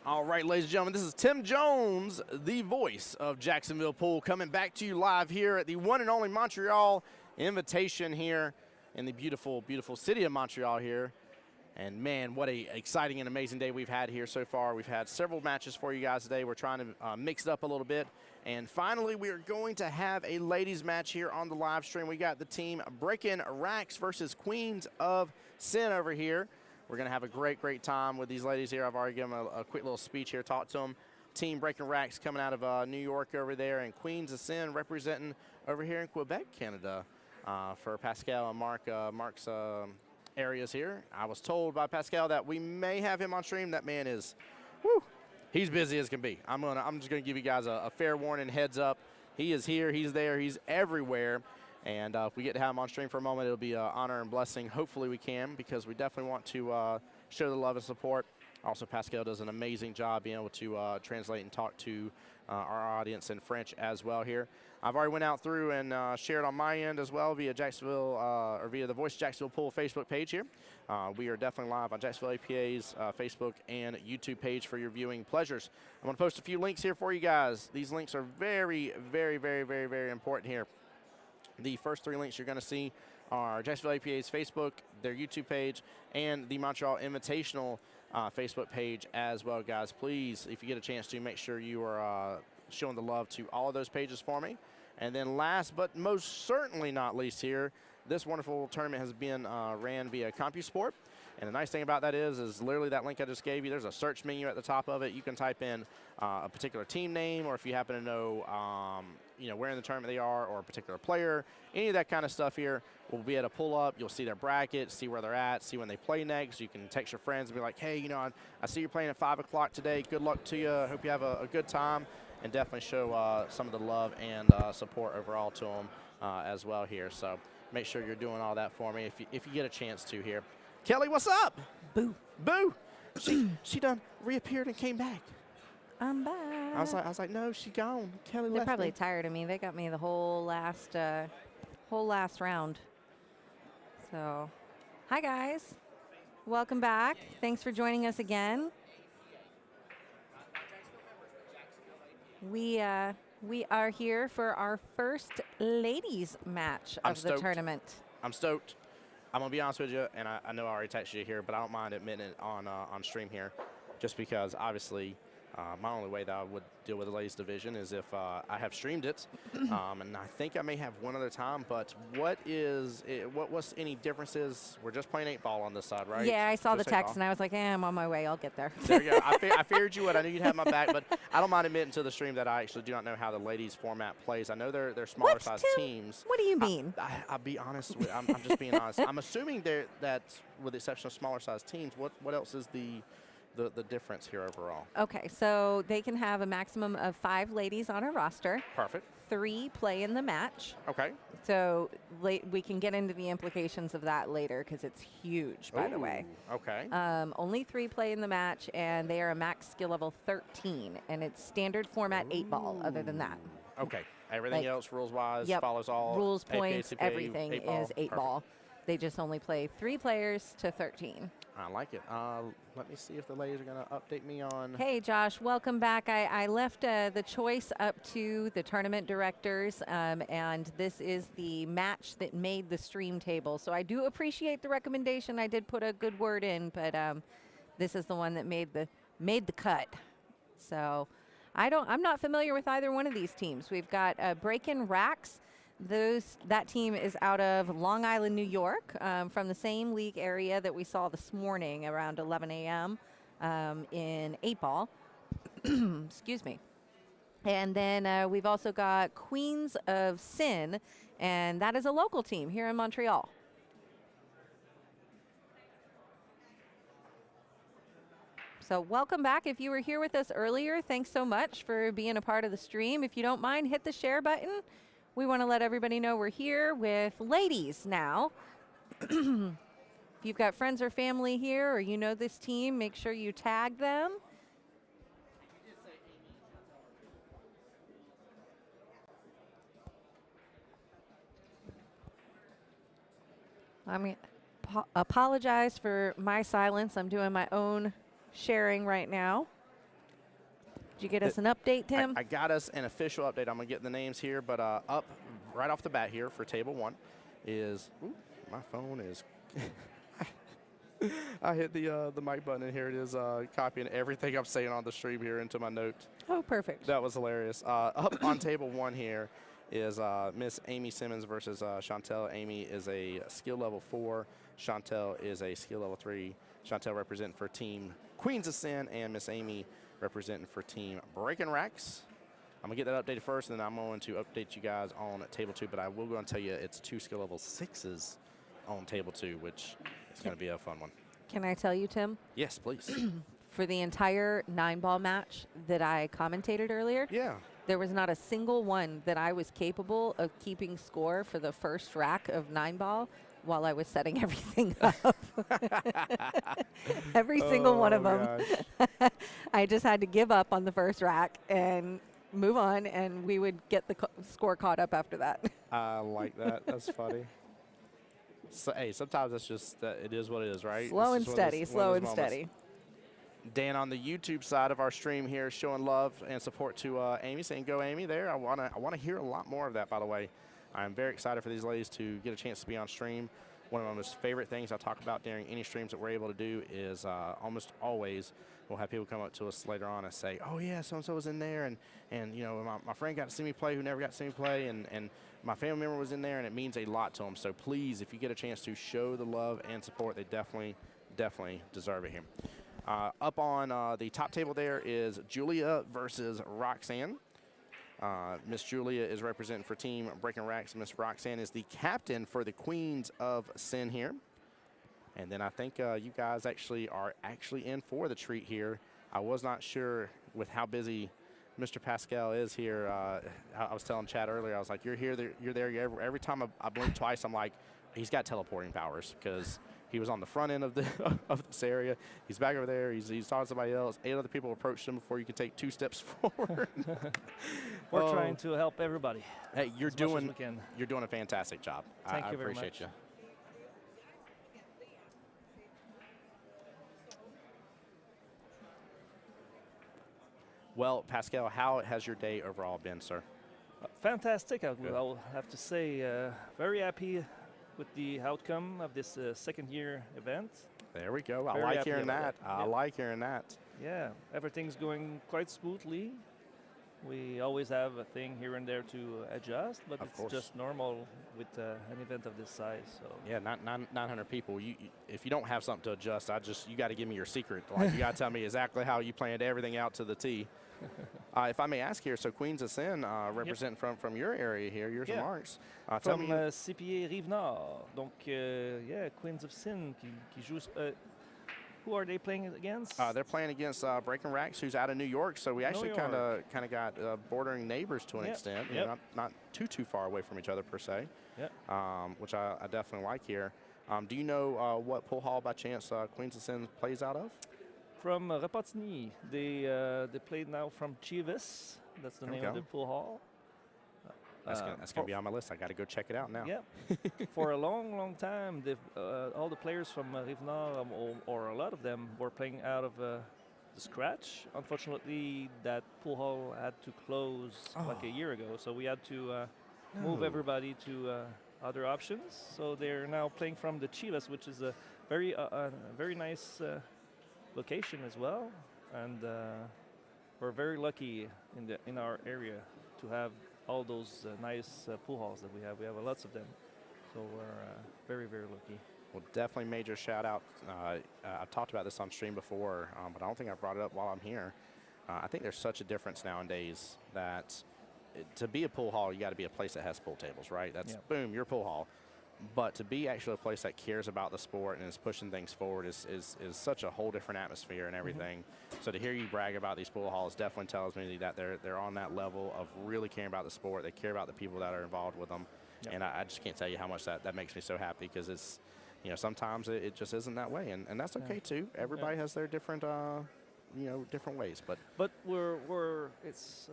All right, ladies and gentlemen, this is Tim Jones, the voice of Jacksonville Pool, coming back to you live here at the one and only Montreal Invitation here in the beautiful, beautiful city of Montreal here. And man, what a exciting and amazing day we've had here so far. We've had several matches for you guys today. We're trying to mix it up a little bit. And finally, we are going to have a ladies match here on the live stream. We got the team Breaking Racks versus Queens of Sin over here. We're going to have a great, great time with these ladies here. I've already given them a quick little speech here, talked to them. Team Breaking Racks coming out of New York over there, and Queens of Sin representing over here in Quebec, Canada, for Pascal and Mark's areas here. I was told by Pascal that we may have him on stream. That man is, whew, he's busy as can be. I'm just gonna give you guys a fair warning, heads up. He is here, he's there, he's everywhere. And if we get to have him on stream for a moment, it'll be an honor and blessing. Hopefully we can, because we definitely want to show the love and support. Also, Pascal does an amazing job being able to translate and talk to our audience in French as well here. I've already went out through and shared on my end as well via Jacksonville or via the Voice Jacksonville Pool Facebook page here. We are definitely live on Jacksonville APA's Facebook and YouTube page for your viewing pleasures. I'm going to post a few links here for you guys. These links are very, very, very, very, very important here. The first three links you're going to see are Jacksonville APA's Facebook, their YouTube page, and the Montreal Invitational Facebook page as well, guys. Please, if you get a chance to, make sure you are showing the love to all of those pages for me. And then last but most certainly not least here, this wonderful tournament has been ran via CompuSport. And the nice thing about that is literally that link I just gave you, there's a search menu at the top of it. You can type in a particular team name, or if you happen to know, where in the tournament they are, or a particular player, any of that kind of stuff here, we'll be able to pull up. You'll see their bracket, see where they're at, see when they play next. You can text your friends and be like, hey, I see you're playing at 5 o'clock today. Good luck to you. I hope you have a good time. And definitely show some of the love and support overall to them as well here. So make sure you're doing all that for me if you get a chance to here. Kelly, what's up? Boo. Boo. She done reappeared and came back. I'm back. I was like, no, she gone. Kelly They're left probably me. tired of me. They got me the whole last round. So, hi guys. Welcome back. Thanks for joining us again. We are here for our first ladies match of the tournament. I'm stoked. I'm going to be honest with you, and I know I already texted you here, but I don't mind admitting it on stream here, just because obviously my only way that I would deal with the ladies division is if I have streamed it, and I think I may have one other time, but what's any differences? We're just playing 8-ball on this side, right? Yeah, I saw just the text, and I was like, I'm on my way. I'll get there. There you go. I figured you would. I knew you'd have my back, but I don't mind admitting to the stream that I actually do not know how the ladies format plays. I know they're smaller size teams. What do you mean? I'll be honest. I'm just being honest. I'm assuming that with the exception of smaller size teams, what else is the difference here overall? Okay, so they can have a maximum of 5 ladies on a roster. Perfect. 3 play in the match. Okay. So we can get into the implications of that later because it's huge, by the way. Okay. Only 3 play in the match, and they are a max skill level 13, and it's standard format 8-ball other than that. Okay. Everything else, rules-wise, Yep. follows all. Rules, APA, points, CPA, everything 8-ball. is 8-ball. They just only play 3 players to 13. I like it. Let me see if the ladies are going to update me on. Hey, Josh, welcome back. I left the choice up to the tournament directors, and this is the match that made the stream table. So I do appreciate the recommendation. I did put a good word in, but this is the one that made the cut. So I'm not familiar with either one of these teams. We've got Breaking Racks. That team is out of Long Island, New York, from the same league area that we saw this morning around 11 a.m. In 8-ball. Excuse me. And then we've also got Queens of Sin, and that is a local team here in Montreal. So welcome back. If you were here with us earlier, thanks so much for being a part of the stream. If you don't mind, hit the share button. We want to let everybody know we're here with ladies now. If you've got friends or family here, or you know this team, make sure you tag them. I apologize for my silence. I'm doing my own sharing right now. Did you get us an update, Tim? I got us an official update. I'm going to get the names here, but up right off the bat here for table 1 is, ooh, my phone is, I hit the mic button, and here it is, copying everything I'm saying on the stream here into my note. Oh, perfect. That was hilarious. Up on table 1 here is Miss Amy Simmons versus Chantel. Amy is a skill level 4. Chantel is a skill level 3. Chantel representing for Team Queens of Sin, and Miss Amy representing for Team Breaking Racks. I'm going to get that updated first, and then I'm going to update you guys on table 2, but I will go and tell you it's 2 skill level 6s on table 2, which is going to be a fun one. Can I tell you, Tim? Yes, please. For the entire 9-ball match that I commentated earlier, Yeah. there was not a single one that I was capable of keeping score for the first rack of 9-ball while I was setting everything up. Every single one of them. I just had to give up on the first rack and move on, and we would get the score caught up after that. I like that. That's funny. So, hey, sometimes it's just it is what it is, right? Slow and steady, slow and steady. Dan on the YouTube side of our stream here, showing love and support to Amy, saying "Go Amy!" There, I wanna hear a lot more of that. By the way, I'm very excited for these ladies to get a chance to be on stream. One of my most favorite things I talk about during any streams that we're able to do is almost always we'll have people come up to us later on and say, "Oh yeah, so and so was in there, and you know my friend got to see me play who never got to see me play, and my family member was in there, and it means a lot to them." So please, if you get a chance to show the love and support, they definitely deserve it here. Up on the top table there is Julia versus Roxanne. Miss Julia is representing for Team Breaking Racks. Miss Roxanne is the captain for the Queens of Sin here. And then I think you guys are in for the treat here. I was not sure with how busy Mr. Pascal is here. I was telling Chad earlier, I was like, you're here, you're there. Every time I blink twice, I'm like, he's got teleporting powers, because he was on the front end of this area. He's back over there. He's talking to somebody else. 8 other people approached him before you can take 2 steps forward. We're trying to help everybody. Hey, you're doing a fantastic job. Thank you very much. I appreciate you. Well, Pascal, how has your day overall been, sir? Fantastic. I will have to say, very happy with the outcome of this second-year event. There we go. I like hearing that. I like hearing that. Yeah, everything's going quite smoothly. We always have a thing here and there to adjust, but it's just normal with an event of this size. So yeah, 900 people. If you don't have something to adjust, you got to give me your secret. Like, you got to tell me exactly how you planned everything out to the T. If I may ask here, so Queens of Sin represent from your area here, yours and Mark's. From CPA Rive-Nord. Donc, Queens of Sin qui jouent. Who are they playing against? They're playing against Breaking Racks, who's out of New York. So we actually kind of got bordering neighbors to an extent. You know, not too far away from each other per se. Which I definitely like here. Do you know what pool hall by chance Queens of Sin plays out of? From Repentigny. They played now from Chivas. That's the name of the pool hall. That's going to be on my list. I got to go check it out now. Yeah. For a long time, all the players from Rive-Nord, or a lot of them, were playing out of the scratch. Unfortunately, that pool hall had to close like a year ago, so we had to move everybody to other options. So they're now playing from the Chivas, which is a very nice location as well, and we're very lucky in our area to have all those nice pool halls that we have. We have lots of them, so we're very lucky. Well, definitely major shout out. I've talked about this on stream before, but I don't think I brought it up while I'm here. I think there's such a difference nowadays that to be a pool hall, you got to be a place that has pool tables, right? That's boom, your pool hall. But to be actually a place that cares about the sport and is pushing things forward is such a whole different atmosphere and everything. So to hear you brag about these pool halls definitely tells me that they're on that level of really caring about the sport. They care about the people that are involved with them. And I just can't tell you how much that makes me so happy, because it's, you know, sometimes it just isn't that way, and that's okay too. Everybody has their different different ways. But it's.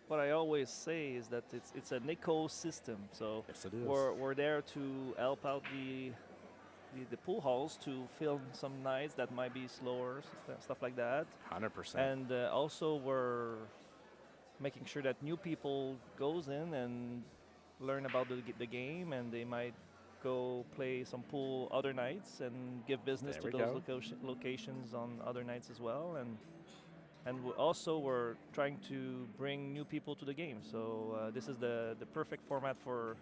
What I always say is that it's an ecosystem. So yes, it is. We're there to help out the pool halls to fill some nights that might be slower, stuff like that. 100%. And also we're making sure that new people goes in and learn about the game, and they might go play some pool other nights and give business There to we those go. locations on other nights as well. And also we're trying to bring new people to the game. So this is the perfect format for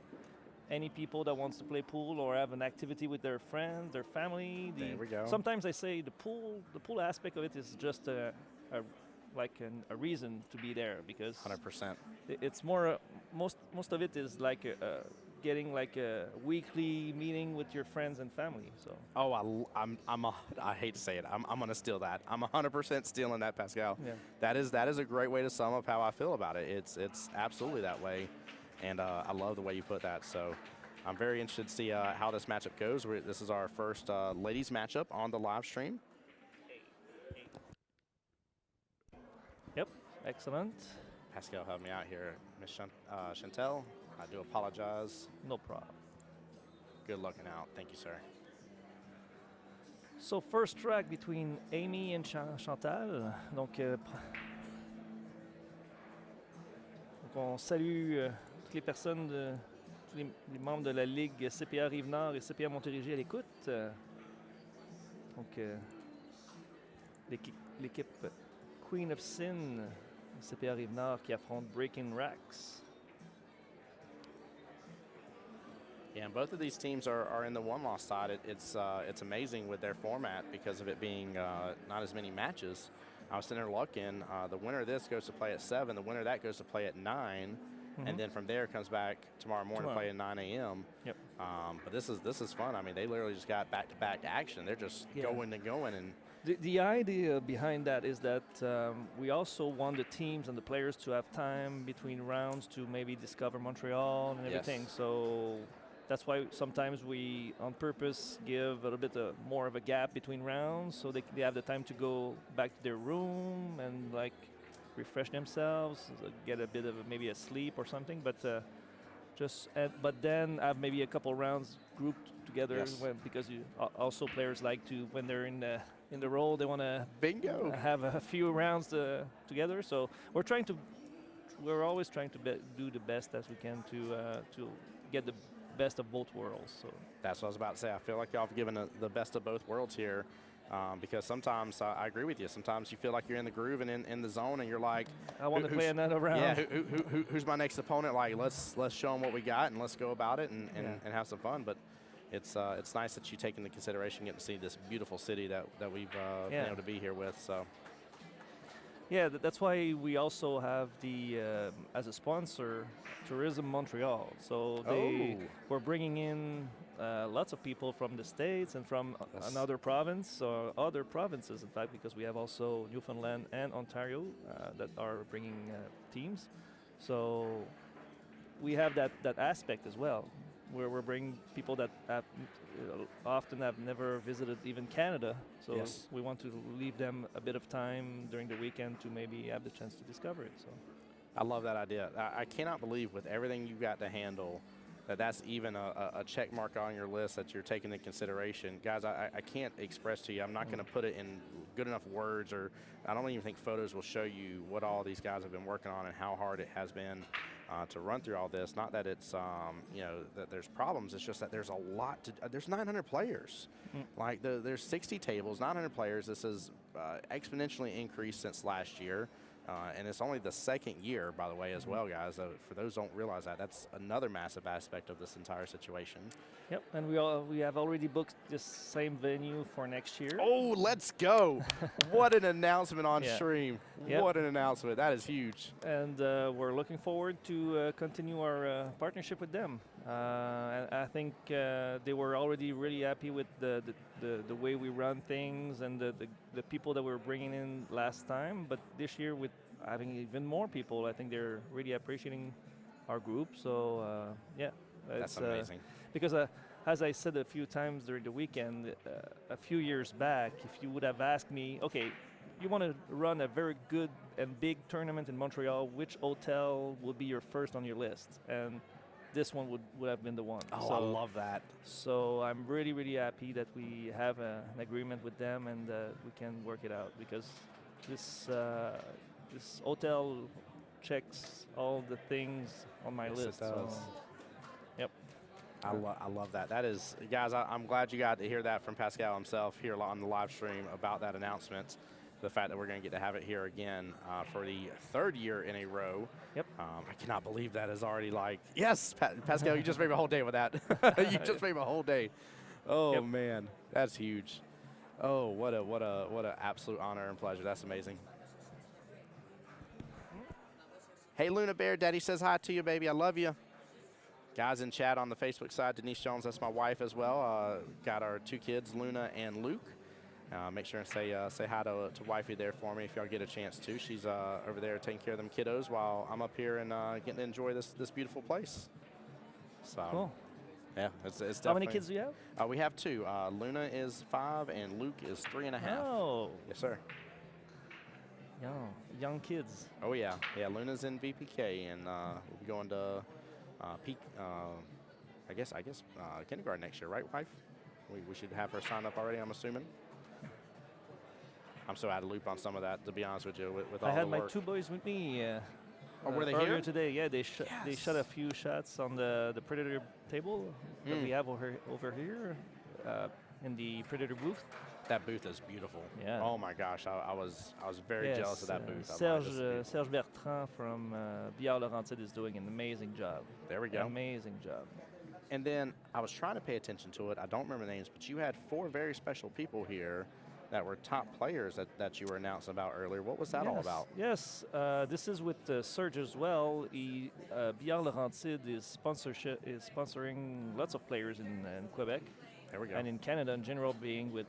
any people that wants to play pool or have an activity with their friends, their family. There we go. Sometimes I say the pool aspect of it is just a reason to be there, because 100%. it's more most of it is like getting like a weekly meeting with your friends and family. So I hate to say it. I'm going to steal that. I'm 100% stealing that, Pascal. Yeah. That is a great way to sum up how I feel about it. It's absolutely that way, and I love the way you put that. So I'm very interested to see how this matchup goes. This is our first ladies matchup on the live stream. Yep, excellent. Pascal helped me out here. Miss Chantel, I do apologize. No problem. Good looking out. Thank you, sir. So first track between Amy and Chantal. Donc on salue toutes les personnes, tous les membres de la Ligue CPA Rive-Nord et CPA Montérégie à l'écoute. Donc l'équipe Queen of Sin, CPA Rive-Nord, qui affronte Breaking Racks. Yeah, and both of these teams are in the one-loss side. It's amazing with their format because of it being not as many matches. I was sitting there looking. The winner of this goes to play at 7. The winner of that goes to play at 9. And then from there comes back tomorrow morning to play at 9 a.m. Yep. But this is fun. I mean, they literally just got back-to-back action. They're just going and going. And the idea behind that is that we also want the teams and the players to have time between rounds to maybe discover Montreal and everything. Yes. So that's why sometimes we, on purpose, give a little bit more of a gap between rounds, so they have the time to go back to their room and like refresh themselves, get a bit of maybe a sleep or something. But but then have maybe a couple rounds grouped together. Yes. Because also players like to, when they're in the role, they want to bingo have a few rounds together. So we're always trying to do the best as we can to get the best of both worlds. So that's what I was about to say. I feel like y'all have given the best of both worlds here, because sometimes I agree with you. Sometimes you feel like you're in the groove and in the zone, and you're like, I want to play another round. Yeah, who's my next opponent? Like, let's show them what we got and let's go about it and have some fun. But it's nice that you take into consideration getting to see this beautiful city that we've been able to be here with. So. Yeah, that's why we also have as a sponsor, Tourism Montreal. So we're bringing in lots of people from the States and from another province, or other provinces, in fact, because we have also Newfoundland and Ontario that are bringing teams. So we have that aspect as well, where we're bringing people that often have never visited even Canada. So we want to leave them a bit of time during the weekend to maybe have the chance to discover it. So I love that idea. I cannot believe, with everything you've got to handle, that's even a check mark on your list that you're taking into consideration. Guys, I can't express to you. I'm not going to put it in good enough words, or I don't even think photos will show you what all these guys have been working on and how hard it has been to run through all this. Not that it's, that there's problems. It's just that there's a lot there's 900 players. Like there's 60 tables, 900 players. This is exponentially increased since last year. And it's only the second year, by the way, as well, guys. For those who don't realize that, that's another massive aspect of this entire situation. Yep, and we have already booked this same venue for next year. Oh, let's go! What an announcement on stream! Yep. What an announcement! That is huge. And we're looking forward to continue our partnership with them. And I think they were already really happy with the way we run things and the people that we were bringing in last time. But this year, with having even more people, I think they're really appreciating our group. So that's amazing. Because as I said a few times during the weekend, a few years back, if you would have asked me, okay, you want to run a very good and big tournament in Montreal, which hotel will be your first on your list? And this one would have been the one. Oh, so, I love that. So I'm really, really happy that we have an agreement with them and we can work it out, because this hotel checks all the things on my Yes, list. it does. So, yep. I love that. That is, guys, I'm glad you got to hear that from Pascal himself here on the live stream about that announcement. The fact that we're going to get to have it here again for the 3rd year in a row. Yep. I cannot believe that is already like, yes, Pascal, you just made my whole day with that. You just made my whole day. Oh, Yep. man, that's huge. Oh, what a absolute honor and pleasure. That's amazing. Hey, Luna Bear, Daddy says hi to you, baby. I love you. Guys in chat on the Facebook side, Denise Jones, that's my wife as well. Got our 2 kids, Luna and Luke. Make sure and say hi to wifey there for me if y'all get a chance to. She's over there taking care of them kiddos while I'm up here and getting to enjoy this beautiful place. So, Cool. yeah, it's definitely. How many kids do you have? We have 2. Luna is 5 and Luke is 3.5. Oh, Yes, sir. young kids. Oh yeah, yeah. Luna's in VPK and we'll be going to peak. I guess kindergarten next year, right, wife? We should have her signed up already, I'm assuming. I'm so out of loop on some of that, to be honest with you, with all I had the my work. 2 boys with me. Were they earlier here? today? Yeah, they shot Yes. a few shots on the Predator table that we have over here in the Predator booth. That booth is beautiful. Yeah. Oh my gosh, I was very Yes, jealous of that booth. I'm like, this is beautiful. Serge Bertrand from Billard Laurentide is doing an amazing job. There we go. Amazing job. And then I was trying to pay attention to it. I don't remember the names, but you had 4 very special people here that were top players that you were announcing about earlier. What was that all about? Yes, this is with Serge as well. Billard Laurentide is sponsoring lots of players in Quebec. There we go. And in Canada in general, being with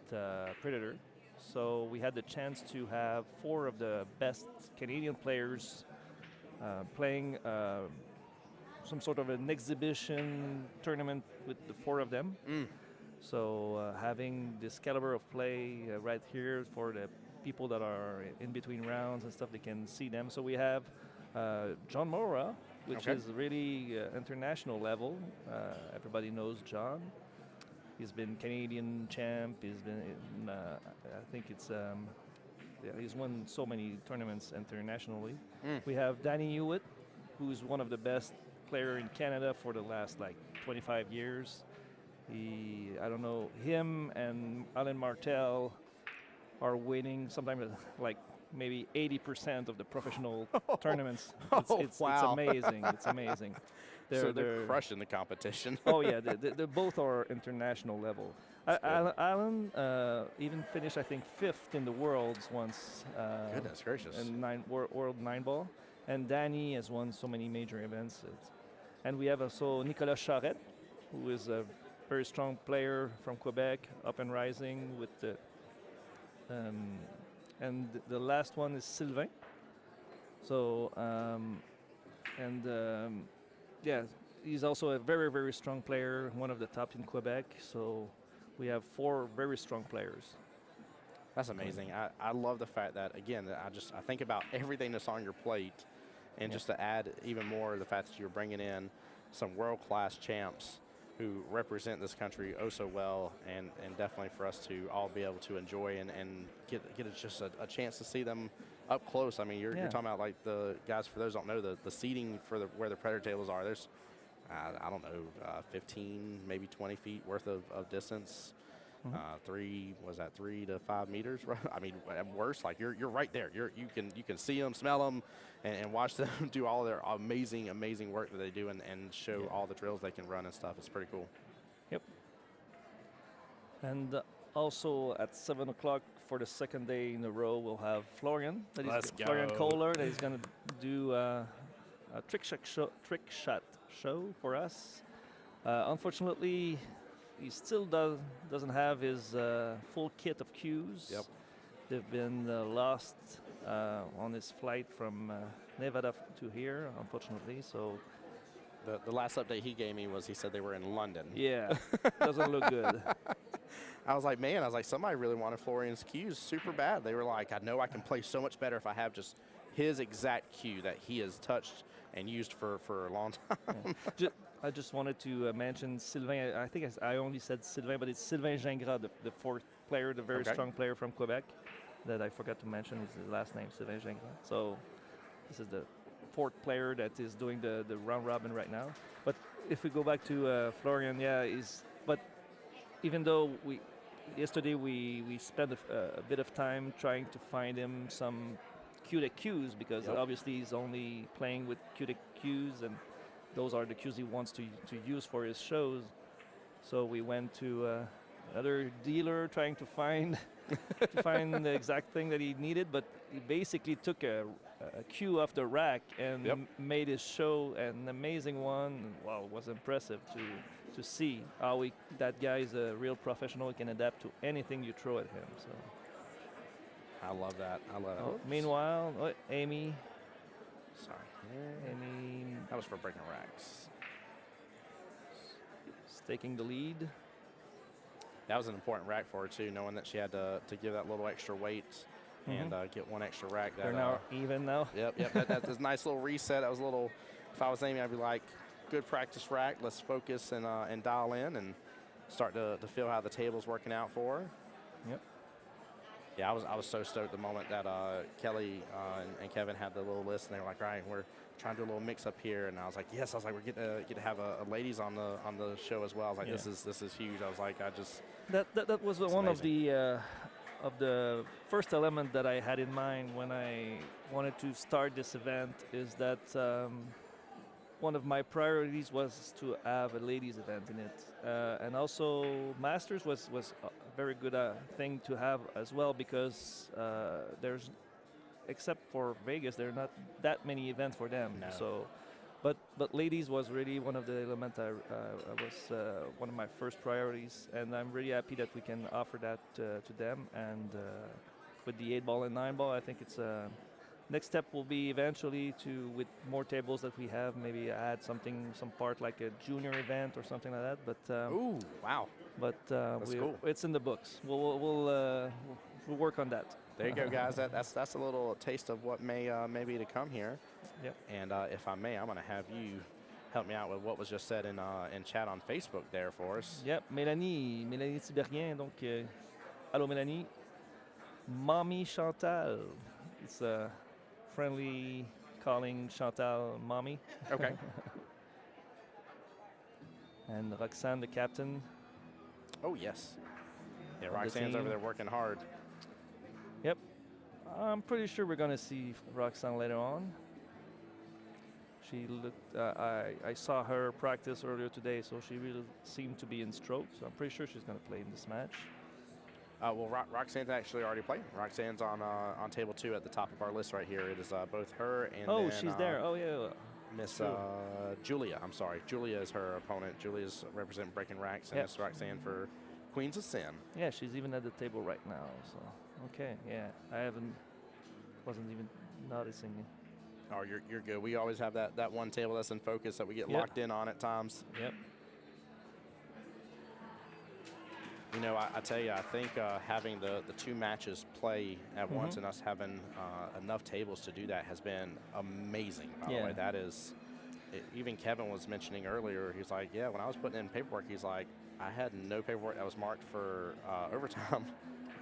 Predator. So we had the chance to have 4 of the best Canadian players playing some sort of an exhibition tournament with the 4 of them. So having this caliber of play right here for the people that are in between rounds and stuff, they can see them. So we have John Mora, which is really international level. Everybody knows John. He's been Canadian champ. He's been, I think it's, he's won so many tournaments internationally. We have Danny Hewitt, who's one of the best player in Canada for the last like 25 years. I don't know, him and Alain Martel are winning sometimes like maybe 80% of the professional tournaments. It's amazing. It's amazing. They're crushing the competition. Oh yeah, they both are international level. Alan even finished, I think, 5th in the worlds once. Goodness gracious. In World Nineball, and Danny has won so many major events. And we have also Nicolas Charette, who is a very strong player from Quebec, up and rising with the. And the last one is Sylvain. So yeah, he's also a very, very strong player, one of the top in Quebec. So we have 4 very strong players. That's amazing. I love the fact that, again, I think about everything that's on your plate, and just to add even more the fact that you're bringing in some world-class champs who represent this country oh so well, and definitely for us to all be able to enjoy and get just a chance to see them up close. I mean, you're talking about, like, the guys, for those who don't know, the seating for where the Predator tables are, there's, I don't know, 15, maybe 20 feet worth of distance. 3 to 5 meters? I mean, at worst, like you're right there. You can see them, smell them, and watch them do all their amazing work that they do, and show all the drills they can run and stuff. It's pretty cool. Yep. And also at 7 o'clock for the 2nd day in a row, we'll have Florian. Florian Kohler, that is going to do a trick shot show for us. Unfortunately, he still doesn't have his full kit of cues. Yep. They've been lost on his flight from Nevada to here, unfortunately. So the last update he gave me was he said they were in London. Yeah, doesn't look good. I was like, somebody really wanted Florian's cues super bad. They were like, I know I can play so much better if I have just his exact cue that he has touched and used for a long time. I just wanted to mention Sylvain. I think I only said Sylvain, but it's Sylvain Gingras, the fourth player, the very strong player from Quebec that I forgot to mention is his last name, Sylvain Gingras. So this is the fourth player that is doing the round robin right now. But if we go back to Florian, but even though yesterday we spent a bit of time trying to find him some cute cues because obviously he's only playing with cute cues and those are the cues he wants to use for his shows. So we went to another dealer trying to find the exact thing that he needed, but he basically took a cue off the rack and made his show an amazing one. Wow, it was impressive to see how that guy is a real professional. He can adapt to anything you throw at him. So I love that. I love it. Meanwhile, Amy. Sorry. Amy. That was for breaking racks. Is taking the lead. That was an important rack for her too, knowing that she had to give that little extra weight and get one extra rack. They're now even now. Yep. That's a nice little reset. That was a little. If I was Amy, I'd be like, good practice rack. Let's focus and dial in and start to feel how the table's working out for her. Yep. Yeah, I was so stoked the moment that Kelly and Kevin had the little list, and they were like, "All right, we're trying to do a little mix up here." And I was like, "Yes!" I was like, "We're get to have a ladies on the show as well." I was like, "This is huge." I was like, that was one of the first element that I had in mind when I wanted to start this event is that one of my priorities was to have a ladies event in it, and also Masters was a very good thing to have as well because there's, except for Vegas, there are not that many events for them. No. So, but ladies was really one of the elements I was one of my first priorities, and I'm really happy that we can offer that to them. And with the 8-ball and 9-ball, I think it's next step will be eventually with more tables that we have, maybe add some part like a junior event or something like that. But ooh, wow! But That's cool. It's in the books. We'll work on that. There you go, guys. That's a little taste of what may be to come here. Yep. And if I may, I'm going to have you help me out with what was just said in chat on Facebook there for us. Yep. Mélanie Tiberien. Donc, hello, Mélanie. Mommy Chantal. It's friendly calling Chantal mommy. Okay. And Roxanne, the captain. Oh, yes. Yeah, Roxanne's over there working hard. Yep. I'm pretty sure we're going to see Roxanne later on. She looked, I saw her practice earlier today, so she really seemed to be in stroke. So I'm pretty sure she's going to play in this match. Well, Roxanne's actually already played. Roxanne's on table 2 at the top of our list right here. It is both her and she's there. Oh, yeah. Miss Julia. I'm sorry. Julia is her opponent. Julia's representing breaking racks, and Miss Roxanne for Queens of Sin. Yeah, she's even at the table right now. So okay, yeah. Wasn't even noticing it. Oh, you're good. We always have that one table that's in focus that we get locked in on at times. Yep. You know, I tell you, I think having the 2 matches play at once and us having enough tables to do that has been amazing, by the way. That is, even Kevin was mentioning earlier, he's like, yeah, when I was putting in paperwork, he's like, I had no paperwork that was marked for overtime.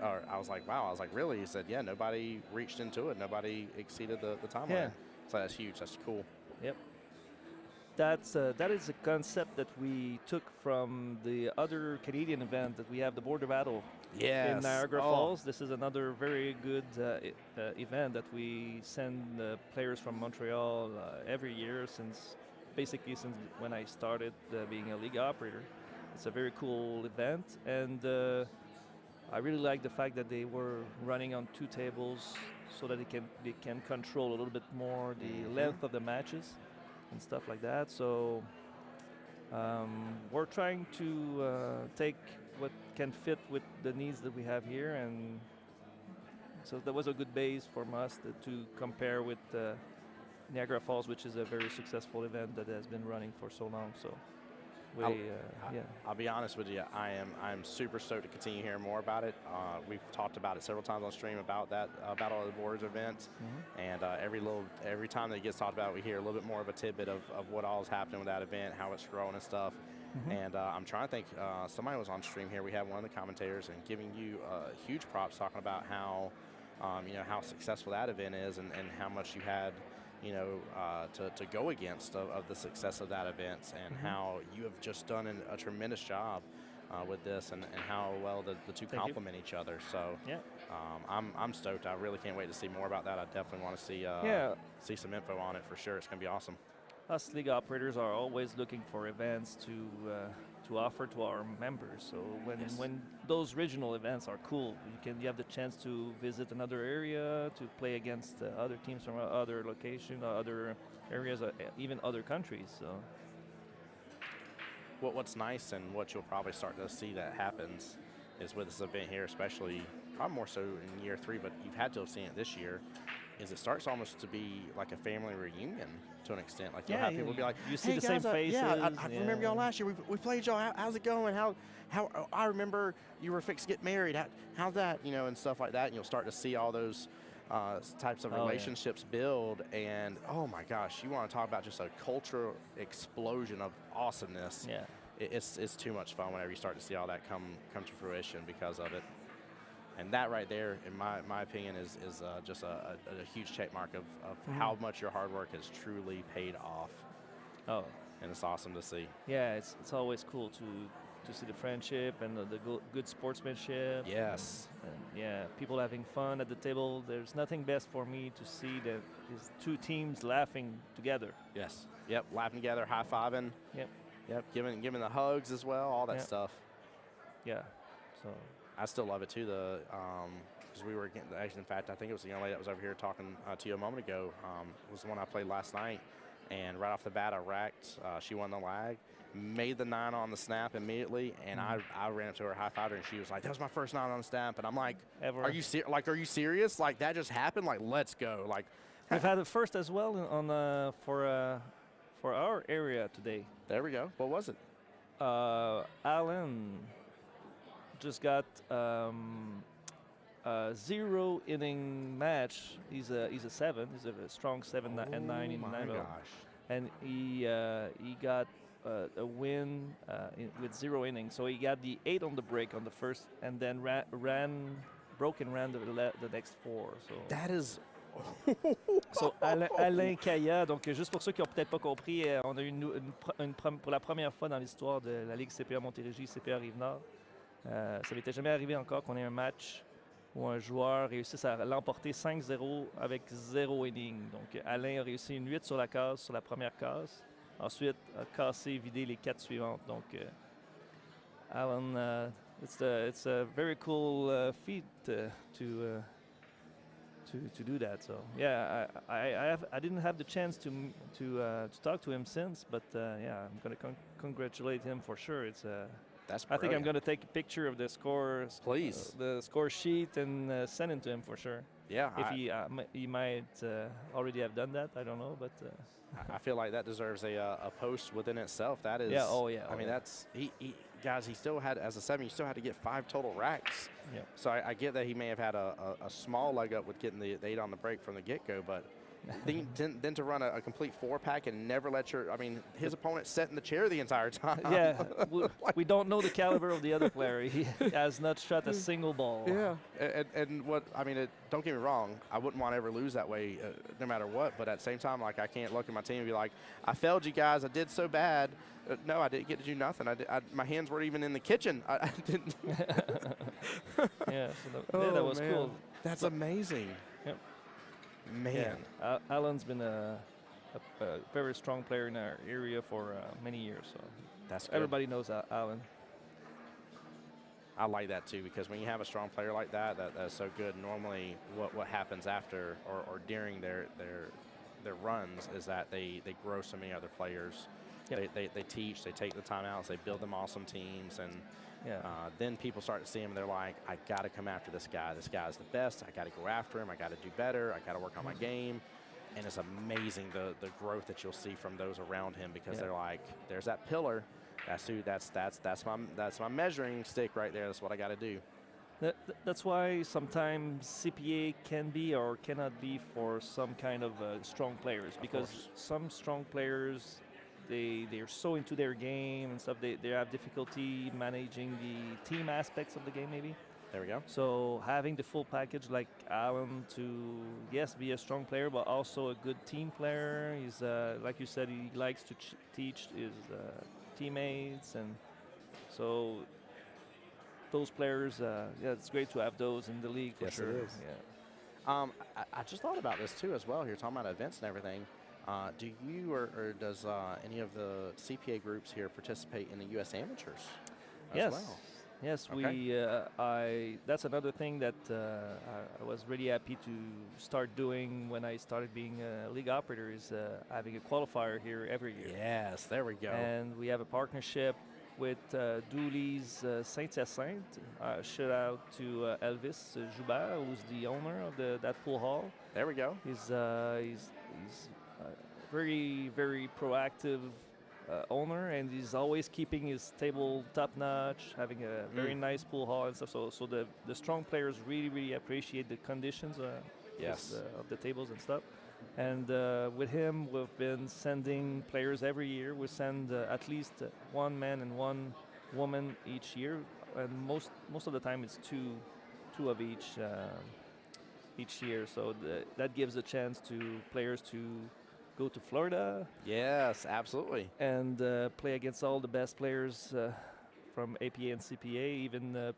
Or I was like, wow. I was like, really? He said, yeah, nobody reached into it. Nobody exceeded the timeline. Yeah. So that's huge. That's cool. Yep. That is a concept that we took from the other Canadian event that we have, the Border Battle in Niagara Falls. This is another very good event that we send players from Montreal every year since when I started being a league operator. It's a very cool event, and I really like the fact that they were running on 2 tables so that they can control a little bit more the length of the matches and stuff like that. So we're trying to take what can fit with the needs that we have here, and so that was a good base for us to compare with Niagara Falls, which is a very successful event that has been running for so long. So I'll be honest with you. I'm super stoked to continue hearing more about it. We've talked about it several times on stream about that Battle of the Boards events, and every time that it gets talked about, we hear a little bit more of a tidbit of what all is happening with that event, how it's growing and stuff. And I'm trying to think. Somebody was on stream here. We had one of the commentators and giving you huge props, talking about how how successful that event is and how much you had. To go against of the success of that event, and how you have just done a tremendous job with this, and how well the two complement each other. So I'm stoked. I really can't wait to see more about that. I definitely want to see some info on it for sure. It's going to be awesome. Us league operators are always looking for events to offer to our members. So when those regional events are cool, you have the chance to visit another area, to play against other teams from other locations, other areas, even other countries. So what's nice, and what you'll probably start to see that happens, is with this event here, especially probably more so in year 3, but you've had to have seen it this year, is it starts almost to be like a family reunion to an extent. Like you'll have people be like, you see the guys, same faces. I remember y'all last year. We played y'all. How's it going? How I remember you were fixed to get married. How's that? And stuff like that. And you'll start to see all those types of relationships build. And oh my gosh, you want to talk about just a cultural explosion of awesomeness. Yeah. It's too much fun whenever you start to see all that come to fruition because of it. And that right there, in my opinion, is just a huge check mark of how much your hard work has truly paid off. Oh. And it's awesome to see. Yeah, it's always cool to see the friendship and the good sportsmanship. Yes. And people having fun at the table. There's nothing best for me to see that is two teams laughing together. Yes. Yep, laughing together, high-fiving. Yep, giving the hugs as well, all that stuff. Yeah, so. I still love it too. Because we were getting, actually, in fact, I think it was the young lady that was over here talking to you a moment ago. Was the one I played last night, and right off the bat I racked. She won the lag, made the 9 on the snap immediately, and I ran up to her, high-fived her, and she was like, "That was my first 9 on the snap." And I'm like, "Are you serious? Like that just happened? Like let's go!" Like we've had the first as well for our area today. There we go. What was it? Alan just got a 0-inning match. He's a 7. He's a strong 7 and 9 in nineball. Gosh. And he got a win with 0 innings. So he got the 8 on the break on the first, and then ran the next 4. So that is. So Alain Kaya, donc juste pour ceux qui n'ont peut-être pas compris, on a eu pour la première fois dans l'histoire de la Ligue CPA Montérégie, CPA Rive-Nord. Ça m'était jamais arrivé encore qu'on ait un match où un joueur réussisse à l'emporter 5-0 avec 0 inning. Donc Alain a réussi une 8 sur la case, sur la première case. Ensuite, a cassé, vidé les 4 suivantes. Donc Alan, it's a very cool feat to do that. So yeah, I didn't have the chance to talk to him since, but I'm going to congratulate him for sure. I think I'm going to take a picture of the scores, please, the score sheet, and send it to him for sure. Yeah, if he might already have done that, I don't know, but I feel like that deserves a post within itself. That is, I mean, that's he guys. He still had, as a 7, you still had to get 5 total racks. Yeah. So I get that he may have had a small leg up with getting the 8 on the break from the get-go, but then to run a complete 4-pack and never let his opponent sat in the chair the entire time. Yeah, we don't know the caliber of the other player. He has not shot a single ball. Yeah, and don't get me wrong, I wouldn't want to ever lose that way, no matter what. But at the same time, like I can't look at my team and be like, "I failed you guys. I did so bad." No, I didn't get to do nothing. My hands weren't even in the kitchen. I didn't. Yeah, so that was cool. That's amazing. Yep. Man, Alan's been a very strong player in our area for many years. So that's good. Everybody knows Alan. I like that too, because when you have a strong player like that's so good. Normally, what happens after or during their runs is that they grow so many other players. Yep. They teach, they take the timeouts, they build them awesome teams, and then people start to see him and they're like, I got to come after this guy. This guy's the best. I got to go after him. I got to do better. I got to work on my game. And it's amazing the growth that you'll see from those around him, because they're like, there's that pillar That's my measuring stick right there. That's what I got to do. That's why sometimes CPA can be or cannot be for some kind of strong players, because some strong players, they're so into their game and stuff, they have difficulty managing the team aspects of the game maybe. There we go. So having the full package like Alan to, yes, be a strong player, but also a good team player. He's, like you said, he likes to teach his teammates, and so those players, yeah, it's great to have those in the league for yes, sure. It is. Yeah. I just thought about this too as well. You're talking about events and everything. Do you or does any of the CPA groups here participate in the U.S. Amateurs as Yes. well? Yes, Okay. that's another thing that I was really happy to start doing when I started being a league operator, is having a qualifier here every year. Yes, there we go. And we have a partnership with Dooley's Saint-Hyacinthe. Shout out to Elvis Joubert, who's the owner of that pool hall. There we go. He's very, very proactive owner, and he's always keeping his table top notch, having a very nice pool hall and stuff. So the strong players really, really appreciate the conditions Yes. of the tables and stuff. And with him, we've been sending players every year. We send at least one man and one woman each year, and most of the time it's two of each year. So that gives a chance to players to go to Florida. Yes, absolutely. And play against all the best players from APA and CPA, even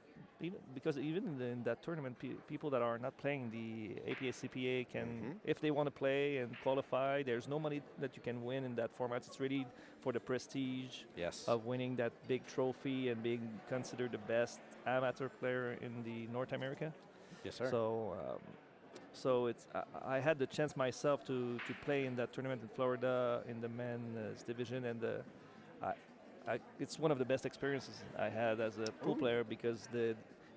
because even in that tournament, people that are not playing the APA CPA can, if they want to play and qualify, there's no money that you can win in that format. It's really for the prestige of winning that big trophy and being considered the best amateur player in the North America. Yes, sir. So it's I had the chance myself to play in that tournament in Florida in the men's division, and it's one of the best experiences I had as a pool player, because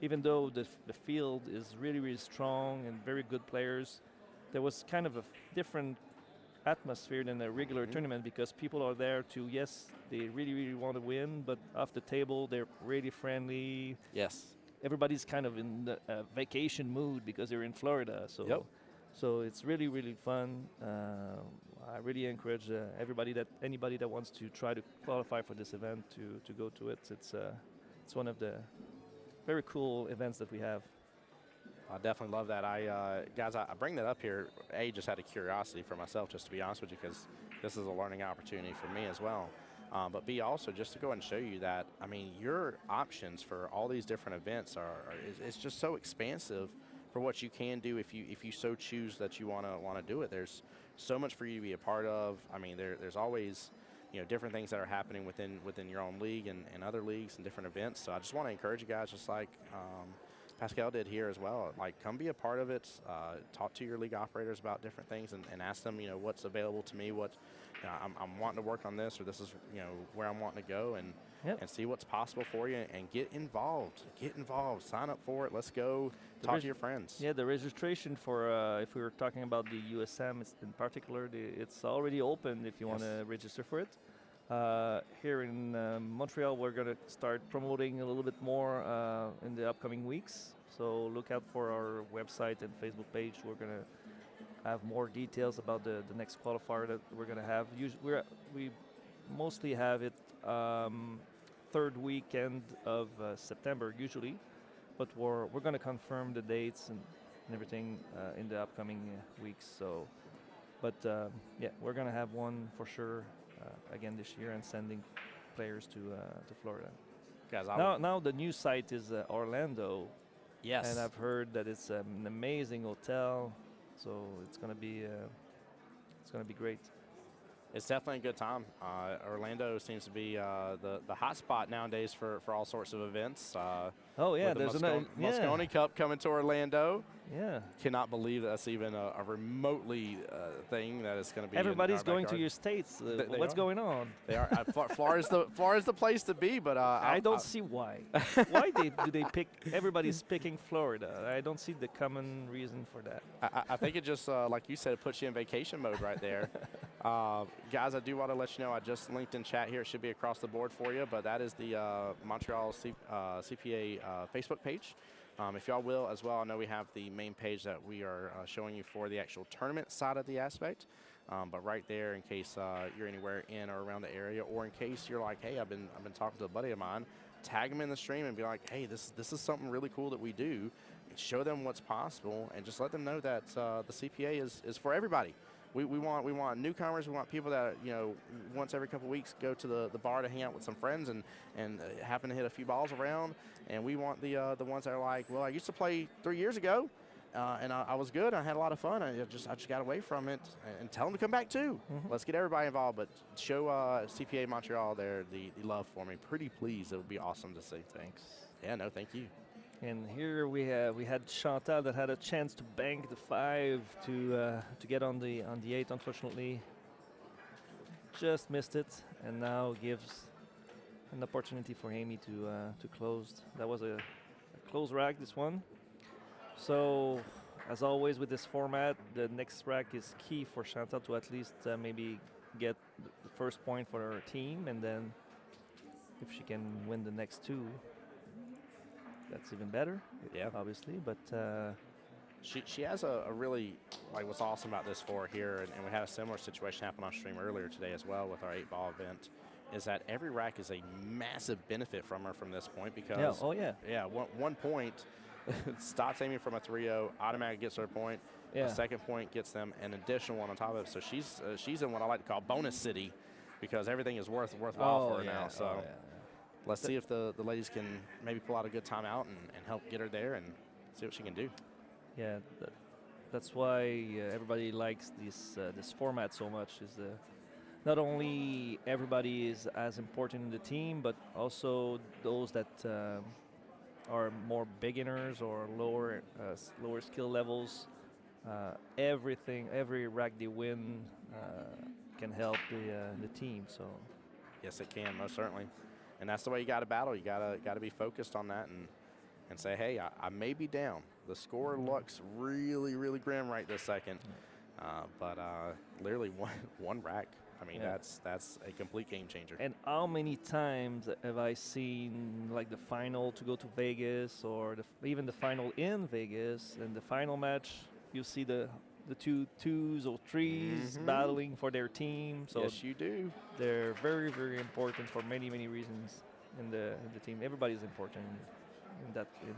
even though the field is really, really strong and very good players, there was kind of a different atmosphere than a regular tournament, because people are there to, yes, they really, really want to win, but off the table they're really friendly. Yes. Everybody's kind of in the vacation mood because they're in Florida. So it's really, really fun. I really encourage anybody that wants to try to qualify for this event to go to it. It's one of the very cool events that we have. I definitely love that. Guys, I bring that up here, just out of curiosity for myself, just to be honest with you, because this is a learning opportunity for me as well. But B, also just to go and show you that, I mean, your options for all these different events it's just so expansive for what you can do if you so choose that you want to do it. There's so much for you to be a part of. I mean, there's always, different things that are happening within your own league and other leagues and different events. So I just want to encourage you guys, just like Pascal did here as well. Like, come be a part of it. Talk to your league operators about different things and ask them, what's available to me, what I'm wanting to work on this, or this is where I'm wanting to go, and see what's possible for you, and get involved. Sign up for it. Let's go talk to your friends. Yeah, the registration for if we were talking about the USM in particular, it's already open if you want to register for it. Here in Montreal, we're going to start promoting a little bit more in the upcoming weeks. So look out for our website and Facebook page. We're going to have more details about the next qualifier that we're going to have. We mostly have it third weekend of September usually, but we're going to confirm the dates and everything in the upcoming weeks. So, but we're going to have one for sure again this year, and sending players to Florida. Guys, now the new site is Orlando. Yes. And I've heard that it's an amazing hotel. So it's gonna be great. It's definitely a good time. Orlando seems to be the hot spot nowadays for all sorts of events. There's the Moscone Cup coming to Orlando. Yeah. Cannot believe that's even a remotely thing that is going to be. Everybody's going to your states. What's going on? They are. Florida's the place to be, but I don't see why. Why do they pick? Everybody's picking Florida. I don't see the common reason for that. I think it just, like you said, it puts you in vacation mode right there. Guys, I do want to let you know I just linked in chat here. It should be across the board for you, but that is the Montreal CPA Facebook page. If y'all will as well, I know we have the main page that we are showing you for the actual tournament side of the aspect. But right there, in case you're anywhere in or around the area, or in case you're like, hey, I've been talking to a buddy of mine, tag them in the stream and be like, hey, this is something really cool that we do. Show them what's possible, and just let them know that the CPA is for everybody. We want newcomers. We want people that, you know, once every couple of weeks go to the bar to hang out with some friends and happen to hit a few balls around. And we want the ones that are like, well, I used to play 3 years ago, and I was good. I had a lot of fun. I just got away from it. And tell them to come back too. Let's get everybody involved, but show CPA Montreal there the love for me. Pretty please. It would be awesome to see. Thanks. Yeah, no, thank you. And here we had Chantal that had a chance to bank the 5 to get on the 8. Unfortunately, just missed it, and now gives an opportunity for Amy to close. That was a close rack, this one. So, as always with this format, the next rack is key for Chantal to at least maybe get the first point for her team, and then if she can win the next 2. That's even better, yeah, obviously. But she has a really, like, what's awesome about this for here, and we had a similar situation happen on stream earlier today as well with our 8-ball event, is that every rack is a massive benefit from her from this point, because one point stops Amy from a 3-0, automatically gets her a point. A second point gets them an additional one on top of it. So she's in what I like to call bonus city, because everything is worthwhile for her now. So. Let's see if the ladies can maybe pull out a good timeout and help get her there and see what she can do. Yeah, that's why everybody likes this format so much. Is not only everybody is as important in the team, but also those that are more beginners or lower skill levels. Every rack they win can help the team. So yes, it can, most certainly. And that's the way you got to battle. You got to be focused on that and say, hey, I may be down. The score looks really, really grim right this second. But literally one rack. I mean, that's a complete game changer. And how many times have I seen, like, the final to go to Vegas, or even the final in Vegas, and the final match, you see the 2 2s or 3s battling for their team. So yes, you do. They're very, very important for many, many reasons in the team. Everybody's important in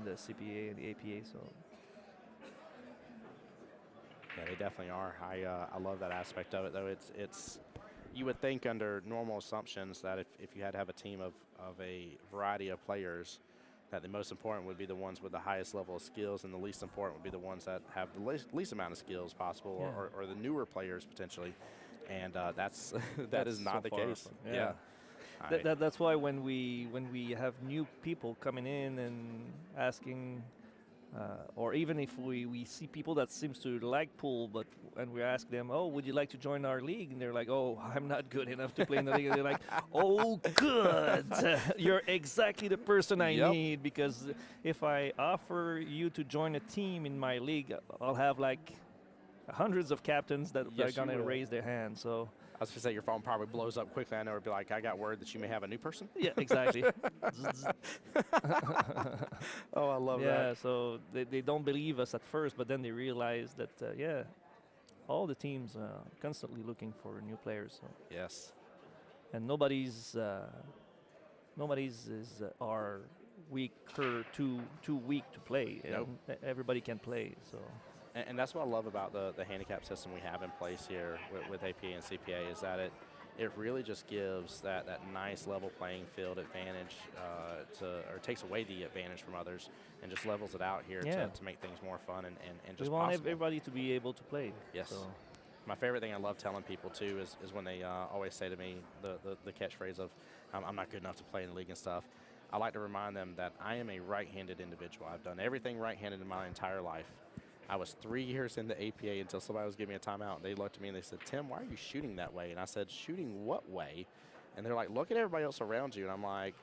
the CPA and the APA. So yeah, they definitely are. I love that aspect of it, though. It's you would think under normal assumptions that if you had to have a team of a variety of players, that the most important would be the ones with the highest level of skills, and the least important would be the ones that have the least amount of skills possible, or the newer players potentially. And that is not the case. Yeah. That's why when we have new people coming in and asking, or even if we see people that seems to like pool, and we ask them, oh, would you like to join our league? And they're like, oh, I'm not good enough to play in the league. And they're like, oh, good. You're exactly the person I need, because if I offer you to join a team in my league, I'll have like hundreds of captains that are going to raise their hand. So I was going to say, your phone probably blows up quickly. I know it'd be like, I got word that you may have a new person. Yeah, exactly. Oh, I love that. Yeah, so they don't believe us at first, but then they realize that, all the teams are constantly looking for new players. So. Yes. And nobody's are weaker, too weak to play. Nope. Everybody can play, so. And that's what I love about the handicap system we have in place here with APA and CPA, is that it really just gives that nice level playing field advantage or takes away the advantage from others and just levels it out here to make things more fun and just we want possible. Everybody to be able to play. Yes. So. My favorite thing I love telling people too is when they always say to me the catchphrase of I'm not good enough to play in the league and stuff. I like to remind them that I am a right-handed individual. I've done everything right-handed in my entire life. I was 3 years in the APA until somebody was giving me a timeout. They looked at me and they said, Tim, why are you shooting that way? And I said, shooting what way? And they're like, look at everybody else around you. And I'm like,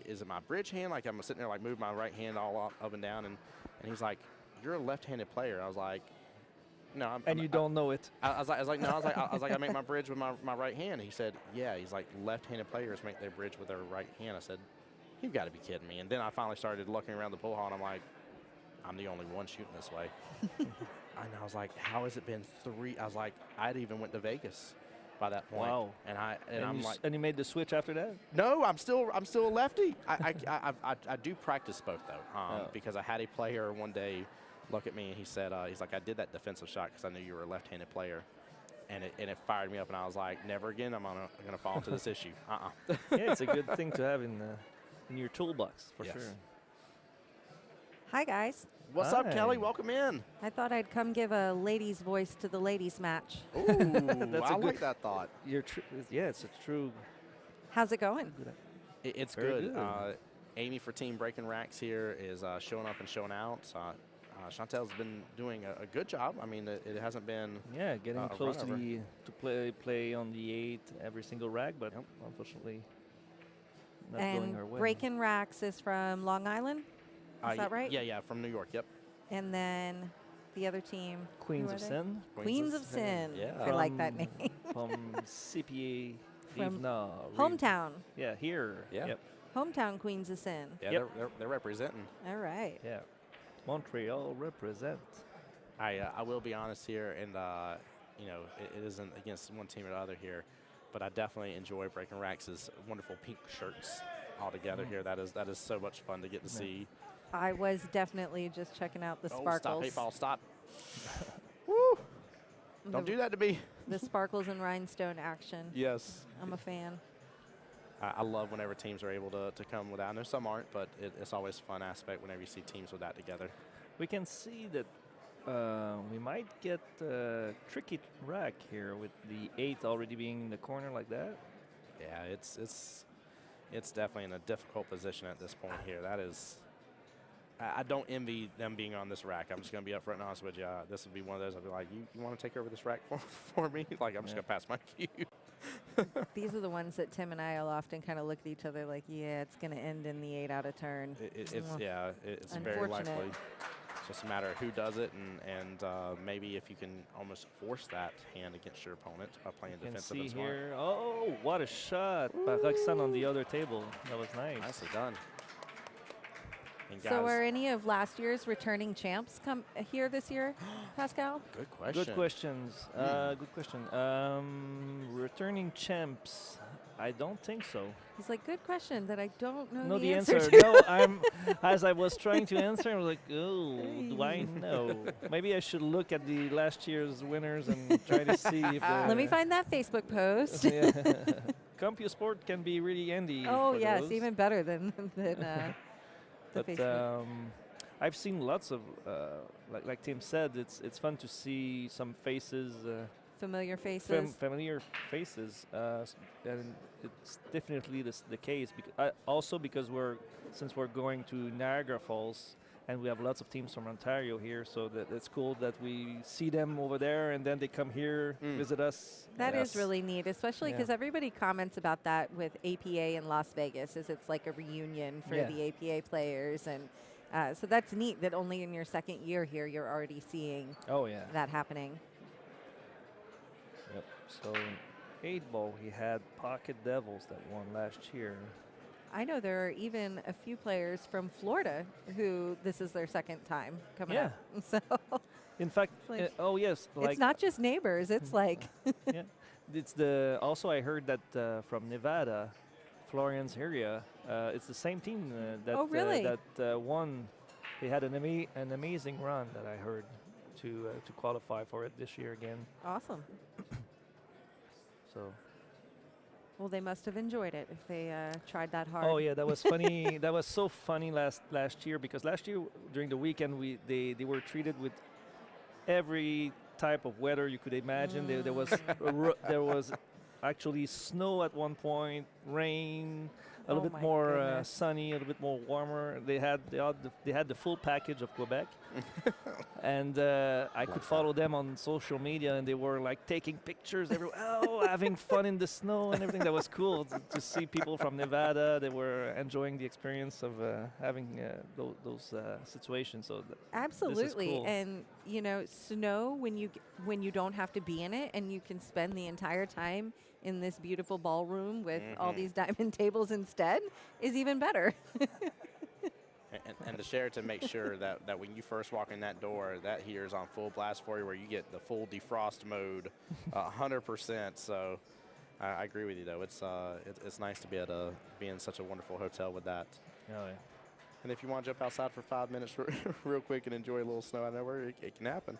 is it my bridge hand? Like, I'm sitting there, like, moving my right hand all up and down. And he's like, you're a left-handed player. I was like, no. And you don't know it. I was like, no. I was like, I make my bridge with my right hand. He said, yeah. He's like, left-handed players make their bridge with their right hand. I said, you've got to be kidding me. And then I finally started looking around the pool hall, and I'm like, I'm the only one shooting this way. And I was like, how has it been 3? I was like, I'd even went to Vegas by that point. Wow. And I'm like, and you made the switch after that? no, I'm still a lefty. I do practice both though, because I had a player one day look at me and he said, he's like, I did that defensive shot because I knew you were a left-handed player. And it fired me up, and I was like, never again I'm gonna fall into this issue. Yeah, it's a good thing to have in your toolbox for sure. Hi, guys. What's up, Kelly? Welcome in. I thought I'd come give a ladies' voice to the ladies' match. Ooh, I like that thought. Yeah, it's a true. How's it going? It's Very good. good. Amy for Team Breaking Racks here is showing up and showing out. Chantel's been doing a good job. I mean, it hasn't been Getting close to play on the 8 every single rack, but unfortunately not going our way. Breaking Racks is from Long Island. Is that right? Yeah, from New York. Yep. And then the other team. Queens of Sin. Queens of Sin. Yeah. I like that name. From CPA From Invitation. Hometown. Yeah, here. Yeah. Yep. Hometown Queens of Sin. Yeah, Yep. they're representing. All right. Yeah. Montreal represent. I will be honest here, and it isn't against one team or the other here, but I definitely enjoy Breaking Racks' wonderful pink shirts all together here. That is so much fun to get to see. I was definitely just checking out the sparkles. Stop, Eightball, stop. Woo! Don't do that to me. The sparkles and rhinestone action. Yes. I'm a fan. I love whenever teams are able to come with that. I know some aren't, but it's always a fun aspect whenever you see teams with that together. We can see that we might get a tricky rack here with the 8 already being in the corner like that. Yeah, it's definitely in a difficult position at this point here. That is, I don't envy them being on this rack. I'm just going to be upfront and honest with you. This would be one of those I'd be like, you want to take over this rack for me? Like, I'm just going to pass my cue. These are the ones that Tim and I will often kind of look at each other like, yeah, it's going to end in the 8 out of turn. It's very likely. It's just a matter of who does it, and maybe if you can almost force that hand against your opponent by playing defensive and smart. Here. Oh, what a shot by Roxanne on the other table. That was nice. Nicely done. And So are any of last year's returning champs come here this year, Pascal? Good question. Good questions. Good question. Returning champs. I don't think so. He's like, good question that I don't know No, the the answer answer. to. No, as I was trying to answer, I was like, oh, do I know? Maybe I should look at the last year's winners and try to see if. Let me find that Facebook post. Yeah. CompuSport can be really handy. Oh, for yes, those. even better than the But Facebook. I've seen lots of, like Tim said, it's fun to see some faces. Familiar faces. Familiar faces, and it's definitely the case. Also because since we're going to Niagara Falls, and we have lots of teams from Ontario here, so it's cool that we see them over there, and then they come here visit us. That is really neat, especially because everybody comments about that with APA in Las Vegas, is it's like a reunion for the APA players, and so that's neat that only in your second year here you're already seeing that happening. Yep. So, 8-ball, he had Pocket Devils that won last year. I know there are even a few players from Florida who this is their second time coming up. So in fact, like yes, it's not just neighbors. It's like it's also I heard that from Nevada, Florence area, it's the same team that won. They had an amazing run that I heard to qualify for it this year again. Awesome. So. Well, they must have enjoyed it if they tried that hard. Oh yeah, that was funny. That was so funny last year, because last year during the weekend they were treated with every type of weather you could imagine. There was actually snow at one point, rain, a little Oh bit my more goodness. sunny, a little bit more warmer. They had the full package of Quebec, and I could follow them on social media, and they were like taking pictures everywhere, having fun in the snow and everything. That was cool to see people from Nevada. They were enjoying the experience of having those situations. So Absolutely. cool. And you know, snow when you don't have to be in it and you can spend the entire time in this beautiful ballroom with all these diamond tables instead is even better. And to share to make sure that when you first walk in that door, that here is on full blast for you, where you get the full defrost mode, 100%. So I agree with you, though. It's nice to be able to be in such a wonderful hotel with that. Oh, yeah. And if you want to jump outside for 5 minutes real quick and enjoy a little snow out there, it can happen.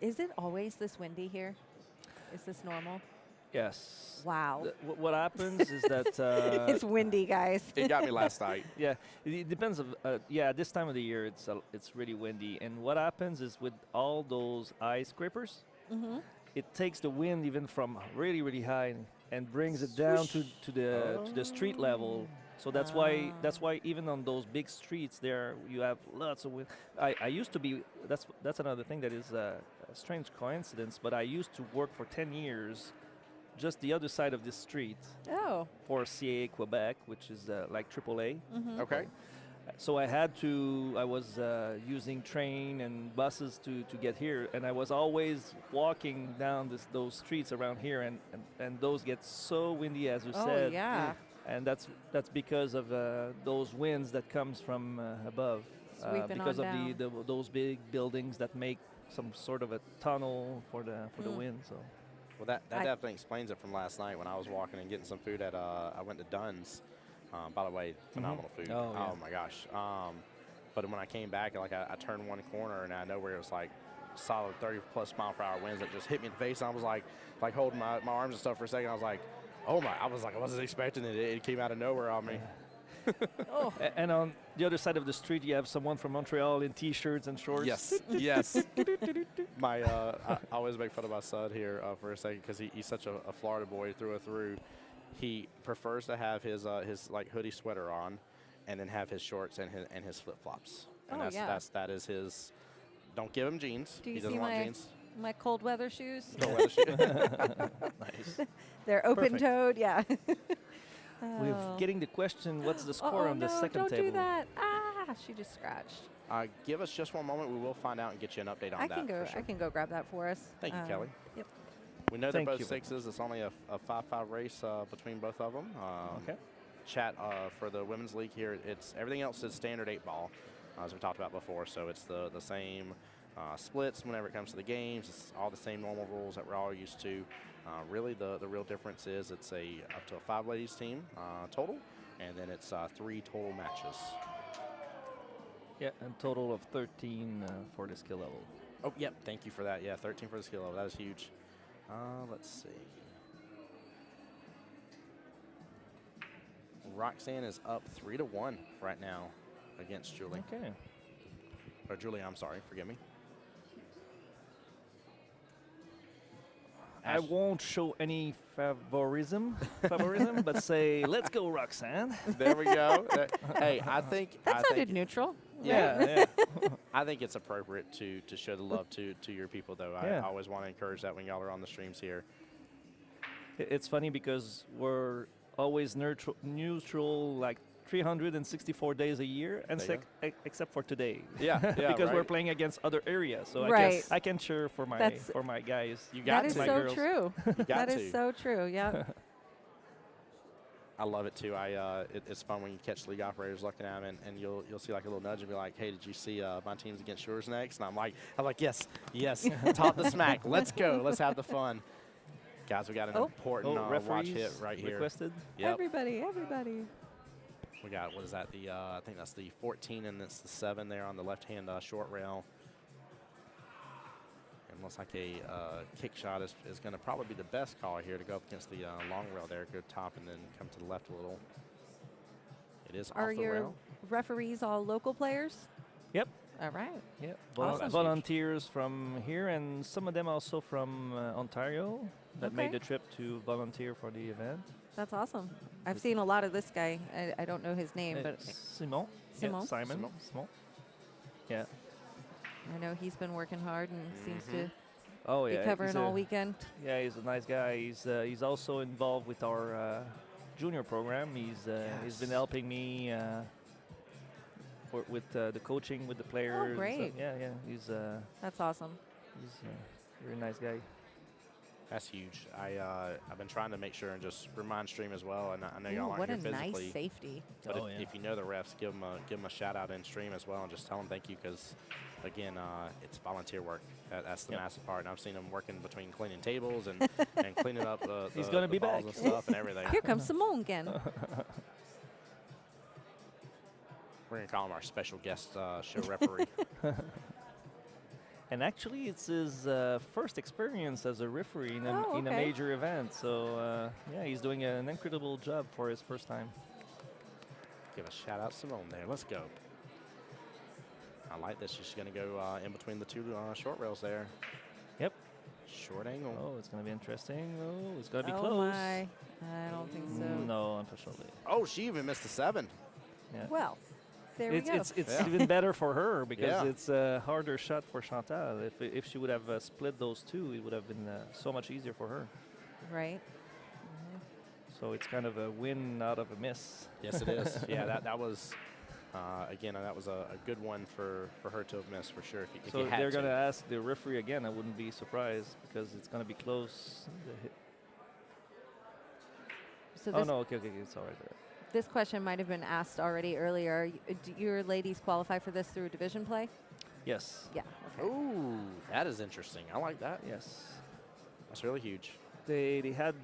Is it always this windy here? Is this normal? Yes. Wow. What happens is that It's windy, guys. It got me last night. yeah, it depends. This time of the year it's really windy, and what happens is with all those ice scrapers, it takes the wind even from really really high and brings it down to the street level. So that's why even on those big streets there you have lots of wind. I used to be that's another thing that is a strange coincidence, but I used to work for 10 years just the other side of the street Oh. for CAA Quebec, which is like AAA. Okay. So I was using train and buses to get here, and I was always walking down those streets around here, and those get so windy, as you Oh, said. yeah. And that's because of those winds that comes from above, Sweeping because on of down. those big buildings that make some sort of a tunnel for the wind. So. Well, that definitely explains it from last night when I was walking and getting some food at, I went to Dunn's. By the way, phenomenal food. Oh, yeah. My gosh. But when I came back, like I turned one corner and I know where it was like solid 30+ mile per hour winds that just hit me in the face. And I was like holding my arms and stuff for a second. I was like, oh my, I wasn't expecting it. It came out of nowhere on me. Oh. And on the other side of the street, you have someone from Montreal in T-shirts and shorts. Yes. I always make fun of my son here for a second because he's such a Florida boy through and through. He prefers to have his like hoodie sweater on, and then have his shorts and his flip flops. And that is his. Don't give him jeans. Do you he doesn't see want my jeans. my cold weather shoes? Cold weather shoes. Nice. They're open-toed. Yeah. We're getting the question, what's the score on the no, second don't table? do that. Ah, she just scratched. Give us just one moment. We will find out and get you an update on I that. can go. For sure. I can go grab that for us. Thank you, Kelly. Yep. We know Thank they're both you. sixes. It's only a 5-5 race between both of them. Okay. Chat for the women's league here. It's everything else is standard 8-ball, as we talked about before. So it's the same splits whenever it comes to the games. It's all the same normal rules that we're all used to. Really, the real difference is it's up to a 5 ladies team total, and then it's 3 total matches. Yeah, and total of 13 for the skill level. Oh, yep. Thank you for that. Yeah, 13 for the skill level. That is huge. Let's see. Roxanne is up 3-1 right now against Julie. Okay. Or Julie, I'm sorry. Forgive me. I won't show any favorism, but say, let's go, Roxanne. There we go. Hey, I think That sounded neutral. Yeah. I think it's appropriate to show the love to your people, though. Yeah. I always want to encourage that when y'all are on the streams here. It's funny because we're always neutral like 364 days a year, and There you except for today. Yeah, because right. we're playing against other areas, so Right. I can cheer for my That's- guys. You got That is to. my so girls. true. You got That to. is so true. Yeah. I love it too. It's fun when you catch league operators looking at them, and you'll see like a little nudge and be like, "Hey, did you see my team's against yours next?" And I'm like, yes, talk the smack. Let's go. Let's have the fun, guys. We got an important watch referees hit right here. requested. Yep. Everybody. We got, what is that? I think that's the 14, and it's the 7 there on the left-hand short rail. And looks like a kick shot is going to probably be the best call here to go up against the long rail there. Go top and then come to the left a little. It is Are off the your rail. referees all local players? Yep. All right. Yep. Awesome. Volunteers from here, and some of them also from Ontario that made Okay. the trip to volunteer for the event. That's awesome. I've seen a lot of this guy. I don't know his name, but Simon. Simon? Yeah, Simon. Yeah. I know he's been working hard and seems to Oh be yeah. covering all weekend. Yeah, he's a nice guy. He's also involved with our junior program. He's been helping me with the coaching with the players. great. Yeah. He's That's awesome. a very nice guy. That's huge. I've been trying to make sure and just remind Stream as well. And I know Ooh, y'all aren't what here a physically. nice safety. But Oh, if you know the refs, give them a shout out in Stream as well, and just tell them thank you, because again, it's volunteer work. That's the massive part. And I've seen them working between cleaning tables and cleaning up the He's gonna be balls back. and stuff and everything. Here comes Simone again. We're gonna call him our special guest show referee. And actually, it's his first experience as a referee in a, Oh, in a okay. major event. So yeah, he's doing an incredible job for his first time. Give a shout out Simone there. Let's go. I like this. She's gonna go in between the two short rails there. Yep. Short angle. Oh, it's gonna be interesting. Oh, it's gonna be Oh close. my. I don't think so. No, unfortunately. Oh, she even missed a 7. Yeah. Well, there we go. It's Yeah. even better for her because Yeah. it's a harder shot for Chantal. If she would have split those two, it would have been so much easier for her. Right. So it's kind of a win out of a miss. Yes, it is. Yeah, that was again, that was a good one for her to have missed for sure. If So you had they're to. going to ask the referee again. I wouldn't be surprised because it's going to be close. So Oh, this, no. Okay. It's all right. this question might have been asked already earlier. Do your ladies qualify for this through division play? Yes. Yeah. Okay. Ooh, that is interesting. I like that. Yes. That's really huge. They had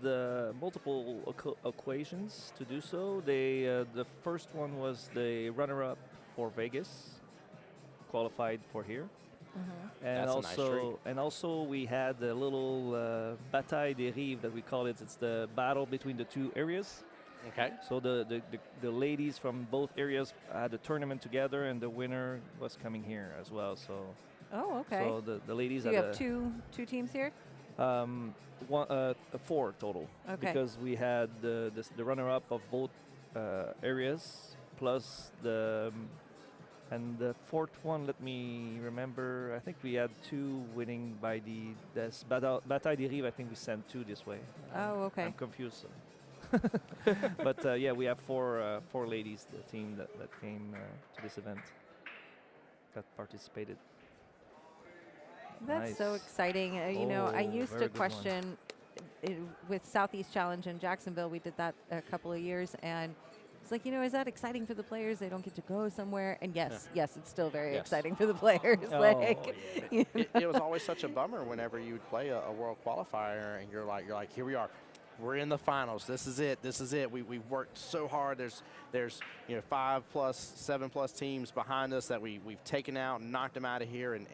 multiple equations to do so. The first one was the runner-up for Vegas, qualified for here. And That's a nice streak. also we had a little bataille des rives that we call it. It's the battle between the two areas. Okay. So the ladies from both areas had a tournament together, and the winner was coming here as well. So Oh, okay. so the ladies So you had have two teams here? four total. Okay. Because we had the runner-up of both areas plus and the fourth one. Let me remember. I think we had 2 winning by this Bataille des Rives. I think we sent 2 this way. Oh, okay. I'm confused. But yeah, we have four ladies, the team that came to this event, that participated. That's so Nice. exciting. You know, I Oh, used very to good one. question with Southeast Challenge in Jacksonville. We did that a couple of years, and it's like, you know, is that exciting for the players? They don't get to go somewhere. And yes, it's still very Yes. exciting for the players. Oh, like, yeah. It was always such a bummer whenever you would play a world qualifier and you're like, here we are. We're in the finals. This is it. We've worked so hard. There's 5+, 7+ teams behind us that we've taken out and knocked them out of here, and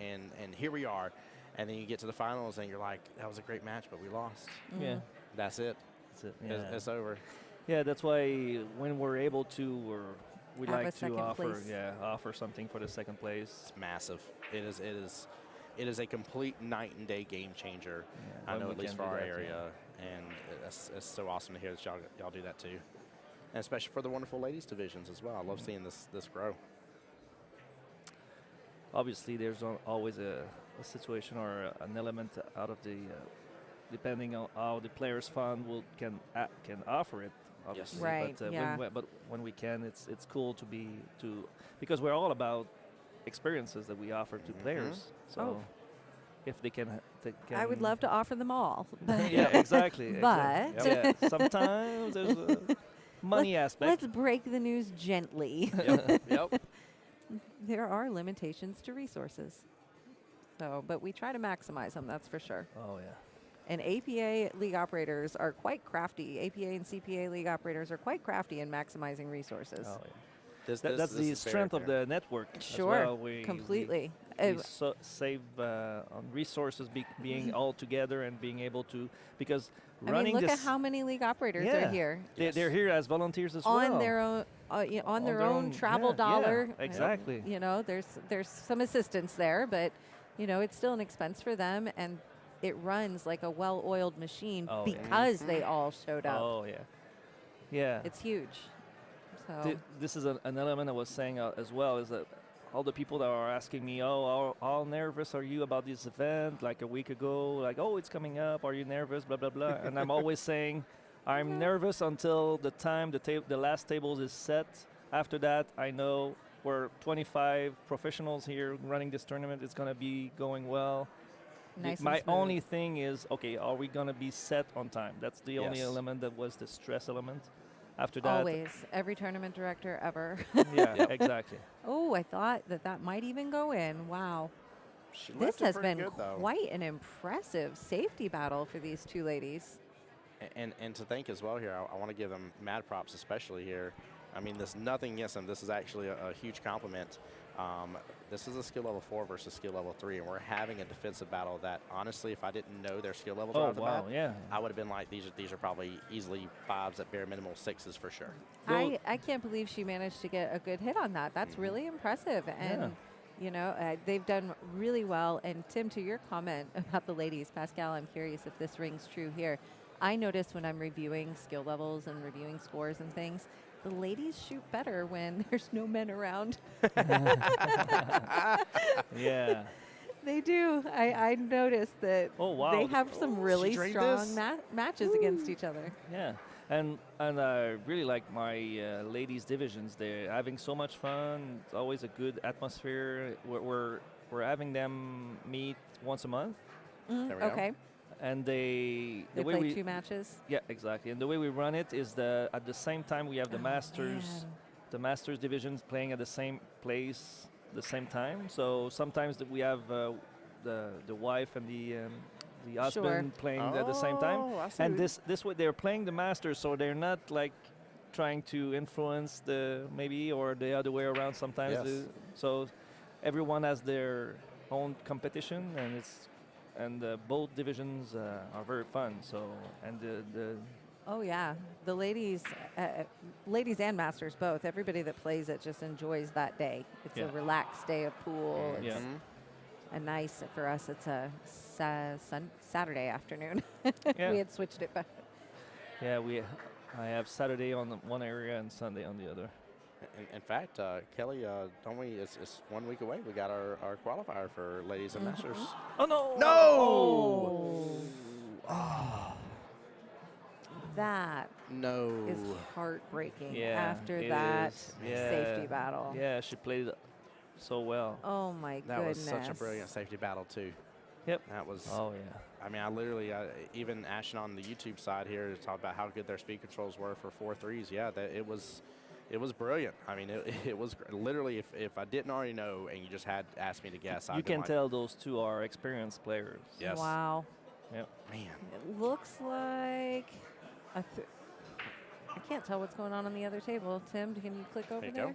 here we are. And then you get to the finals and you're like, that was a great match, but we lost. Yeah, That's it. that's it. It's, Yeah. it's over. Yeah, that's why when we're able to, we Have a like to second offer place. offer something for the second place. It's massive. It is a complete night and day game changer. Yeah, I when know, we at least can for do our that, yeah. area, and it's so awesome to hear that y'all do that too, and especially for the wonderful ladies divisions as well. I love seeing this grow. Obviously, there's always a situation or an element out of the depending on how the players' fund can offer it. Obviously, Right, But, yeah. but when we can, it's cool to because we're all about experiences that we offer to players. So Oh. if they can, I would love to offer them all. Yeah, exactly. But- exactly. Yeah, sometimes there's a money aspect. Let's break the news gently. Yep. There are limitations to resources. So, but we try to maximize them, that's for sure. Oh yeah. And APA league operators are quite crafty. APA and CPA league operators are quite crafty in maximizing resources. Oh yeah. This That's the is very strength of fair. the network. Sure, as well. We completely. We save on resources being all together and being able to because I running mean, look at this how many league operators Yeah. are here they're here as volunteers as on well. their own, on their their own own- travel yeah, dollar. exactly. You know, there's some assistance there, but you know, it's still an expense for them, and it runs like a well-oiled machine Oh, yeah. because they all showed up. Oh yeah. Yeah. It's huge. So This is an element I was saying as well, is that all the people that are asking me, oh, how nervous are you about this event? Like a week ago, like, oh, it's coming up. Are you nervous? Blah, blah, blah. And I'm always saying, I'm nervous until the time the last tables is set. After that, I know we're 25 professionals here running this tournament. It's going to be going well. nice and My smooth. only thing is, okay, are we going to be set on time? That's the only Yes. element that was the stress element. After that, Always. Every tournament director ever. yeah, Yep. exactly. Oh, I thought that might even go in. Wow. She This left it has pretty been good, though. quite an impressive safety battle for these two ladies. And to think as well here, I want to give them mad props, especially here. I mean, there's nothing against them. This is actually a huge compliment. This is a skill level 4 versus skill level 3, and we're having a defensive battle that, honestly, if I didn't know their skill levels right Oh, off the wow, bat, yeah. I would have been like, these are probably easily 5s at bare minimal 6s for sure. I can't believe she managed to get a good hit on that. That's really impressive. And, you know, they've done really well. And, Tim, to your comment about the ladies, Pascal, I'm curious if this rings true here. I notice when I'm reviewing skill levels and reviewing scores and things, the ladies shoot better when there's no men around. Yeah. They do. I noticed that Oh, wow. they have some really drained strong this? matches against each other. Yeah, and I really like my ladies divisions. They're having so much fun. It's always a good atmosphere. We're having them meet once a month, There we go. Okay. and They the way play we 2 matches. yeah, exactly. And the way we run it is at the same time we have the masters, man. the masters divisions playing at the same place, the same time. So sometimes we have the wife and the husband playing at the same time. Oh, I see And what- this way they're playing the masters, so they're not like trying to influence or the other way around sometimes. Yes. So everyone has their own competition, and both divisions are very fun. So and the Oh yeah, the ladies and masters both. Everybody that plays it just enjoys that day. It's a Yeah. relaxed day of pool. It's Yeah. Mhm. a nice for us. It's a Saturday afternoon. Yeah. We had switched it back. yeah I have Saturday on one area and Sunday on the other. In fact, Kelly, don't we? It's 1 week away. We got our qualifier for ladies and masters. Oh no! No! That No. is heartbreaking Yeah, after it that is. Yeah. safety battle. Yeah, she played so well. Oh my That goodness. was such a brilliant safety battle too. Yep. That was. Oh yeah. I mean, I literally even Ashton on the YouTube side here to talk about how good their speed controls were for 4 threes. Yeah, it was brilliant. I mean, it was literally if I didn't already know and you just had asked me to guess, You I'd been can like, tell those two are experienced players. Yes. Wow. Yep. Man. It looks like I can't tell what's going on the other table. Tim, can you click over There you there? go.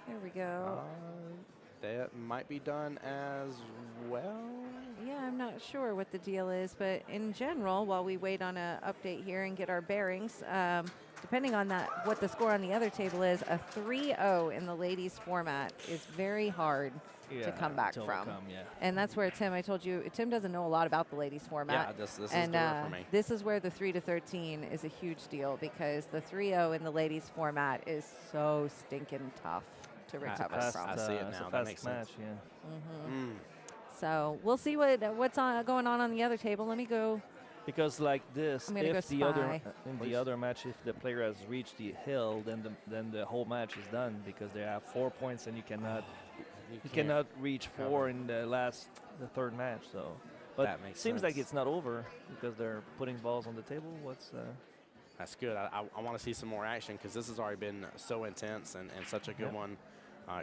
There we go. That might be done as well. Yeah, I'm not sure what the deal is, but in general, while we wait on an update here and get our bearings, depending on what the score on the other table is, a 3-0 in the ladies format is very hard to come back from. Yeah. And that's where Tim, I told you, Tim doesn't know a lot about the ladies format. Yeah, this is and different for me. this is where the 3-13 is a huge deal because the 3-0 in the ladies format is so stinking tough to recover from. I see it it's now. a That fast makes match. sense. Yeah. Mm. So we'll see what's going on the other table. Let me go. Because like this, I'm gonna go if the other spy. in Please. the other match, if the player has reached the hill, then the whole match is done because they have 4 points and you cannot reach cover. 4 in the third match. So, but That makes seems like sense. it's not over because they're putting balls on the table. That's good. I want to see some more action because this has already been so intense and such a good Yep. one.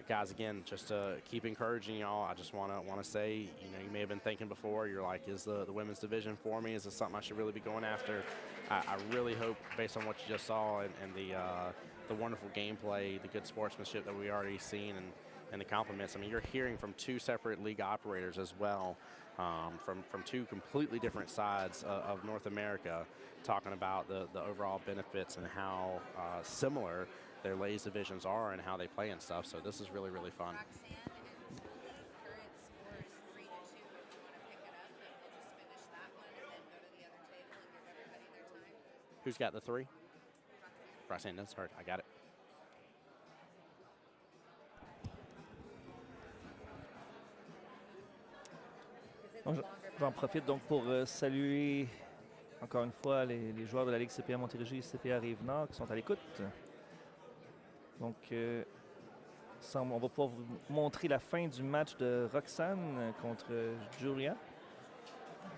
Guys, again, just to keep encouraging y'all, I just want to say, you may have been thinking before, you're like, is the women's division for me? Is this something I should really be going after? I really hope, based on what you just saw and the wonderful gameplay, the good sportsmanship that we already seen, and the compliments. I mean, you're hearing from 2 separate league operators as well, from 2 completely different sides of North America, talking about the overall benefits and how similar their ladies divisions are and how they play and stuff. So this is really, really fun. Who's got the 3? Roxanne, that's hard. I got it. J'en profite donc pour saluer encore une fois les joueurs de la Ligue CPA Montérégie et CPA Rive-Nord qui sont à l'écoute. Donc, on va pouvoir vous montrer la fin du match de Roxane contre Julia.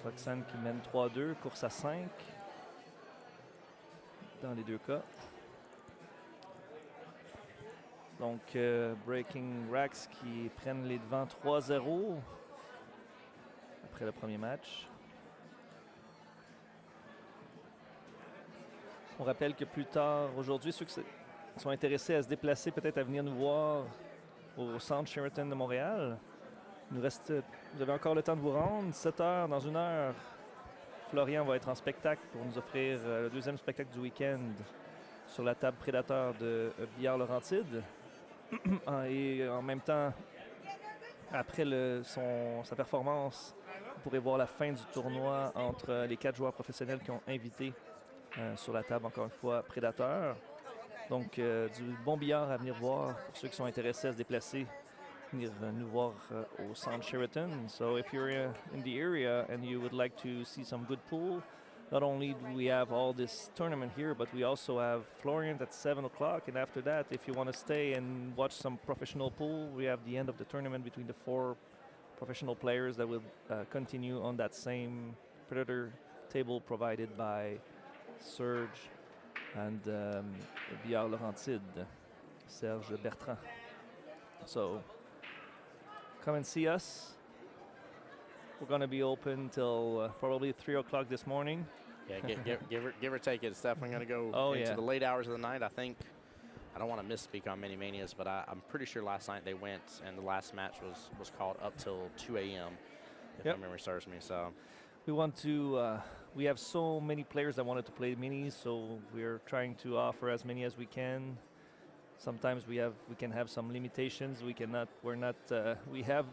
Roxane qui mène 3-2, course à 5 dans les deux cas. Donc, Breaking Racks qui prennent les devants 3-0 après le premier match. On rappelle que plus tard aujourd'hui, ceux qui sont intéressés à se déplacer, peut-être à venir nous voir au centre Sheraton de Montréal, vous avez encore le temps de vous rendre. 7 heures, dans 1 heure, Florian va être en spectacle pour nous offrir le deuxième spectacle du week-end sur la table prédateur de Billard Laurentide. Et en même temps, après sa performance, vous pourrez voir la fin du tournoi entre les 4 joueurs professionnels qui ont invité sur la table, encore une fois, prédateur. Donc, du bon billard à venir voir pour ceux qui sont intéressés à se déplacer, venir nous voir au centre Sheraton. So, if you're in the area and you would like to see some good pool, not only do we have all this tournament here, but we also have Florian at 7 o'clock. And after that, if you want to stay and watch some professional pool, we have the end of the tournament between the 4 professional players that will continue on that same Predator table provided by Serge and Billard Laurentide, Serge Bertrand. So come and see us. We're going to be open till probably 3 o'clock this morning. Yeah, give or take it. It's definitely going to go into the late hours of the night. I think, I don't want to misspeak on Mini Manias, but I'm pretty sure last night they went and the last match was called up till 2 a.m. if my memory serves me. So we want to, we have so many players that wanted to play minis, so we're trying to offer as many as we can. Sometimes we can have some limitations. We have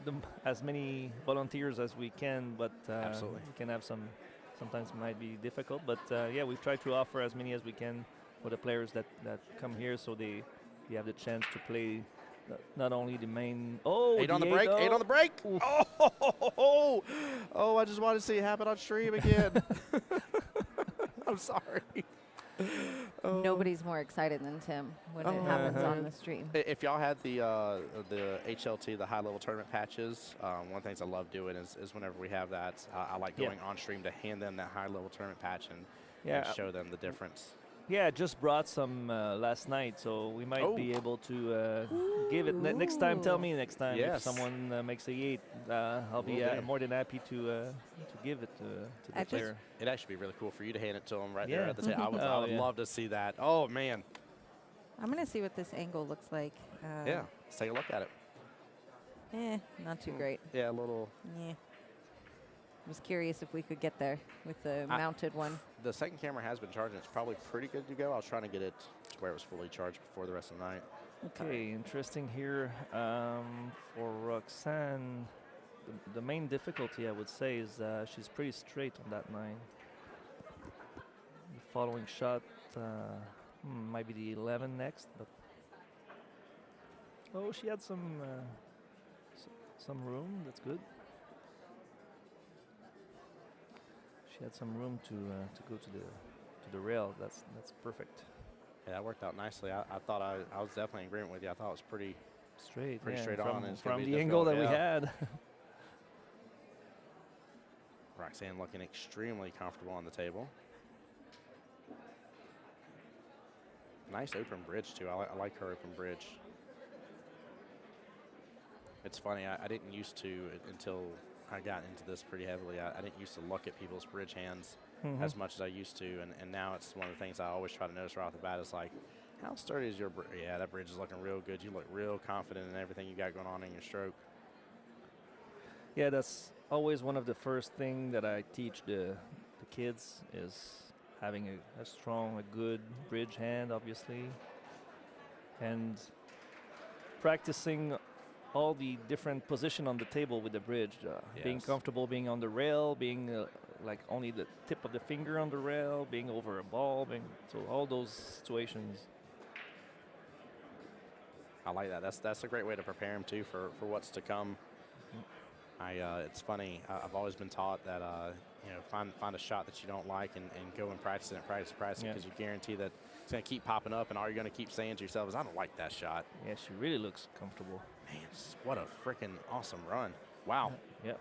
as many volunteers as we can, but Absolutely. we can have sometimes it might be difficult, but yeah, we try to offer as many as we can for the players that come here, so they have the chance to play not only the main. Oh, 8 on the break. 8 on the break. Oh, I just wanted to see it happen on stream again. I'm sorry. Nobody's more excited than Tim when it happens on the stream. If y'all had the HLT, the high-level tournament patches, one of the things I love doing is whenever we have that, I like going on stream to hand them that high-level tournament patch and show them the difference. Yeah, just brought some last night, so we might be able to give it next time. Tell me next time if someone makes a 8. I'll be more than happy to give it to the player. It'd actually be really cool for you to hand it to them right there at the table. I would love to see that. Oh, man. I'm going to see what this angle looks like. Yeah, let's take a look at it. Not too great. Yeah, a little. Yeah. I was curious if we could get there with the mounted one. The second camera has been charging. It's probably pretty good to go. I was trying to get it to where it was fully charged before the rest of the night. Okay, interesting here for Roxanne. The main difficulty, I would say, is she's pretty straight on that 9. The following shot might be the 11 next, but she had some room. That's good. She had some room to go to the rail. That's perfect. Yeah, that worked out nicely. I thought I was definitely in agreement with you. I thought it was pretty straight on. From the angle that we had. Roxanne looking extremely comfortable on the table. Nice open bridge, too. I like her open bridge. It's funny, I didn't used to, until I got into this pretty heavily, I didn't used to look at people's bridge hands as much as I used to, and now it's one of the things I always try to notice right off the bat is like, how sturdy is your bridge? Yeah, that bridge is looking real good. You look real confident in everything you got going on in your stroke. Yeah, that's always one of the first things that I teach the kids is having a strong, a good bridge hand, obviously, and practicing all the different position on the table with the bridge, being comfortable, being on the rail, being like only the tip of the finger on the rail, being over a ball, so all those situations. I like that. That's a great way to prepare him too for what's to come. It's funny. I've always been taught that find a shot that you don't like and go and practice it, because you guarantee that it's going to keep popping up, and all you're going to keep saying to yourself is, I don't like that shot. Yeah, she really looks comfortable. Man, what a freaking awesome run. Wow. Yep.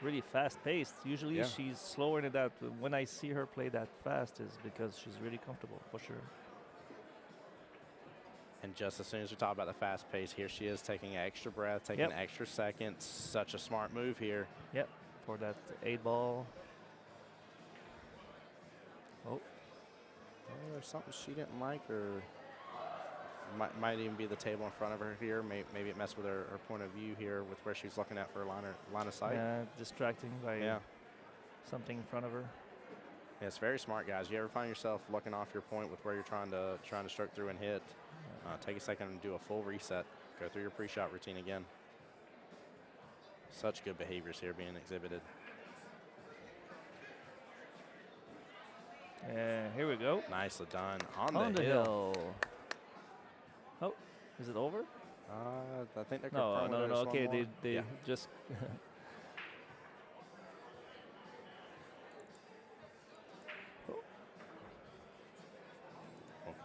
Really fast paced. Usually she's slower than that. When I see her play that fast is because she's really comfortable, for sure. And just as soon as we talk about the fast pace, here she is taking an extra breath, taking an extra second. Such a smart move here. Yep, for that 8-ball. Oh, there's something she didn't like, or might even be the table in front of her here. Maybe it messed with her point of view here with where she's looking at for line of sight. Yeah, distracting by something in front of her. Yeah, it's very smart, guys. You ever find yourself looking off your point with where you're trying to stroke through and hit? Take a second and do a full reset. Go through your pre-shot routine again. Such good behaviors here being exhibited. Here we go. Nicely done. On the hill. Oh, is it over? I think they're no. Okay, they just.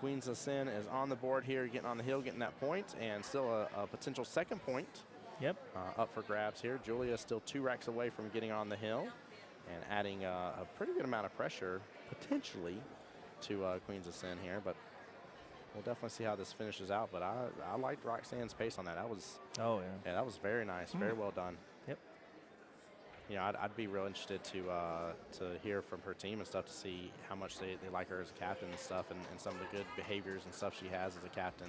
Queens of Sin is on the board here, getting on the hill, getting that point, and still a potential second point. Yep. Up for grabs here. Julia still 2 racks away from getting on the hill and adding a pretty good amount of pressure, potentially, to Queens of Sin here. But we'll definitely see how this finishes out. But I liked Roxanne's pace on that. That was that was very nice, very well done. Yep. You know, I'd be real interested to hear from her team and stuff, to see how much they like her as a captain and stuff, and some of the good behaviors and stuff she has as a captain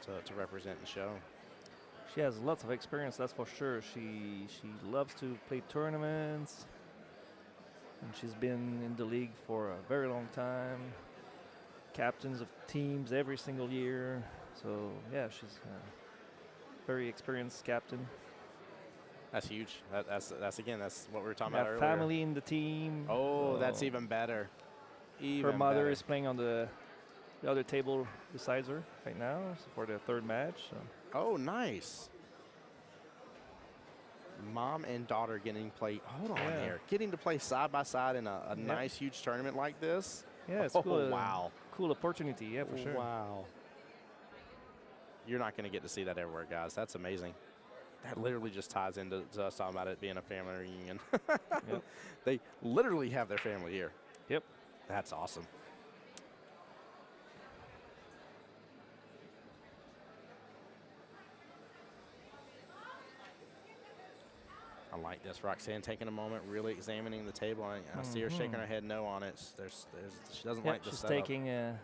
to represent and show. She has lots of experience, that's for sure. She loves to play tournaments, and she's been in the league for a very long time. Captains of teams every single year. So yeah, she's a very experienced captain. That's huge. That's what we were talking about earlier. Family in the team. Oh, that's even better. Her mother is playing on the other table besides her right now for the third match. So. Oh, nice. Mom and daughter getting to play side by side in a nice, huge tournament like this. Yeah, it's cool. Wow. Cool opportunity, yeah, for sure. Wow. You're not going to get to see that everywhere, guys. That's amazing. That literally just ties into us talking about it being a family reunion. Yep. They literally have their family here. Yep. That's awesome. I like this. Roxanne taking a moment, really examining the table. I see her shaking her head no on it. She doesn't like the setup. She's taking a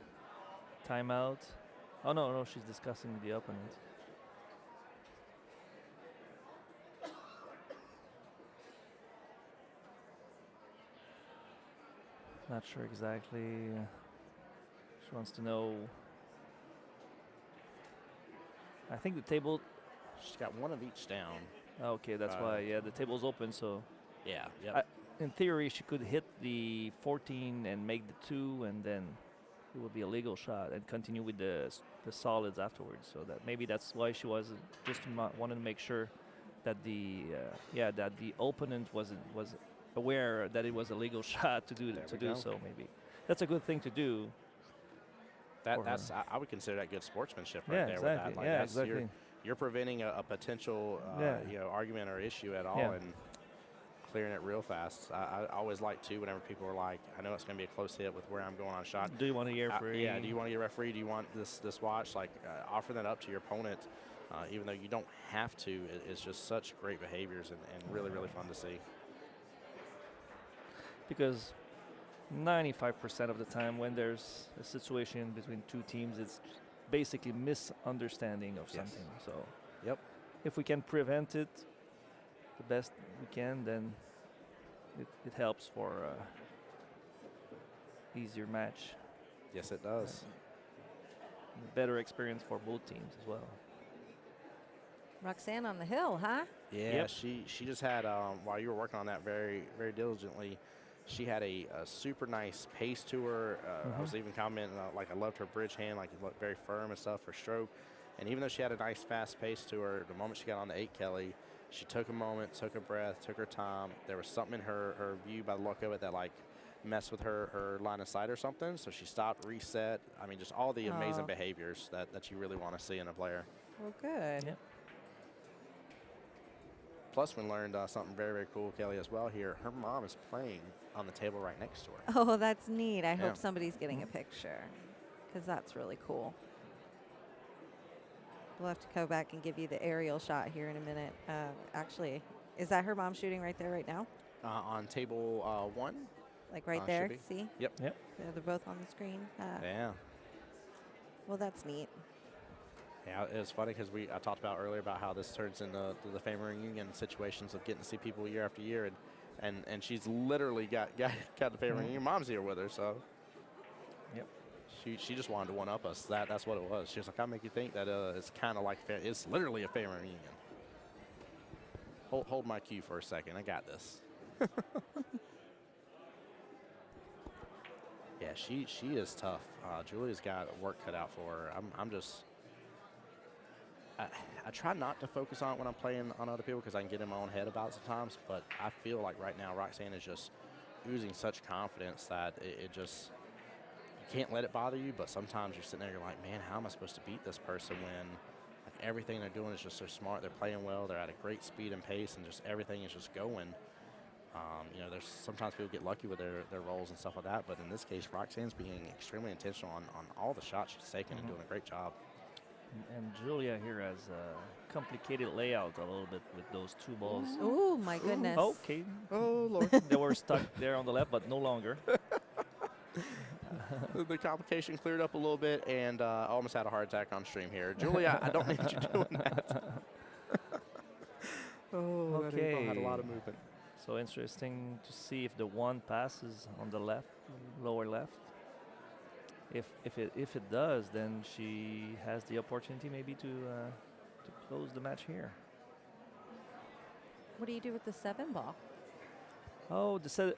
timeout. Oh, no, she's discussing the opponent. Not sure exactly. She wants to know. I think the table. She's got one of each down. Okay, that's why. Yeah, the table's open, so. Yeah. Yep. In theory, she could hit the 14 and make the 2, and then it would be a legal shot, and continue with the solids afterwards. So that maybe that's why she was just wanted to make sure that the opponent was aware that it was a legal shot to do so. Maybe that's a good thing to do. I would consider that good sportsmanship right there. Exactly. With that. Exactly. You're preventing a potential argument or issue at all, and clearing it real fast. I always like to, whenever people are like, I know it's going to be a close hit with where I'm going on shot. Do you want to get referee? Do you want to get referee? Do you want this watch? Like, offer that up to your opponent, even though you don't have to. It's just such great behaviors and really, really fun to see. Because 95% of the time when there's a situation between two teams, it's basically misunderstanding of something. So if we can prevent it the best we can, then it helps for easier match. Yes, it does. Better experience for both teams as well. Roxanne on the hill, huh? Yeah, she just had, while you were working on that very, very diligently, She had a super nice pace to her. I was even commenting, like, I loved her bridge hand, like, it looked very firm and stuff, her stroke. And even though she had a nice fast pace to her, the moment she got on the 8 Kelly, she took a moment, took a breath, took her time. There was something in her view by the look of it that, like, messed with her line of sight or something. So she stopped, reset. I mean, just all the amazing behaviors that you really want to see in a player. Well, good. Yep. Plus, we learned something very, very cool, Kelly, as well here. Her mom is playing on the table right next to her. Oh, that's neat. I Yeah. hope somebody's getting a picture because that's really cool. We'll have to go back and give you the aerial shot here in a minute. Actually, is that her mom shooting right there right now? On table 1. Like right should there? be. See? Yep. Yep. They're both on the screen. Yeah. Well, that's neat. Yeah, it was funny because I talked about earlier about how this turns into the family reunion situations of getting to see people year after year, and she's literally got the family reunion. Mom's here with her, so Yep. she just wanted to one up us. That's what it was. She was like, "I'll make you think that it's kind of like it's literally a family reunion." Hold my cue for a second. I got this. Yeah, she is tough. Julia's got work cut out for her. I'm just. I try not to focus on it when I'm playing on other people because I can get in my own head about it sometimes, but I feel like right now Roxanne is just oozing such confidence that it just, you can't let it bother you, but sometimes you're sitting there, you're like, man, how am I supposed to beat this person when like everything they're doing is just so smart, they're playing well, they're at a great speed and pace, and just everything is just going. You know, there's sometimes people get lucky with their rolls and stuff like that, but in this case, Roxanne's being extremely intentional on all the shots she's taking and doing a great job. And Julia here has a complicated layout a little bit with those 2 balls. Oh, my goodness. Okay. Oh, Lord. They were stuck there on the left, but no longer. The complication cleared up a little bit, and I almost had a heart attack on stream here. Julia, I don't need you doing that. Oh, that Okay. Eightball had a lot of movement. So interesting to see if the 1 passes on the left, lower left. If it does, then she has the opportunity maybe to close the match here. What do you do with the 7 ball? Oh, the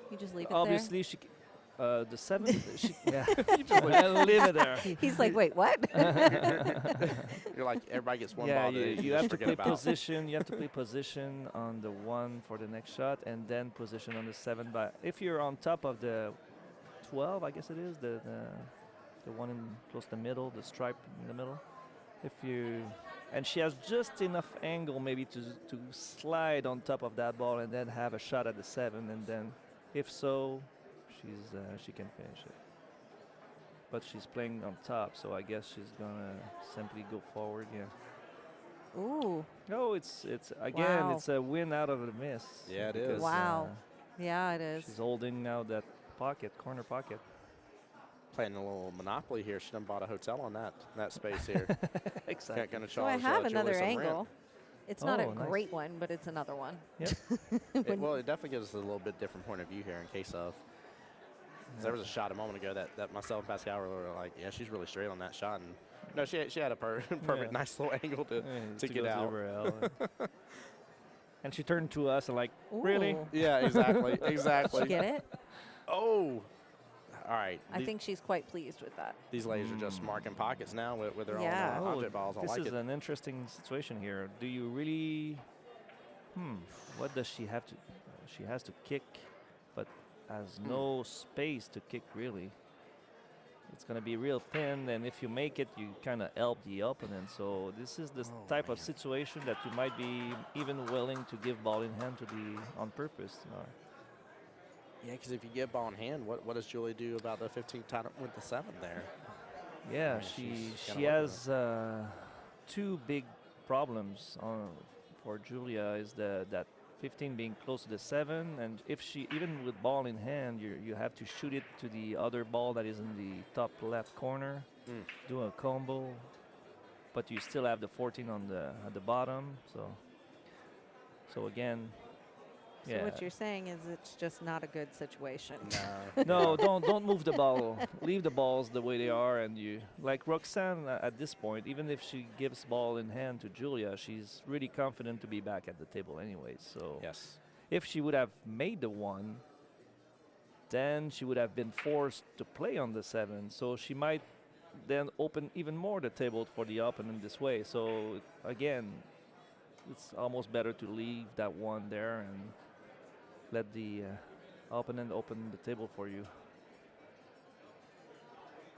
You just leave it obviously she. The 7. Yeah. You just leave it there. there? He's like, wait, what? You're like, everybody gets 1 Yeah, ball. you just have to forget play about. position. You have to play position on the 1 for the next shot, and then position on the 7. But if you're on top of the 12, I guess it is the one in close to the middle, the stripe in the middle. And she has just enough angle maybe to slide on top of that ball and then have a shot at the 7, and then if so, she can finish it. But she's playing on top, so I guess she's gonna simply go forward. Yeah. Ooh. No, it's again, Wow. it's a win out of a miss. Yeah, it is. because, Wow. Yeah, it is. She's holding now that corner pocket. Playing a little Monopoly here. She done bought a hotel on that space here. Exactly. Gonna So I charge, have Julie another some rent. angle. It's not a Oh, nice. great one, but it's another one. Well, it definitely gives us a little bit different point of view here in case of. 'Cause there was a shot a moment ago that myself and Pascal were like, yeah, she's really straight on that shot. And no, she had a perfect, Yeah. nice little angle to get go out. the rail. And she turned to us and like, really? Ooh. Yeah, exactly, Did exactly. you get it? Oh, all right. I think she's quite pleased with that. these ladies are just marking pockets now with their Yeah. own Oh, object balls. I this like is it. an interesting situation here. Do you really? What does she have to? She has to kick, but has no space to kick really. It's going to be real thin, and if you make it, you kind of help the opponent. So this is the type of man. situation that you might be even willing to give ball in hand to the on purpose. Yeah, because if you get ball in hand, what does Julie do about the 15 time with the 7 there? Yeah, I mean, she's she gotta work with has 2 big problems for Julia is that 15 being close to the 7, and if she even with ball in hand, you have to shoot it to the other ball that is in the top left corner, do a combo, but you still have the 14 on at the bottom. So again. So what you're saying is it's just not a good situation. No, don't move the ball. Leave the balls the way they are, and you like Roxanne at this point. Even if she gives ball in hand to Julia, she's really confident to be back at the table anyway. So Yes. if she would have made the 1, then she would have been forced to play on the 7. So she might then open even more the table for the opponent this way. So again, it's almost better to leave that 1 there and let the opponent open the table for you.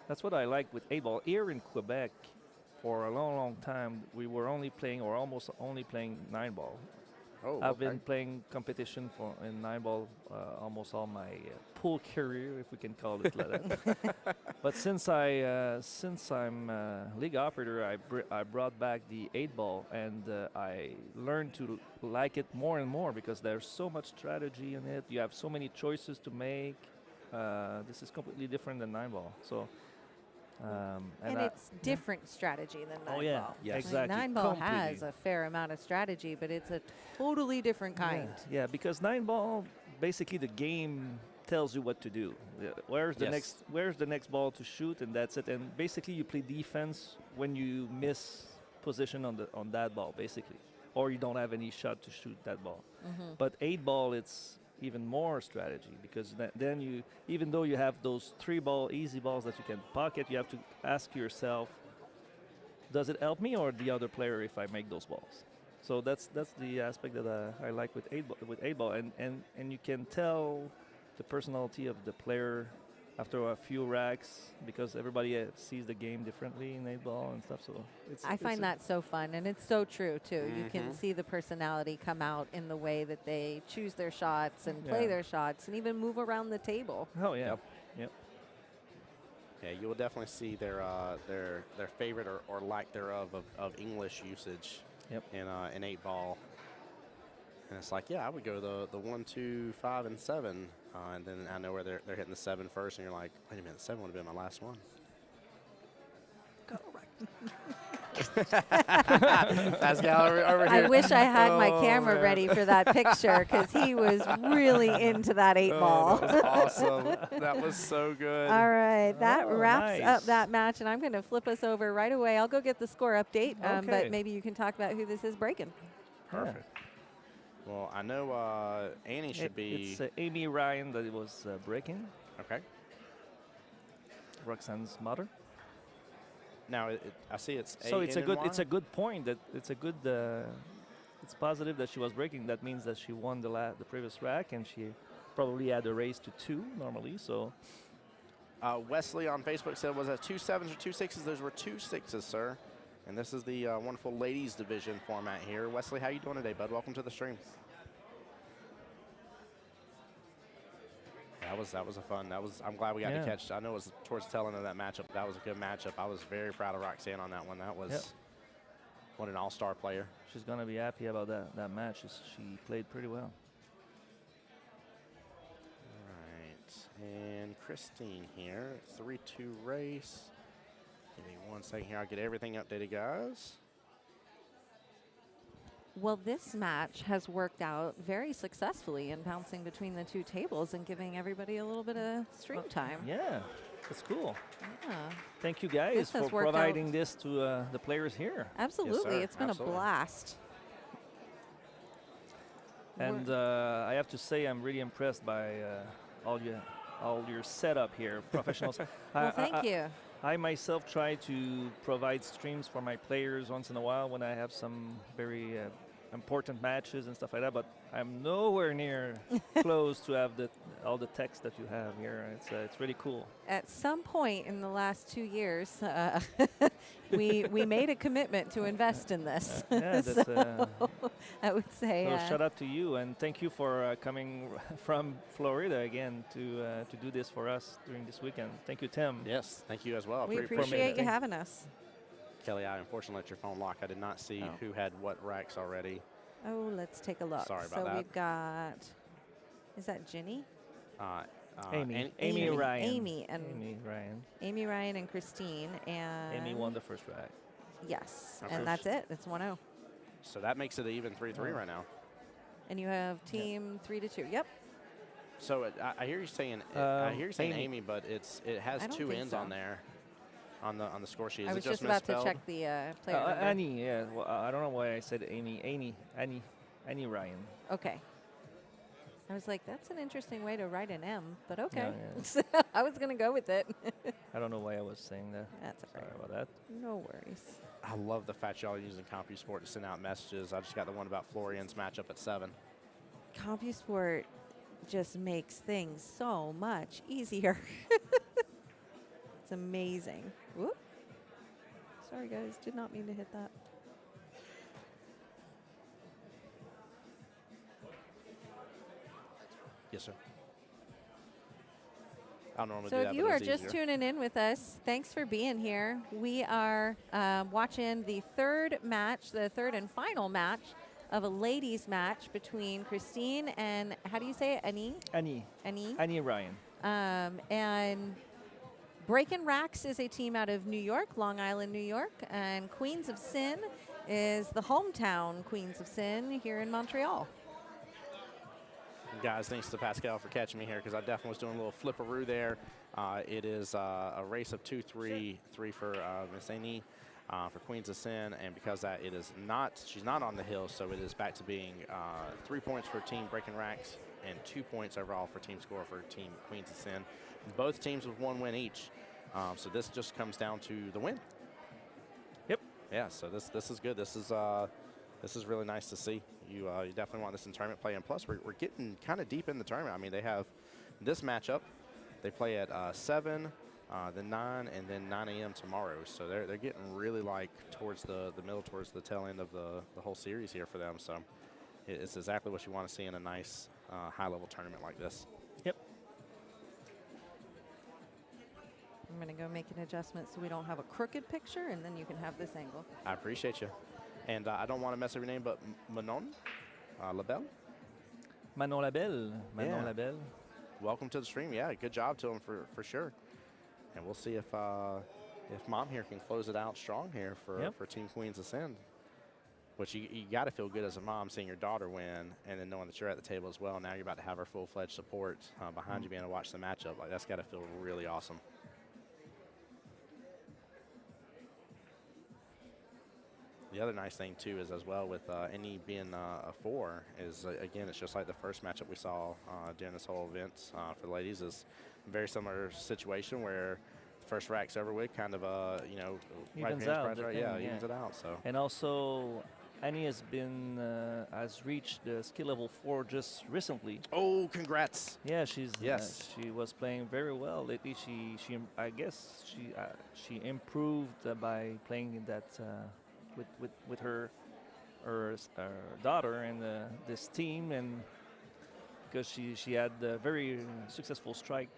That's what I like with 8-ball. Here in Quebec, for a long, long time, we were only playing or almost only playing 9-ball. Oh, I've been playing competition in 9-ball almost all my pool career, if we can call it like that. But since I'm league operator, I brought back the 8-ball, and I learned to like it more and more because there's so much strategy in it. You have so many choices to make. This is completely different than 9-ball. So. And it's different strategy than 9-ball. Oh yeah, Yes. exactly. 9-ball has a fair amount of strategy, but it's a totally different kind. Yeah, because 9-ball, basically the game tells you what to do. Where's the next ball to shoot, and that's it. And basically you play defense when you miss position on that ball, basically, or you don't have any shot to shoot that ball. But 8-ball, it's even more strategy because then you, even though you have those 3-ball easy balls that you can pocket, you have to ask yourself, does it help me or the other player if I make those balls? So that's the aspect that I like with 8-ball, and you can tell the personality of the player after a few racks because everybody sees the game differently in 8-ball and stuff. So I find that so fun, and it's so true too. You can see the personality come out in the way that they choose their shots and play their shots and even move around the table. Oh yeah. Yep. Yeah, you will definitely see their favorite or lack thereof of English usage in 8-ball. And it's like, yeah, I would go the 1, 2, 5, and 7, and then I know where they're hitting the 7 first, and you're like, wait a minute, 7 would have been my last one. Pascal over here. I wish I had my camera ready for that picture because he was really into that 8-ball. That was awesome. That was so good. All right, that wraps nice. up that match, and I'm going to flip us over right away. I'll go get the score update, Okay. but maybe you can talk about who this is breaking. Perfect. Well, I know Annie should be. It's Amy Ryan that was breaking. Okay. Roxanne's mother. Now I see it's. So it's a good point that it's a good. It's positive that she was breaking. That means that she won the previous rack, and she probably had a raise to 2 normally. So. Wesley on Facebook said, was that 2 7s or 2 6s? Those were 2 6s, sir. And this is the wonderful ladies division format here. Wesley, how you doing today, bud? Welcome to the stream. That was a fun. I'm glad we got to catch. I know it was towards the tail end of that matchup. That was a good matchup. I was very proud of Roxanne on that one. That was what an all-star player. She's gonna be happy about that match. She played pretty well. All right, and Christine here, 3-2 race. Give me 1 second here. I'll get everything updated, guys. Well, this match has worked out very successfully in bouncing between the 2 tables and giving everybody a little bit of stream time. Yeah, that's cool. Yeah. Thank you guys for providing this to the players here. Absolutely. Yes, it's been a blast. And I have to say I'm really impressed by all your setup here, professionals. Well, thank you. I myself try to provide streams for my players once in a while when I have some very important matches and stuff like that, but I'm nowhere near close to have all the text that you have here. It's really cool. At some point in the last 2 years, we made a commitment to invest in this. Yeah, that's, so I would say. So shout out to you, and thank you for coming from Florida again to do this for us during this weekend. Thank you, Tim. Yes, thank you as well. We appreciate you having us. Kelly, I unfortunately let your phone lock. I did not see who had what racks already. Oh, let's take a look. Sorry about that. So we've got, is that Ginny? Amy Ryan. Amy Ryan. Amy Ryan and Christine. And Amy won the first rack. Yes, Okay. and that's it. It's 1-0. So that makes it an even 3-3 right now. And you have team 3-2. Yep. So I hear you saying Amy, but it has 2 ends on there. On the score sheet. Is I was it just misspelled? about to check the player number. Annie, yeah. Well, I don't know why I said Amy. Annie Ryan. Okay. I was like, that's an interesting way to write an M, but okay. Yeah, I was going to go with it. I don't know why I was saying that. That's all Sorry right. about that. No worries. I love the fact y'all are using CompuSport to send out messages. I just got the one about Florian's matchup at 7. CompuSport just makes things so much easier. It's amazing. Whoop. Sorry, guys. Did not mean to hit that. Yes, sir. I don't normally So do if that, you but are it's just easier. tuning in with us, thanks for being here. We are watching the third match, the third and final match of a ladies match between Christine and, how do you say it, Annie? Annie Ryan. And Breaking Racks is a team out of New York, Long Island, New York, and Queens of Sin is the hometown Queens of Sin here in Montreal. Guys, thanks to Pascal for catching me here because I definitely was doing a little flipperoo there. It is a race of 2-3, 3 for Miss Annie for Queens of Sin, and because that it is not, she's not on the hill, so it is back to being 3 points for Team Breaking Racks and 2 points overall for team score for Team Queens of Sin. Both teams with 1 win each, so this just comes down to the win. Yep. Yeah, so this is good. This is really nice to see. You definitely want this in tournament play, and plus we're getting kind of deep in the tournament. I mean, they have this matchup. They play at 7, then 9, and then 9 a.m. tomorrow. So they're getting really like towards the middle, towards the tail end of the whole series here for them. So it's exactly what you want to see in a nice high-level tournament like this. Yep. I'm going to go make an adjustment so we don't have a crooked picture, and then you can have this angle. I appreciate you. And I don't want to mess up your name, but Manon Labelle? Manon Labelle. Manon Yeah. Labelle. Welcome to the stream. Yeah, good job to him for sure. And we'll see if Mom here can close it out strong here for Team Queens Ascend. Which you got to feel good as a mom seeing your daughter win and then knowing that you're at the table as well. Now you're about to have her full-fledged support behind you being able to watch the matchup. Like, that's got to feel really awesome. The other nice thing, too, is as well with Annie being a 4 is, again, it's just like the first matchup we saw during this whole event for the ladies is a very similar situation where the first rack's over with, kind of, Evens out. evens it out. So. And also, Annie has reached the skill level 4 just recently. Oh, congrats! Yeah, Yes. she was playing very well lately. I guess she improved by playing in that with her daughter and this team, and because she had a very successful strike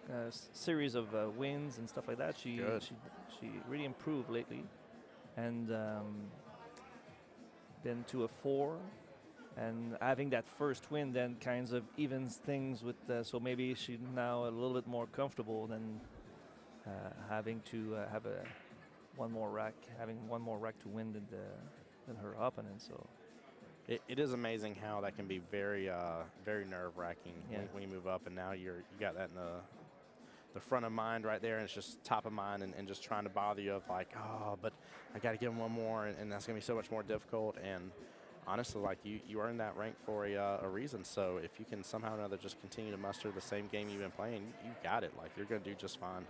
series of wins and stuff like that. She really improved lately, and then to a 4, and having that first win then kinds of evens things with. So maybe she's now a little bit more comfortable than having to have one more rack to win than her opponent. So it is amazing how that can be very very nerve-wracking when you move up, and now you got that in the front of mind right there, and it's just top of mind and just trying to bother you of like, oh, but I got to give them one more, and that's going to be so much more difficult. And honestly, like you earned that rank for a reason. So if you can somehow or another just continue to muster the same game you've been playing, you got it. Like, you're going to do just fine.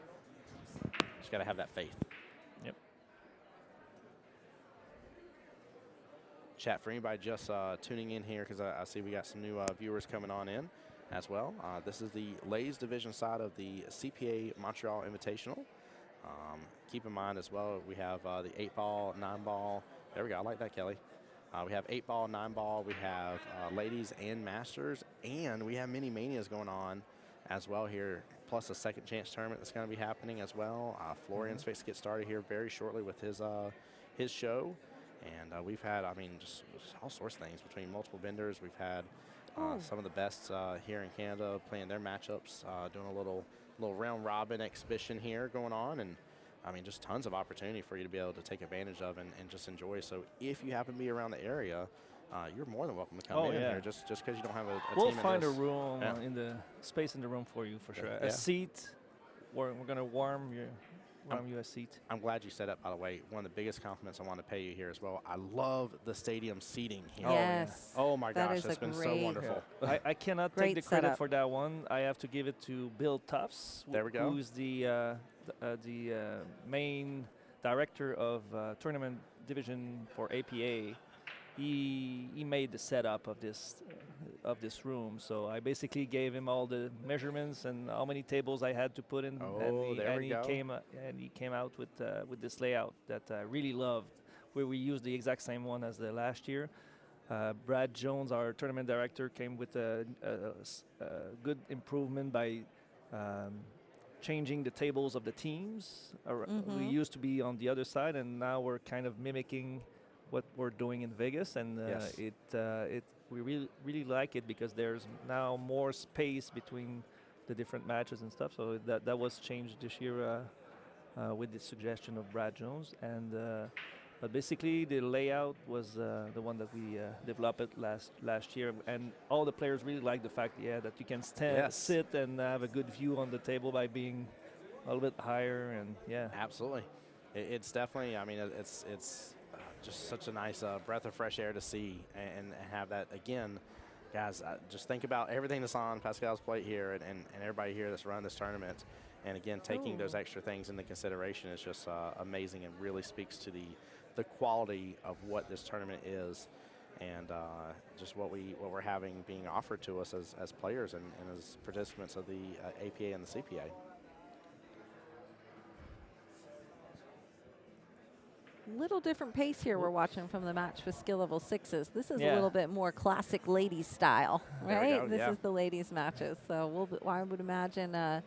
Just got to have that faith. Yep. Chat, for anybody just tuning in here, because I see we got some new viewers coming on in as well. This is the ladies division side of the CPA Montreal Invitational. Keep in mind as well, we have the 8-ball, 9-ball. There we go. I like that, Kelly. We have 8-ball, 9-ball. We have ladies and masters, and we have mini manias going on as well here, plus a second chance tournament that's going to be happening as well. Florian's fixed to get started here very shortly with his show. And we've had, just all sorts of things between multiple vendors. We've had some of the best here in Canada playing their matchups, doing a little round robin exhibition here going on. And just tons of opportunity for you to be able to take advantage of and just enjoy. So if you happen to be around the area, you're more than welcome to come in here just because you don't have a we'll team. We'll find a room in the space in the room for you for sure. Yeah. A seat where we're going to warm warm you a seat. I'm glad you said that, by the way. One of the biggest compliments I want to pay you here as well. I love the stadium seating here. Yes. Oh my That gosh, is it's a been so great- wonderful. I cannot Great take the credit setup. for that one. I have to give it to Bill Tufts, There we go. who's the main director of tournament division for APA. He made the setup of this room. So I basically gave him all the measurements and how many tables I had to put in. Oh, there we go. He came out with this layout that I really loved, where we used the exact same one as the last year. Brad Jones, our tournament director, came with a good improvement by changing the tables of the teams. We used to be on the other side, and now we're kind of mimicking what we're doing in Vegas, and Yes. we really like it because there's now more space between the different matches and stuff. So that was changed this year with the suggestion of Brad Jones, and but basically the layout was the one that we developed last year, and all the players really like the fact that you can sit and have a good view on the table by being a little bit higher, and Absolutely. It's definitely, I mean, it's just such a nice breath of fresh air to see and have that again. Guys, just think about everything that's on Pascal's plate here and everybody here that's run this tournament. And again, taking those extra things into consideration is just amazing and really speaks to the quality of what this tournament is and just what we're having being offered to us as players and as participants of the APA and the CPA. Little different pace here we're watching from the match with skill level 6s. This is a Yeah. little bit more classic ladies style, There we right? go, This yeah. is the ladies matches. So I would imagine the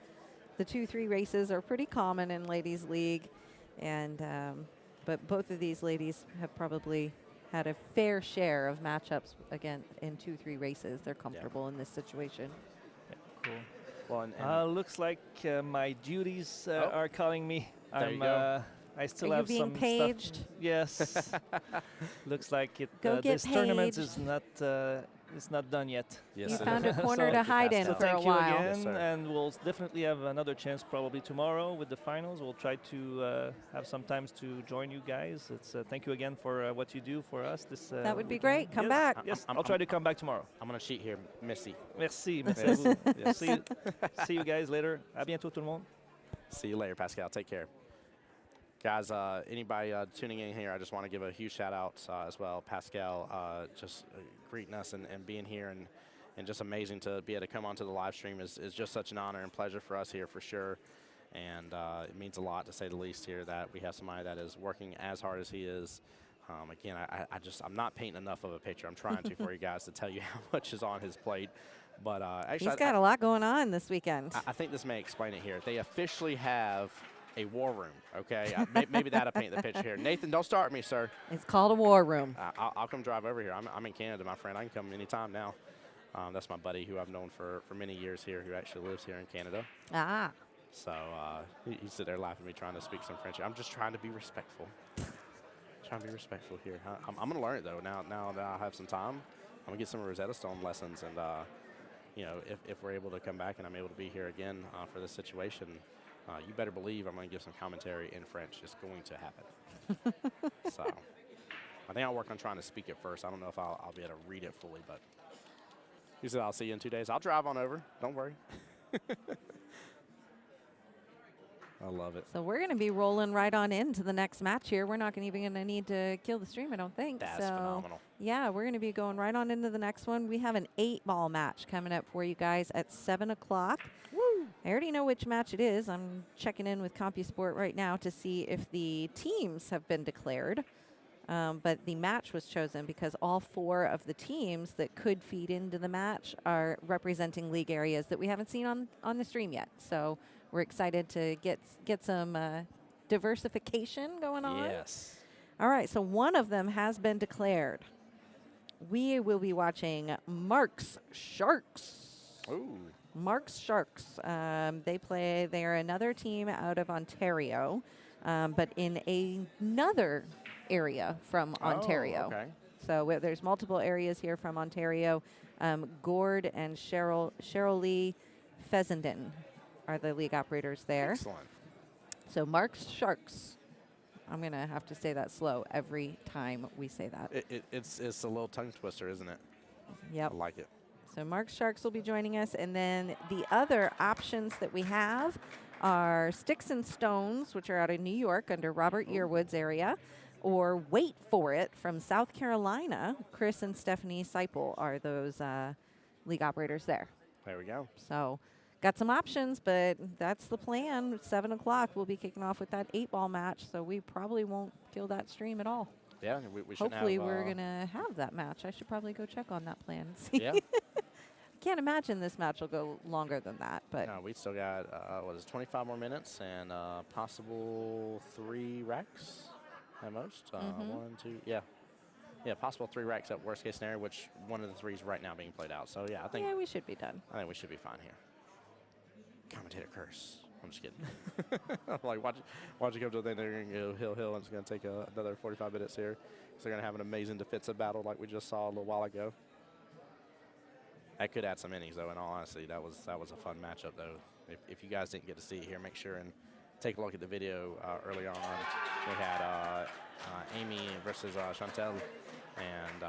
2-3 races are pretty common in ladies league, and but both of these ladies have probably had a fair share of matchups again in 2-3 races. They're comfortable in this situation. cool. Well, and Looks like my duties are calling me. There you go. I still Are you have being some paged? stuff. Yes. Looks like it. Go get this tournament paged. is not done yet. yes, You it found is. a corner So to hide in So for a thank you while. again, Yes, sir. and we'll definitely have another chance probably tomorrow with the finals. We'll try to have some times to join you guys. It's thank you again for what you do for us. This That would be weekend. great. Come Yes, back. Yes, I'm- I'll try to come back tomorrow. I'm going to cheat here, Missy. Merci. Merci. Yes. à vous. Yes. See you guys later. À bientôt tout le monde. See you later, Pascal. Take care. Guys, anybody tuning in here, I just want to give a huge shout out as well. Pascal, just greeting us and being here and just amazing to be able to come onto the live stream is just such an honor and pleasure for us here for sure. And it means a lot, to say the least, here that we have somebody that is working as hard as he is. Again, I'm not painting enough of a picture. I'm trying to for you guys to tell you how much is on his plate. But actually, He's got a lot going on this weekend. I think this may explain it here. They officially have a war room, okay? Maybe that'll paint the picture here. Nathan, don't start me, sir. It's called a war room. I'll come drive over here. I'm in Canada, my friend. I can come anytime now. That's my buddy who I've known for many years here, who actually lives here in Canada. Ah. So he's sitting there laughing at me trying to speak some French. I'm just trying to be respectful. Trying to be respectful here. I'm going to learn it, though, now that I have some time. I'm going to get some Rosetta Stone lessons. And, you know, if we're able to come back and I'm able to be here again for this situation, you better believe I'm going to give some commentary in French. It's going to happen. So I think I'll work on trying to speak it first. I don't know if I'll be able to read it fully, but he said I'll see you in 2 days. I'll drive on over. Don't worry. I love it. So we're going to be rolling right on into the next match here. We're not even going to need to kill the stream, I don't think. That's so phenomenal. yeah, we're going to be going right on into the next one. We have an 8-ball match coming up for you guys at 7 o'clock. Woo! I already know which match it is. I'm checking in with CompuSport right now to see if the teams have been declared. But the match was chosen because all 4 of the teams that could feed into the match are representing league areas that we haven't seen on the stream yet. So we're excited to get some diversification going on. Yes. All right, so one of them has been declared. We will be watching Mark's Sharks. Ooh. Mark's Sharks. They're another team out of Ontario, but in another area from Ontario. Okay. So there's multiple areas here from Ontario. Gord and Cheryl Lee Fessenden are the league operators there. Excellent. So Mark's Sharks. I'm going to have to say that slow every time we say that. It's a little tongue twister, isn't it? Yep. I like it. So Mark's Sharks will be joining us. And then the other options that we have are Sticks and Stones, which are out of New York under Robert Yearwood's area, or Wait For It from South Carolina. Chris and Stephanie Seipel are those league operators there. There we go. So got some options, but that's the plan. 7 o'clock, we'll be kicking off with that 8-ball match, so we probably won't kill that stream at all. Yeah, we should Hopefully have, we're going to have that match. I should probably go check on that plan. See. Yeah. I can't imagine this match will go longer than that, but No, we still got, 25 more minutes and possible 3 racks at most. 1, 2, yeah. Yeah, possible 3 racks at worst case scenario, which one of the 3 is right now being played out. So, yeah, I think yeah, we should be done. I think we should be fine here. Commentator curse. I'm just kidding. I'm like, watch it come to the thing. They're going to go hill, and it's going to take another 45 minutes here. So they're going to have an amazing defensive battle like we just saw a little while ago. That could add some innings, though, in all honesty. That was a fun matchup, though. If you guys didn't get to see it here, make sure and take a look at the video earlier on. We had Amy versus Chantel. And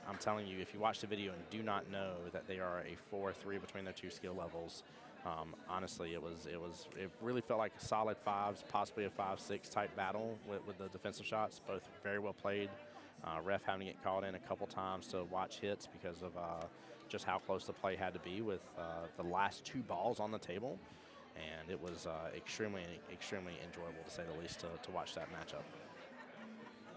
I'm telling you, if you watch the video and do not know that they are a 4-3 between their 2 skill levels, honestly, it really felt like a solid 5s, possibly a 5-6 type battle with the defensive shots. Both very well played. Ref having to get called in a couple times to watch hits because of just how close the play had to be with the last 2 balls on the table. And it was extremely, extremely enjoyable, to say the least, to watch that matchup.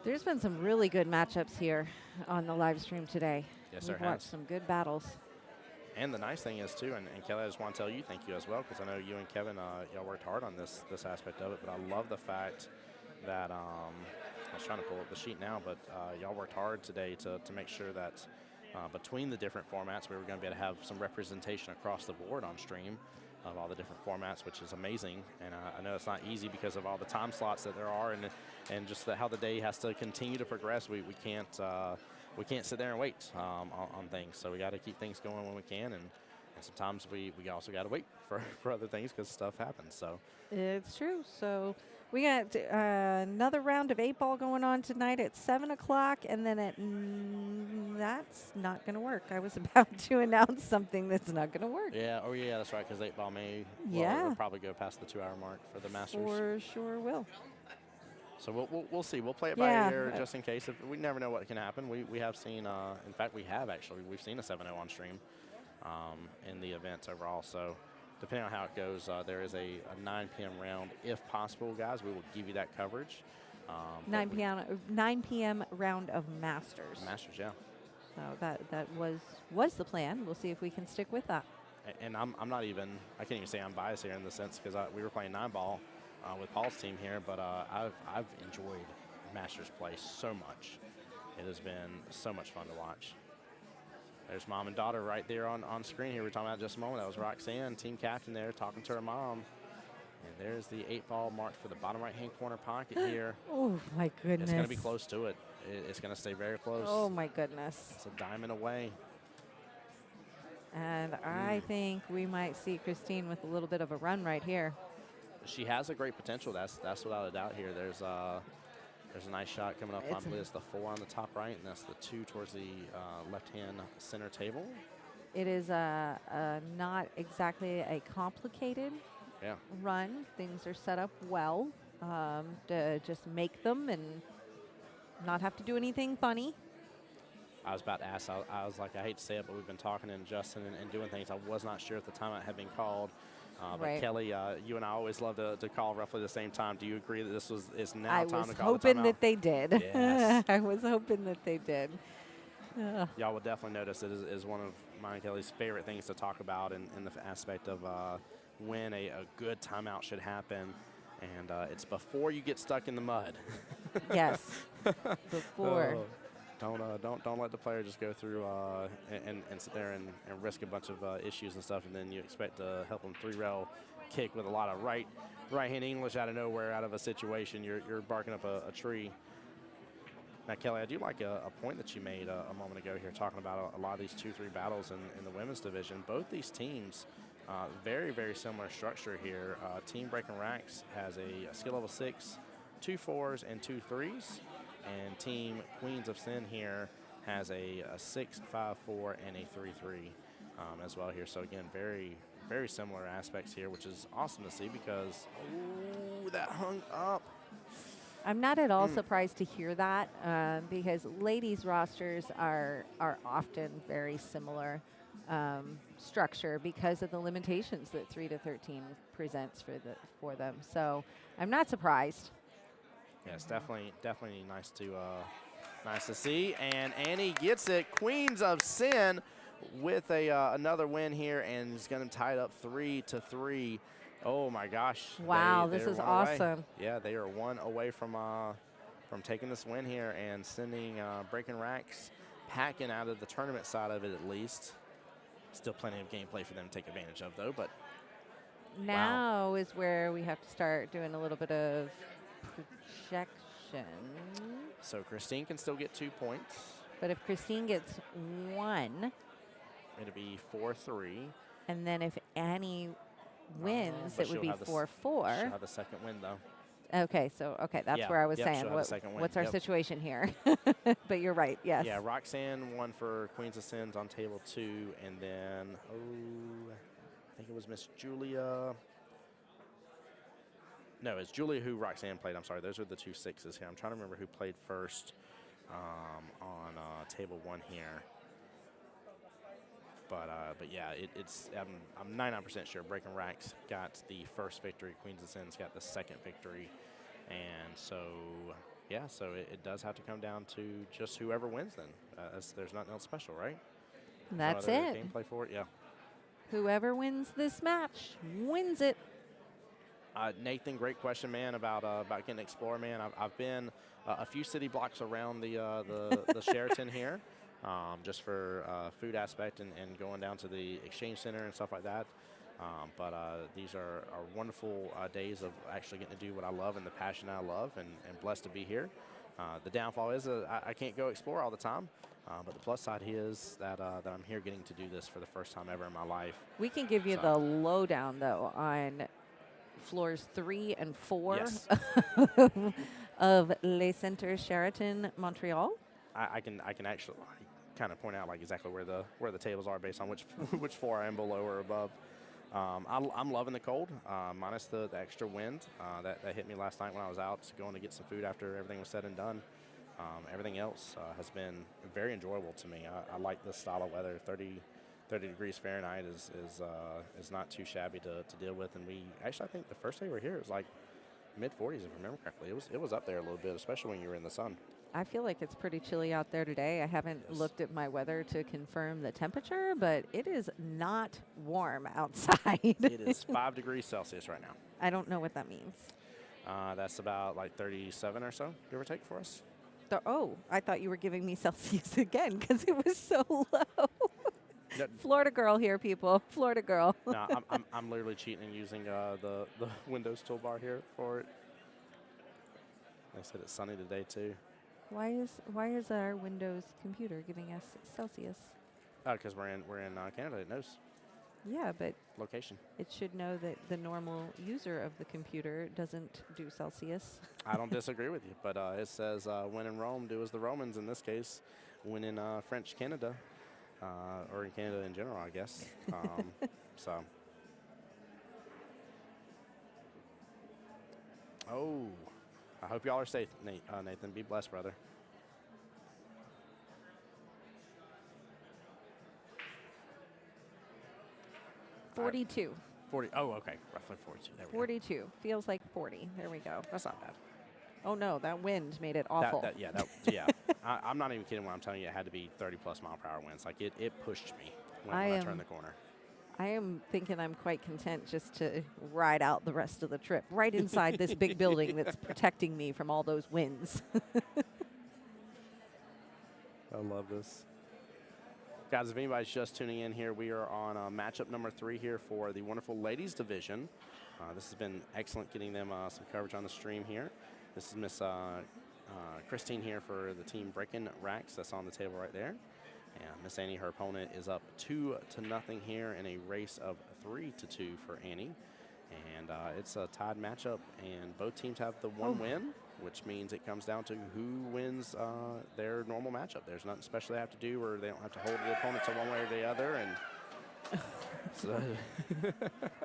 There's been some really good matchups here on the live stream today. Yes, We've there watched has. some good battles. And the nice thing is, too, and Kelly, I just want to tell you thank you as well, because I know you and Kevin, y'all worked hard on this aspect of it, but I love the fact that, I was trying to pull up the sheet now, but y'all worked hard today to make sure that between the different formats, we were going to be able to have some representation across the board on stream of all the different formats, which is amazing. And I know it's not easy because of all the time slots that there are, and just how the day has to continue to progress. We can't sit there and wait on things. So we got to keep things going when we can, and sometimes we also got to wait for other things because stuff happens. So It's true. So we got another round of 8-ball going on tonight at 7 o'clock, and then that's not going to work. I was about to announce something that's not going to work. yeah, that's right, because 8-ball may will probably go past the 2-hour mark for the Masters. For sure will. So we'll see. We'll play it by ear just in case. We never know what can happen. We have seen, in fact, we've seen a 7-0 on stream in the events overall. So depending on how it goes, there is a 9 p.m. round. If possible, guys, we will give you that coverage. 9 p.m. round of Masters. Masters, yeah. So that was the plan. We'll see if we can stick with that. And I'm not even, I can't even say I'm biased here in the sense because we were playing 9-ball with Paul's team here, but I've enjoyed Masters play so much. It has been so much fun to watch. There's mom and daughter right there on screen here. We were talking about just a moment. That was Roxanne, team captain there, talking to her mom. And there's the 8-ball marked for the bottom right-hand corner pocket here. Oh, my goodness. It's going to be close to it. It's going to stay very close. Oh, my goodness. It's a diamond away. And I think we might see Christine with a little bit of a run right here. She has a great potential. That's without a doubt here. There's a nice shot coming up. I believe it's the 4 on the top right, and that's the 2 towards the left-hand center table. It is not exactly a complicated run. Things are set up well to just make them and not have to do anything funny. I was about to ask. I was like, I hate to say it, but we've been talking and adjusting and doing things. I was not sure if the timeout had been called. But Kelly, you and I always love to call roughly the same time. Do you agree that it's now time to call the timeout? I was hoping that they did. Yes. I was hoping that they did. Y'all will definitely notice it is one of mine and Kelly's favorite things to talk about in the aspect of when a good timeout should happen. And it's before you get stuck in the mud. Yes, before. Don't let the player just go through and sit there and risk a bunch of issues and stuff, and then you expect to help them 3-rail kick with a lot of right-hand English out of nowhere, out of a situation. You're barking up a tree. Now, Kelly, I do like a point that you made a moment ago here, talking about a lot of these 2-3 battles in the women's division. Both these teams Very, very similar structure here. Team Breaking Racks has a skill level 6, 2 4s, and 2 3s. And Team Queens of Sin here has a 6, 5, 4, and a 3 3 as well here. So again, very, very similar aspects here, which is awesome to see because, ooh, that hung up. I'm not at all surprised to hear that because ladies rosters are often very similar structure because of the limitations that 3 to 13 presents for them. So I'm not surprised. Yeah, it's definitely nice to see. And Annie gets it. Queens of Sin with another win here, and is going to tie it up 3 to 3. Oh my gosh! Wow, this is awesome. Away. Yeah, they are 1 away from taking this win here and sending Breaking Racks packing out of the tournament side of it at least. Still plenty of gameplay for them to take advantage of though. But now is where we have to start doing a little bit of projection. So Christine can still get 2 points. But if Christine gets 1, it'll be 4-3. And then if Annie wins, it would be 4-4. She'll have the second win though. Okay, that's where I was saying. What's our situation here? But you're right, yes. Yeah, Roxanne won for Queens of Sins on table 2, and then, I think it was Miss Julia. No, it's Julia who Roxanne played. I'm sorry, those are the 2 6s here. I'm trying to remember who played first on table 1 here. But yeah, it's I'm 99% sure Breaking Racks got the first victory. Queens of Sins got the second victory, and so yeah, so it does have to come down to just whoever wins. Then there's nothing else special, right? That's no it. Gameplay for it, yeah. Whoever wins this match wins it. Nathan, great question, man, about getting Explorer, man. I've been a few city blocks around the Sheraton here. Just for food aspect and going down to the Exchange Center and stuff like that. But these are wonderful days of actually getting to do what I love and the passion I love, and blessed to be here. The downfall is I can't go explore all the time, but the plus side is that I'm here getting to do this for the first time ever in my life. We can give you the lowdown, though, on floors 3 and 4 yes. of Le Centre Sheraton, Montreal. I can actually kind of point out like exactly where the tables are based on which floor I am below or above. I'm loving the cold, minus the extra wind that hit me last night when I was out going to get some food after everything was said and done. Everything else has been very enjoyable to me. I like this style of weather. 30 degrees Fahrenheit is not too shabby to deal with. And I think the first day we were here it was like mid-40s if I remember correctly. It was up there a little bit, especially when you were in the sun. I feel like it's pretty chilly out there today. I haven't looked at my weather to confirm the temperature, but it is not warm outside. It is 5 degrees Celsius right now. I don't know what that means. That's about like 37 or so, give or take for us. I thought you were giving me Celsius again because it was so low. No, Florida girl here, people. Florida girl. No, I'm literally cheating and using the Windows toolbar here for it. They said it's sunny today too. Why is our Windows computer giving us Celsius? Because we're in Canada. It knows. Yeah, but location. It should know that the normal user of the computer doesn't do Celsius. I don't disagree with you, but it says when in Rome, do as the Romans. In this case, when in French Canada, or in Canada in general, I guess. So. Oh. I hope y'all are safe, Nathan. Be blessed, brother. $42. 40. Oh, okay. Roughly 42. There we 42. Go. Feels like 40. There we go. That's not bad. Oh, no. That wind made it awful. Yeah. I'm not even kidding when I'm telling you it had to be 30-plus mile-per-hour winds. Like, it pushed me when I turned the corner. I am thinking I'm quite content just to ride out the rest of the trip right inside this big building that's protecting me from all those winds. I love this. Guys, if anybody's just tuning in here, we are on matchup number 3 here for the wonderful ladies division. This has been excellent getting them some coverage on the stream here. This is Miss Christine here for the team Breaking Racks. That's on the table right there. And Miss Annie, her opponent, is up 2-0 here in a race of 3-2 for Annie. And it's a tied matchup, and both teams have the one win, which means it comes down to who wins their normal matchup. There's nothing special they have to do, or they don't have to hold the opponent to one way or the other. And so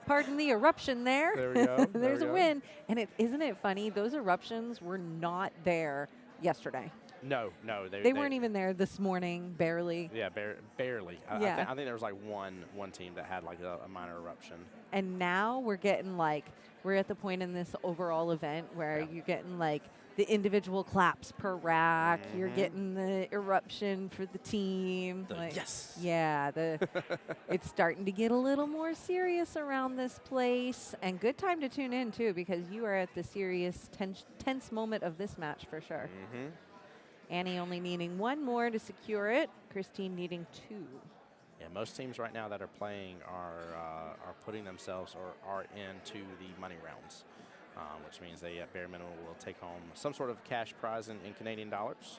Pardon the eruption there. there we go. There's a win. And isn't it funny? Those eruptions were not there yesterday. No, They weren't even there this morning, barely. Yeah, barely. Yeah. I think there was like one team that had like a minor eruption. And now we're getting we're at the point in this overall event where you're getting the individual claps per rack. You're getting the eruption for the team. Yes. Yeah, it's starting to get a little more serious around this place. And good time to tune in, too, because you are at the serious, tense moment of this match for sure. Annie only needing one more to secure it. Christine needing 2. Yeah, most teams right now that are playing are putting themselves or are into the money rounds, which means they at bare minimum will take home some sort of cash prize in Canadian dollars.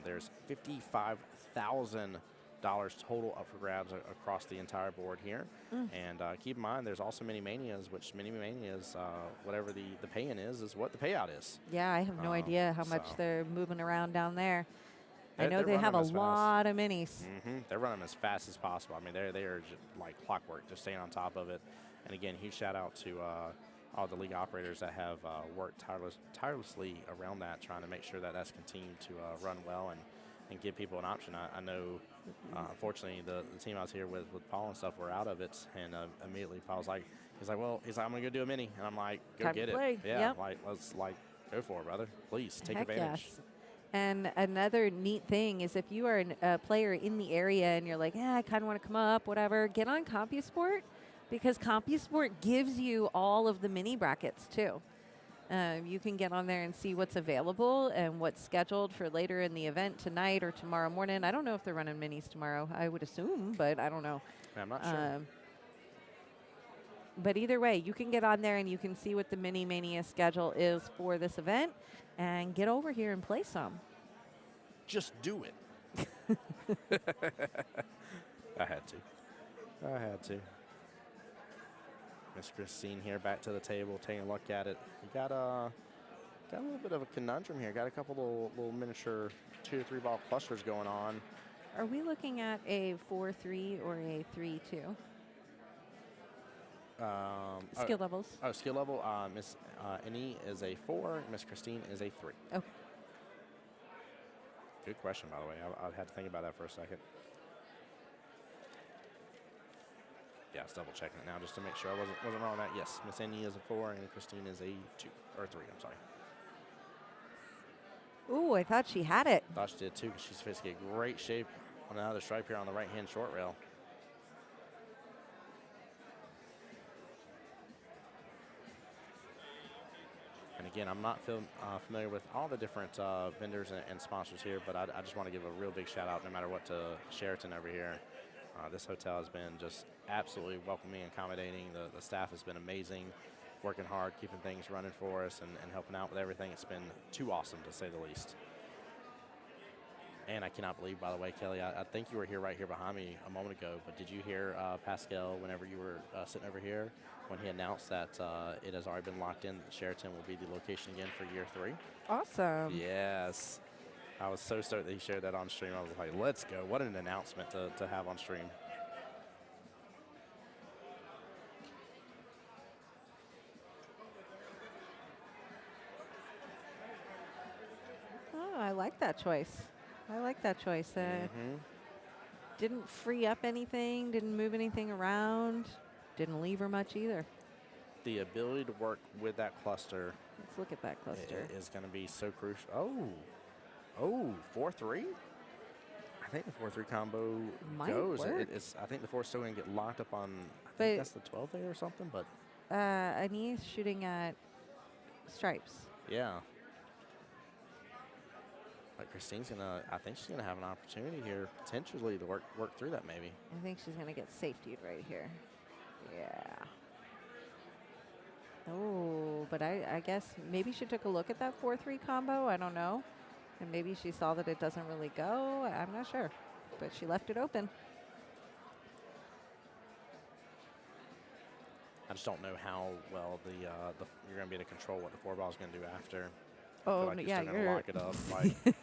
There's $55,000 total up for grabs across the entire board here. And keep in mind, there's also mini manias, which mini manias, whatever the pay-in is what the payout is. Yeah, I have no idea how much they're moving around down there. I know They're they have a running as lot of minis. They're running as fast as possible. I mean, they are just like clockwork, just staying on top of it. And again, huge shout out to all the league operators that have worked tirelessly around that, trying to make sure that that's continued to run well and give people an option. I know, unfortunately, the team I was here with Paul and stuff were out of it, and immediately Paul's like, I'm gonna go do a mini, and I'm like, go Time get to it. play. Yeah, Yep. let's go for it, brother. Please take Heck advantage. yes. And another neat thing is if you are a player in the area and you're like, I kind of want to come up, whatever, get on CompuSport, because CompuSport gives you all of the mini brackets too. You can get on there and see what's available and what's scheduled for later in the event tonight or tomorrow morning. I don't know if they're running minis tomorrow. I would assume, but I don't know. I'm not sure. But either way, you can get on there and you can see what the Mini Mania schedule is for this event and get over here and play some. Just do it. I had to. Miss Christine here back to the table, taking a look at it. We got a little bit of a conundrum here. Got a couple little miniature 2 to 3 ball clusters going on. Are we looking at a 4-3 or a 3-2? Skill levels. Oh, skill level. Miss Annie is a 4. Miss Christine is a 3. Okay. Good question, by the way. I had to think about that for a second. Yeah, I was double checking it now just to make sure I wasn't wrong on that. Yes, Miss Annie is a 4 and Christine is a 2 or 3. I'm sorry. Ooh, I thought she had it. Thought she did too, because she's facing a great shape on another stripe here on the right-hand short rail. And again, I'm not familiar with all the different vendors and sponsors here, but I just want to give a real big shout out, no matter what, to Sheraton over here. This hotel has been just absolutely welcoming and accommodating. The staff has been amazing, working hard, keeping things running for us, and helping out with everything. It's been too awesome, to say the least. And I cannot believe, by the way, Kelly, I think you were here right here behind me a moment ago, but did you hear Pascal, whenever you were sitting over here, when he announced that it has already been locked in that Sheraton will be the location again for year 3? Awesome. Yes. I was so stoked that he shared that on stream. I was like, let's go. What an announcement to have on stream. Oh, I like that choice. Didn't free up anything, didn't move anything around, didn't leave her much either. The ability to work with that cluster. Let's look at that cluster. Is going to be so crucial. Oh, 4-3? I think the 4-3 combo Might goes. work. I think the 4's still going to get locked up on, I But- think that's the 12 there or something, but Annie's shooting at stripes. yeah. But Christine's I think she's gonna have an opportunity here potentially to work through that maybe. I think she's gonna get safetied right here. Yeah. Oh, but I guess maybe she took a look at that 4-3 combo. I don't know. And maybe she saw that it doesn't really go. I'm not sure. But she left it open. I just don't know how well you're going to be able to control what the 4 ball is going to do after. I Oh, feel like yeah, you're still going to you're. lock it up. Like,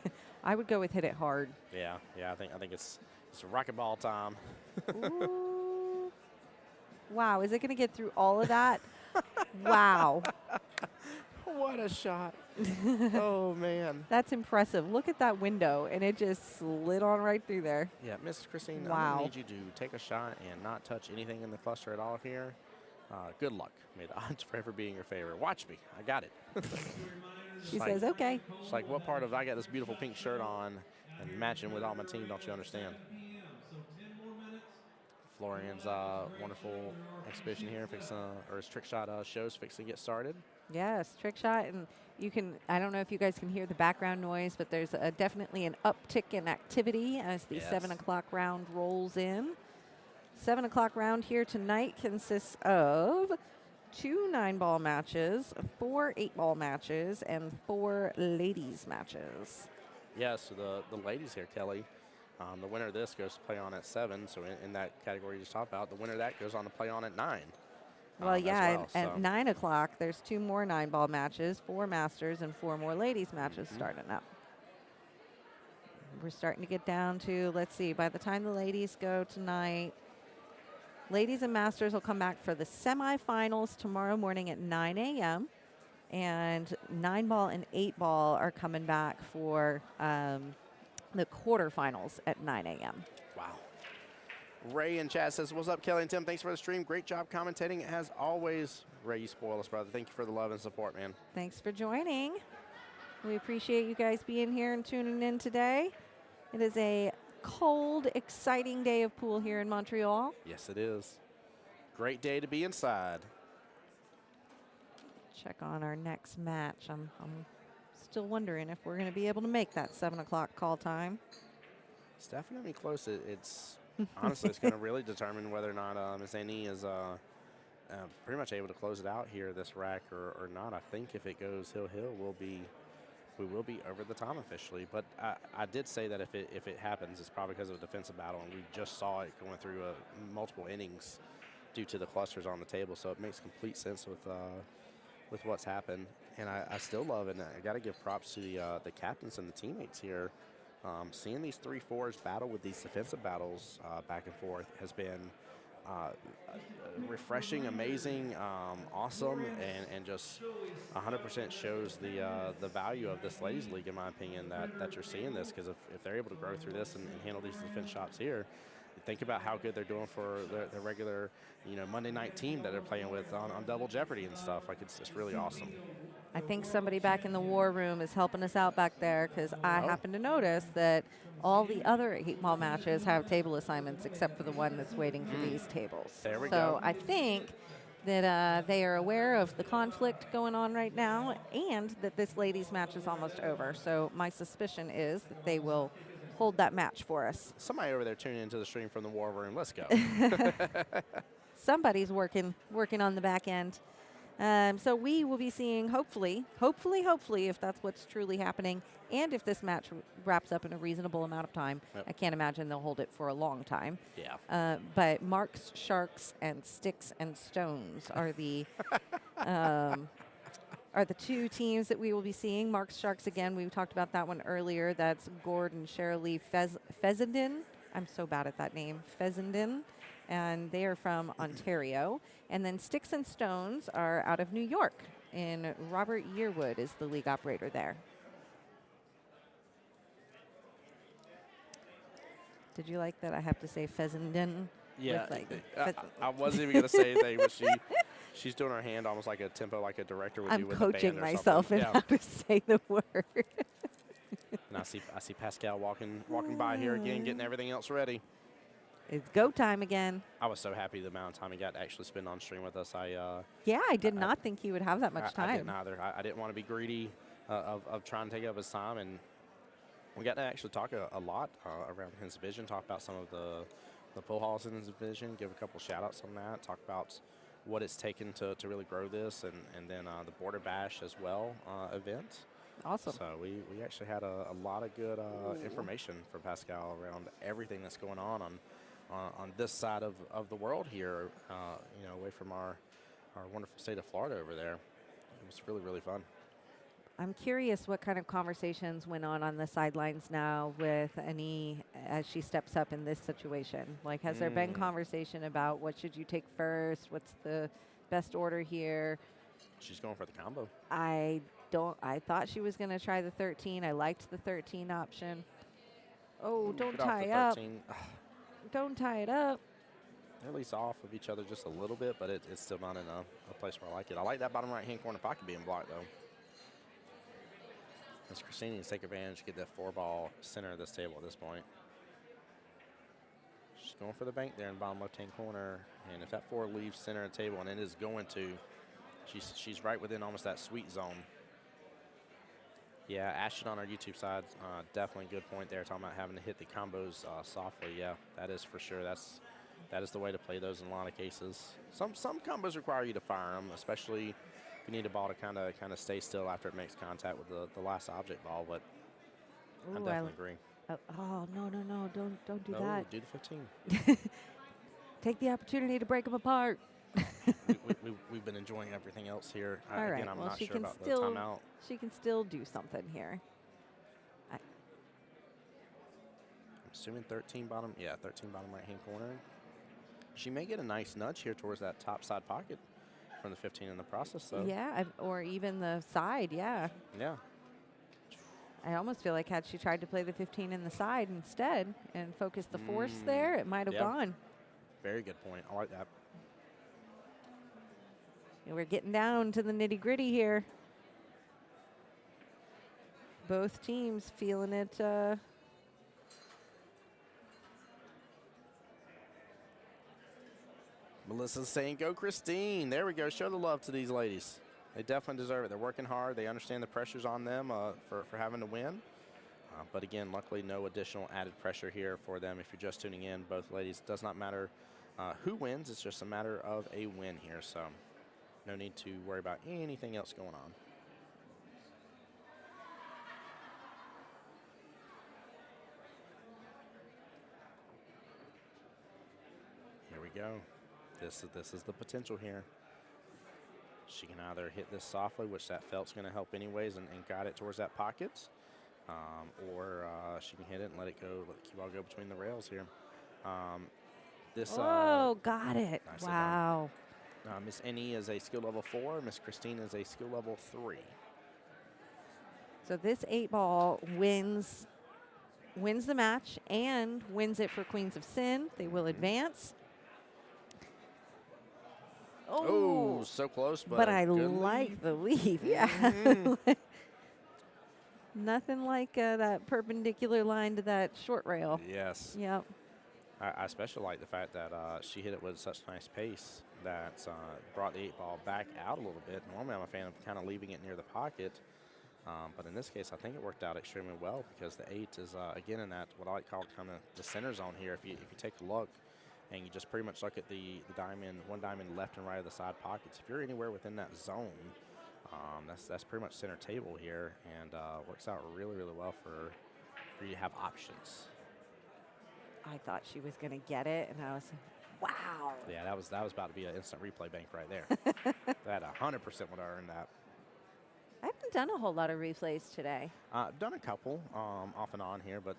I would go with hit it hard. yeah. I think it's racquetball time. Ooh. Wow, is it going to get through all of that? Wow. What a shot! Oh man. That's impressive. Look at that window, and it just slid on right through there. Yeah, Miss Christine, I'm Wow. gonna need you to take a shot and not touch anything in the cluster at all here. Good luck. May the odds forever be in your favor. Watch me. I got it. She says, okay. It's like, what part of I got this beautiful pink shirt on and matching with all my team don't you understand? Florian's wonderful exhibition here, or his trick shot shows fixing to get started. Yes, trick shot, and you can, I don't know if you guys can hear the background noise, but there's definitely an uptick in activity as the 7 o'clock round rolls in. 7 o'clock round here tonight consists of 2 9-ball matches, 4 8-ball matches, and 4 ladies matches. Yeah, so the ladies here, Kelly, the winner of this goes to play on at 7. So in that category you just talked about, the winner of that goes on to play on at 9. Well, yeah, so. at 9 o'clock, there's 2 more 9-ball matches, 4 masters, and 4 more ladies matches starting up. We're starting to get down to, let's see, by the time the ladies go tonight, ladies and masters will come back for the semifinals tomorrow morning at 9 a.m. And 9-ball and 8-ball are coming back for the quarterfinals at 9 a.m. Wow. Ray in chat says, what's up, Kelly and Tim? Thanks for the stream. Great job commentating. As always, Ray, you spoil us, brother. Thank you for the love and support, man. Thanks for joining. We appreciate you guys being here and tuning in today. It is a cold, exciting day of pool here in Montreal. Yes, it is. Great day to be inside. Check on our next match. I'm still wondering if we're going to be able to make that 7 o'clock call time. It's definitely close. It's honestly, it's going to really determine whether or not Miss Annie is pretty much able to close it out here this rack or not. I think if it goes hill-hill, we will be over the time officially. But I did say that if it happens, it's probably because of a defensive battle, and we just saw it going through multiple innings due to the clusters on the table. So it makes complete sense with what's happened. And I still love it. And I got to give props to the captains and the teammates here. Seeing these 3-4s battle with these defensive battles back and forth has been refreshing, amazing, awesome, and just 100% shows the value of this ladies league, in my opinion, that you're seeing this, because if they're able to grow through this and handle these defense shots here, think about how good they're doing for the regular, Monday night team that they're playing with on Double Jeopardy and stuff. Like, it's just really awesome. I think somebody back in the war room is helping us out back there, because I happen to notice that all the other 8-ball matches have table assignments except for the one that's waiting for these tables. There we so go. I think that they are aware of the conflict going on right now, and that this ladies match is almost over. So my suspicion is that they will hold that match for us. Somebody over there tuning into the stream from the war room. Let's go. Somebody's working on the back end. So we will be seeing, hopefully, if that's what's truly happening, and if this match wraps up in a reasonable amount of time. Yep. I can't imagine they'll hold it for a long time. Yeah. But Marks, Sharks, and Sticks and Stones are the two teams that we will be seeing. Marks, Sharks, again, we talked about that one earlier. That's Gord and Shirley Fessenden. I'm so bad at that name. Fessenden. And they are from Ontario. And then Sticks and Stones are out of New York. And Robert Yearwood is the league operator there. Did you like that I have to say Fessenden? Yeah. Like I wasn't even going to say anything, but she's doing her hand almost like a tempo, like a director would do I'm with a band coaching or myself in something. how to say the word. And I see Pascal walking by here again, getting everything else ready. It's go time again. I was so happy the amount of time he got to actually spend on stream with us. Yeah, I did not think he would have that much time. I didn't either. I didn't want to be greedy of trying to take up his time, and we got to actually talk a lot around his vision, talk about some of the pool halls in his vision, give a couple shout outs on that, talk about what it's taken to really grow this, and then the Border Bash as well event. Awesome. So we actually had a lot of good information from Pascal around everything that's going on this side of the world here, away from our our wonderful state of Florida over there. It was really, really fun. I'm curious what kind of conversations went on the sidelines now with Annie as she steps up in this situation. Like, has there been conversation about what should you take first? What's the best order here? She's going for the combo. I thought she was going to try the 13. I liked the 13 option. Oh, don't tie up. Don't tie it up. They're at least off of each other just a little bit, but it's still not in a place where I like it. I like that bottom right-hand corner pocket being blocked, though. As Christine needs to take advantage, get that 4-ball center of this table at this point. She's going for the bank there in bottom left-hand corner, and if that 4 leaves center of the table, and it is going to, she's right within almost that sweet zone. Yeah, Ashton on our YouTube side, definitely a good point there, talking about having to hit the combos softly. Yeah, that is for sure. That is the way to play those in a lot of cases. Some combos require you to fire them, especially if you need a ball to kind of stay still after it makes contact with the last object ball. But I definitely agree. Oh, no, don't do no, that. Do the 15. Take the opportunity to break them apart. We've been enjoying everything else here. All right, Again, I'm well, not she sure can about the still timeout. she can still do something here. I'm assuming 13 bottom. Yeah, 13 bottom right-hand corner. She may get a nice nudge here towards that top side pocket from the 15 in the process, though. Yeah, or even the side, yeah. Yeah. I almost feel like had she tried to play the 15 in the side instead and focused the force there, it might have gone. Very good point. I like that. And we're getting down to the nitty-gritty here. Both teams feeling it. Melissa's saying, go Christine. There we go. Show the love to these ladies. They definitely deserve it. They're working hard. They understand the pressures on them for having to win. But again, luckily no additional added pressure here for them. If you're just tuning in, both ladies, does not matter who wins. It's just a matter of a win here. So no need to worry about anything else going on. Here we go. This is the potential here. She can either hit this softly, which that felt's going to help anyways, and guide it towards that pocket, or she can hit it and let it go, let the cue ball go between the rails here. Got it. Wow. Miss Annie is a skill level 4. Miss Christine is a skill level 3. So this 8-ball wins the match and wins it for Queens of Sin. They will advance. Oh, so close, but I like lead. the leave. Yeah. Nothing like that perpendicular line to that short rail. Yes. Yep. I especially like the fact that she hit it with such nice pace that brought the 8-ball back out a little bit. Normally I'm a fan of kind of leaving it near the pocket, but in this case I think it worked out extremely well because the 8 is again in that what I like to call kind of the center zone here. If you take a look and you just pretty much look at the diamond, one diamond left and right of the side pockets, if you're anywhere within that zone, that's pretty much center table here, and works out really, really well for you to have options. I thought she was going to get it, and I was, wow. Yeah, that was about to be an instant replay bank right there. That 100% would have earned that. I haven't done a whole lot of replays today. I've done a couple off and on here, but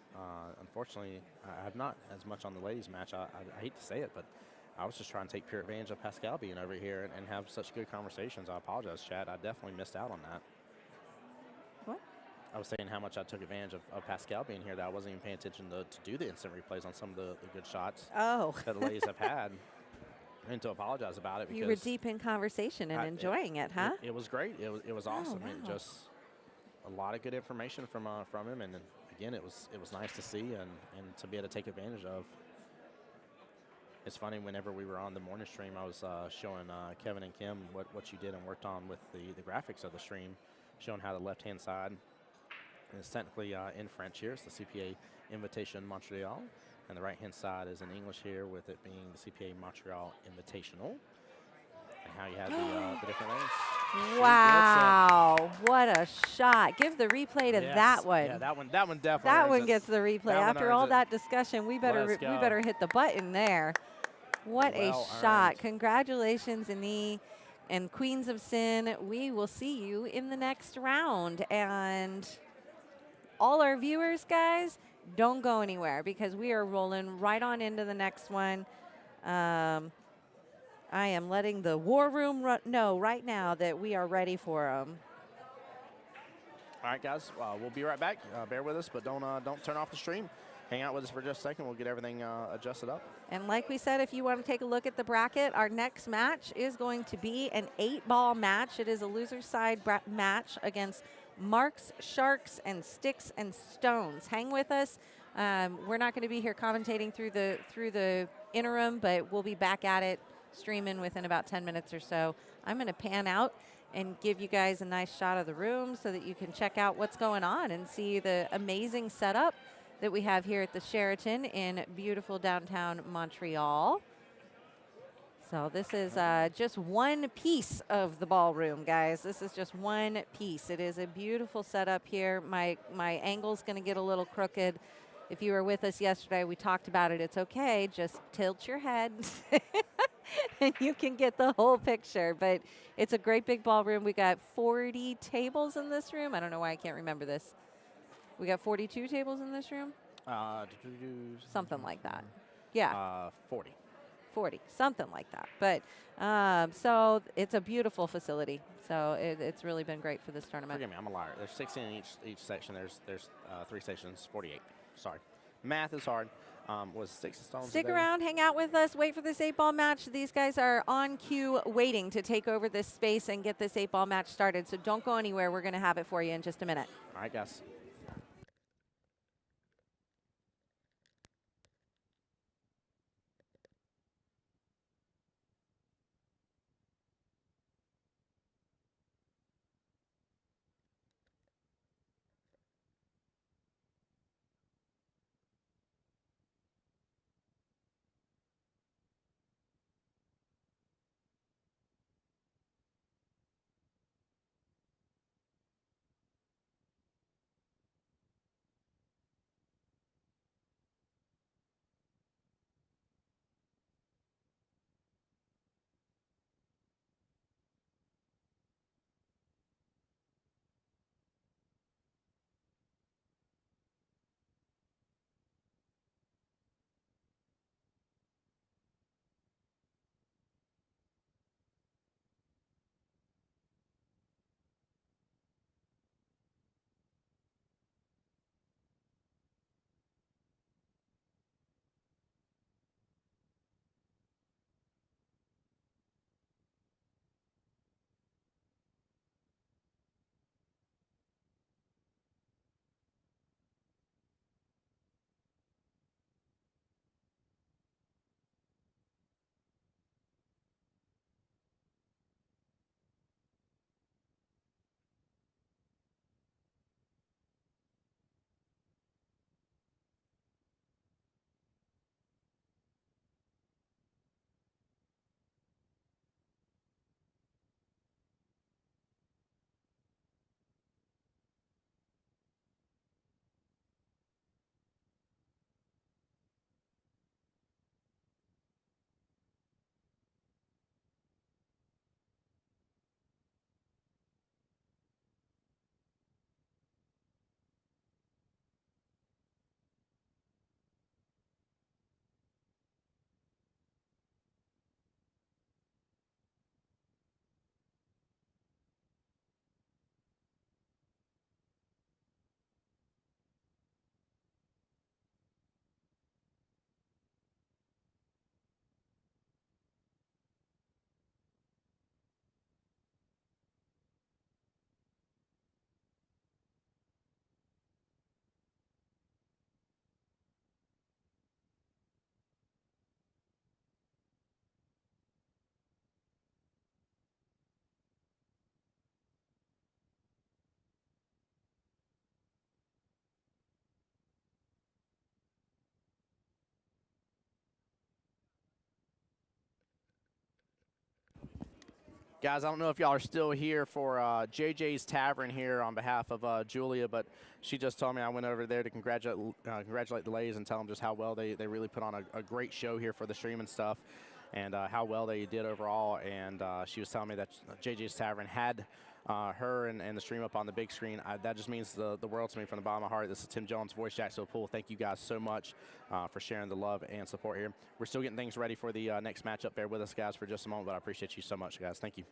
unfortunately, I have not as much on the ladies' match. I hate to say it, but I was just trying to take pure advantage of Pascal being over here and have such good conversations. I apologize, Chad. I definitely missed out on that. What? I was saying how much I took advantage of Pascal being here that I wasn't even paying attention to do the instant replays on some of the good shots that the ladies have had. And to apologize about it because you were deep in conversation and enjoying it, huh? It was great. It was awesome. Wow. It just a lot of good information from him, and again, it was nice to see and to be able to take advantage of. It's funny, whenever we were on the morning stream, I was showing Kevin and Kim what you did and worked on with the graphics of the stream, showing how the left-hand side is technically in French here. It's the CPA Invitation Montreal. And the right-hand side is in English here, with it being the CPA Montreal Invitational. And how you have the different lanes. Wow, what a shot. Give the replay to that one. Yeah, that one definitely. That one gets the replay. After all it. that discussion, we better hit the button there. What a shot. Congratulations, Annie. And Queens of Sin, we will see you in the next round. And all our viewers, guys, don't go anywhere because we are rolling right on into the next one. I am letting the war room know right now that we are ready for them. All right, guys, we'll be right back. Bear with us, but don't turn off the stream. Hang out with us for just a second. We'll get everything adjusted up. And like we said, if you want to take a look at the bracket, our next match is going to be an 8-ball match. It is a loser side match against Marks, Sharks, and Sticks and Stones. Hang with us. We're not going to be here commentating through the interim, but we'll be back at it streaming within about 10 minutes or so. I'm going to pan out and give you guys a nice shot of the room so that you can check out what's going on and see the amazing setup that we have here at the Sheraton in beautiful downtown Montreal. So this is just one piece of the ballroom, guys. This is just one piece. It is a beautiful setup here. My angle's going to get a little crooked. If you were with us yesterday, we talked about it. It's okay. Just tilt your head. And you can get the whole picture. But it's a great big ballroom. We got 40 tables in this room. I don't know why I can't remember this. We got 42 tables in this room? Something like that. Yeah. 40. 40, something like that. But so it's a beautiful facility. So it's really been great for this tournament. Forgive me, I'm a liar. There's 16 in each section. There's 3 stations, 48. Sorry. Math is hard. Was 6 stones. Stick around, hang out with us, wait for this 8-ball match. These guys are on cue waiting to take over this space and get this 8-ball match started. So don't go anywhere. We're going to have it for you in just a minute. All right, guys. Guys, I don't know if y'all are still here for JJ's Tavern here on behalf of Julia, but she just told me I went over there to congratulate the ladies and tell them just how well they really put on a great show here for the stream and stuff. and how well they did overall. And she was telling me that JJ's Tavern had her and the stream up on the big screen. That just means the world to me from the bottom of my heart. This is Tim Jones, voice Jacksonville Pool. Thank you guys so much for sharing the love and support here. We're still getting things ready for the next matchup. Bear with us, guys, for just a moment, but I appreciate you so much, guys. Thank you.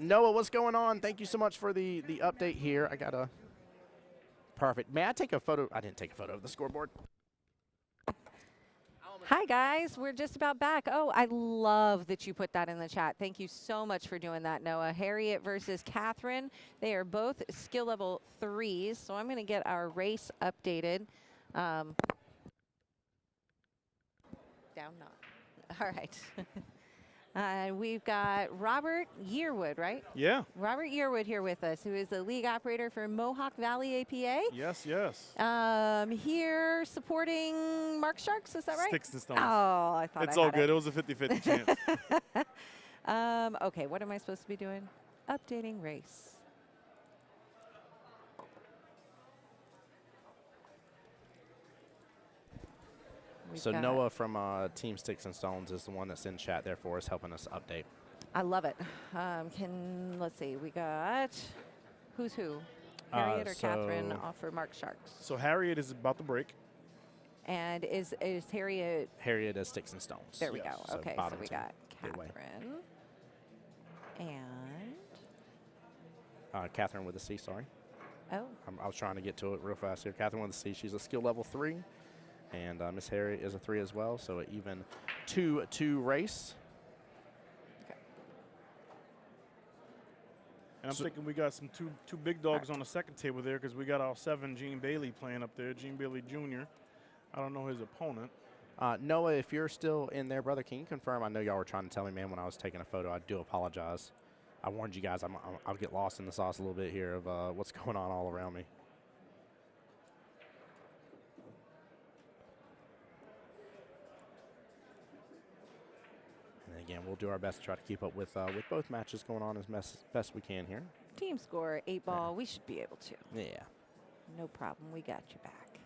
Noah, what's going on? Thank you so much for the update here. I got a perfect. May I take a photo? I didn't take a photo of the scoreboard. Hi, guys. We're just about back. Oh, I love that you put that in the chat. Thank you so much for doing that, Noah. Harriet versus Catherine. They are both skill level 3s. So I'm going to get our race updated. Down not. All right. We've got Robert Yearwood, right? Yeah. Robert Yearwood here with us, who is the league operator for Mohawk Valley APA. Yes, yes. Here supporting Mark Sharks, is that right? Sticks and stones. Oh, I thought it's I all had good. It was a 50-50 chance. Okay, what am I supposed to be doing? Updating race. So Noah from Team Sticks and Stones is the one that's in chat there for us, helping us update. I love it. Let's see, we got, who's who? Harriet or Catherine off for Mark Sharks? So Harriet is about to break. And is Harriet? Harriet is Sticks and Stones. There we Yes. go. So Okay, so bottom we team. got Gateway. Catherine. And? Catherine with a C, sorry. Oh. I was trying to get to it real fast here. Catherine with a C, she's a skill level 3. And Miss Harriet is a 3 as well, so an even 2-2 race. Okay. And I'm thinking we got some two big dogs on the second table there because we got our 7 Gene Bailey playing up there, Gene Bailey Jr. I don't know his opponent. Noah, if you're still in there, brother, can you confirm? I know y'all were trying to tell me, man, when I was taking a photo. I do apologize. I warned you guys. I'll get lost in the sauce a little bit here of what's going on all around me. And again, we'll do our best to try to keep up with both matches going on as best we can here. Team score, 8-ball. We should be able to. Yeah. No problem. We got you back.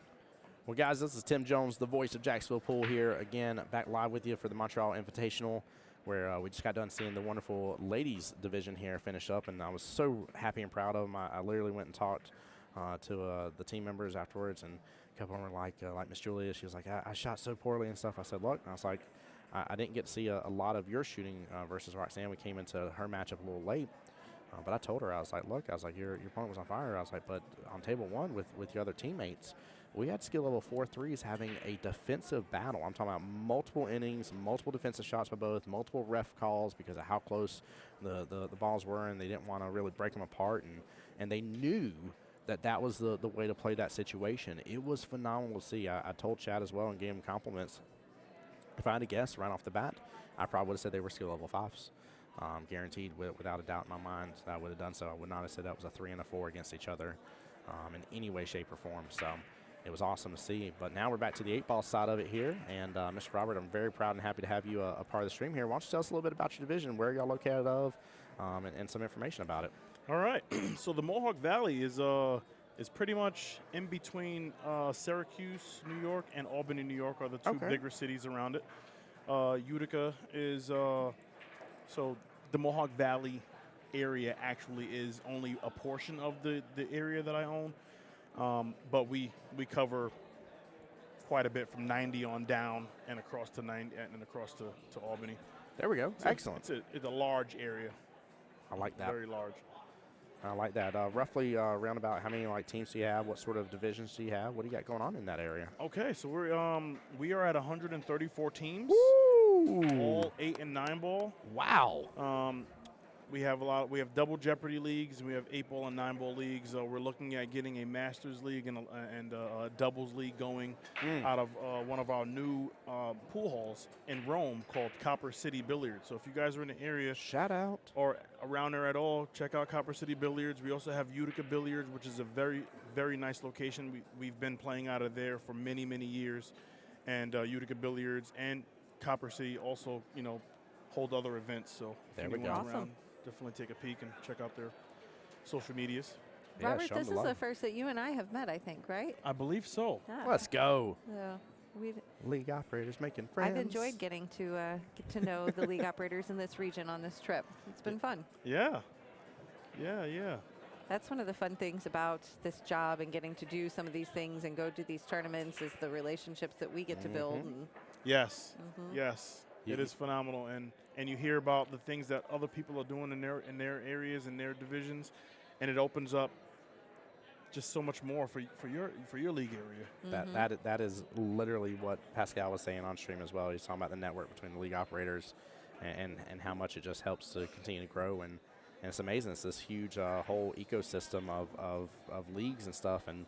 Well, guys, this is Tim Jones, the voice of Jacksonville Pool here, again, back live with you for the Montreal Invitational, where we just got done seeing the wonderful ladies division here finish up, and I was so happy and proud of them. I literally went and talked to the team members afterwards, and a couple of them were like Miss Julia, she was like, I shot so poorly and stuff. I said, look, and I was like, I didn't get to see a lot of your shooting versus Roxanne. We came into her matchup a little late. But I told her, I was like, look, I was like, your opponent was on fire. I was like, but on table 1 with your other teammates, we had skill level 4 3s having a defensive battle. I'm talking about multiple innings, multiple defensive shots by both, multiple ref calls because of how close the balls were, and they didn't want to really break them apart. And they knew that was the way to play that situation. It was phenomenal to see. I told Chad as well and gave him compliments. If I had to guess right off the bat, I probably would have said they were skill level 5s. Guaranteed, without a doubt in my mind, that I would have done so. I would not have said that was a 3 and a 4 against each other in any way, shape, or form. So it was awesome to see. But now we're back to the 8-ball side of it here. And Mr. Robert, I'm very proud and happy to have you a part of the stream here. Why don't you tell us a little bit about your division, where y'all located of, and some information about it. All right. So the Mohawk Valley is pretty much in between Syracuse, New York, and Albany, New York are the two bigger cities around it. Utica is so the Mohawk Valley area actually is only a portion of the area that I own, but we cover quite a bit from 90 on down and across to 90 and across to Albany. There we go. Excellent. It's a large area. I like that. Very large. I like that. Roughly around about how many teams do you have? What sort of divisions do you have? What do you got going on in that area? Okay, so we are at 134 teams, Woo! all 8 and 9 ball. Wow. We have double jeopardy leagues, and we have 8-ball and 9-ball leagues. We're looking at getting a Masters League and a doubles league going out of one of our new pool halls in Rome called Copper City Billiards. So if you guys are in the area, Shout out. or around there at all, check out Copper City Billiards. We also have Utica Billiards, which is a very, very nice location. We've been playing out of there for many, many years. And Utica Billiards and Copper City also, hold other events. So There if we go. anyone's Awesome. around, definitely take a peek and check out their social medias. Yeah, Robert, show 'em this the is the love. first that you and I have met, I think, right? I believe so. Yeah. Let's go. So League operators making friends. I've enjoyed getting to get to know the league operators in this region on this trip. It's been fun. Yeah. Yeah. That's one of the fun things about this job and getting to do some of these things and go to these tournaments is the relationships that we get to build. And Yes. Yes. You- It is phenomenal, and you hear about the things that other people are doing in their areas and their divisions, and it opens up just so much more for your league area. That is literally what Pascal was saying on stream as well. He's talking about the network between the league operators and how much it just helps to continue to grow. And it's amazing. It's this huge whole ecosystem of leagues and stuff, and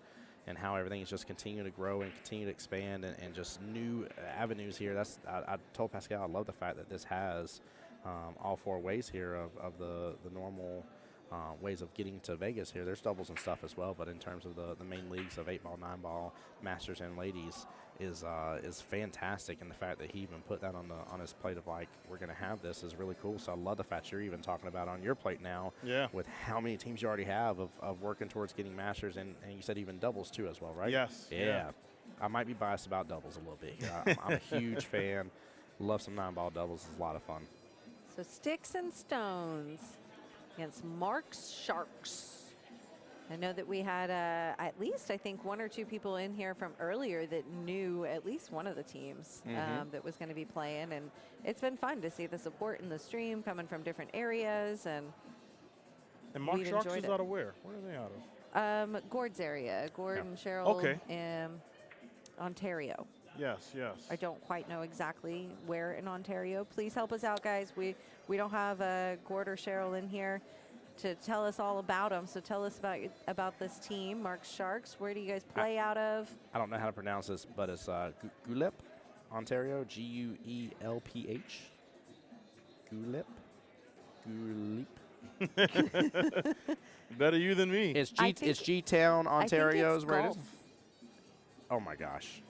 how everything is just continuing to grow and continue to expand and just new avenues here. I told Pascal I love the fact that this has all 4 ways here of the normal ways of getting to Vegas here. There's doubles and stuff as well, but in terms of the main leagues of 8-ball, 9-ball, Masters, and Ladies is fantastic. And the fact that he even put that on his plate of we're going to have this is really cool. So I love the fact you're even talking about on your plate now with how many teams you already have of working towards getting Masters, and you said even doubles too as well, right? Yes. Yeah. I might be biased about doubles a little bit. I'm a huge fan. Love some 9-ball doubles. It's a lot of fun. so Sticks and Stones against Mark's Sharks. I know that we had at least, I think, 1 or 2 people in here from earlier that knew at least one of the teams that was going to be playing. And it's been fun to see the support in the stream coming from different areas. And Mark we've Sharks enjoyed is it. out of where? Where are they out of? Gord's area, Gord Yeah. and Cheryl Okay. in Ontario. Yes. I don't quite know exactly where in Ontario. Please help us out, guys. We don't have Gord or Cheryl in here to tell us all about them. So tell us about this team, Mark's Sharks. Where do you guys play out of? I don't know how to pronounce this, but it's Guelph, Ontario, Guelph. Guelph. Better you than me. It's I think- G-Town, Ontario I is think where it's it is. Oh my gosh.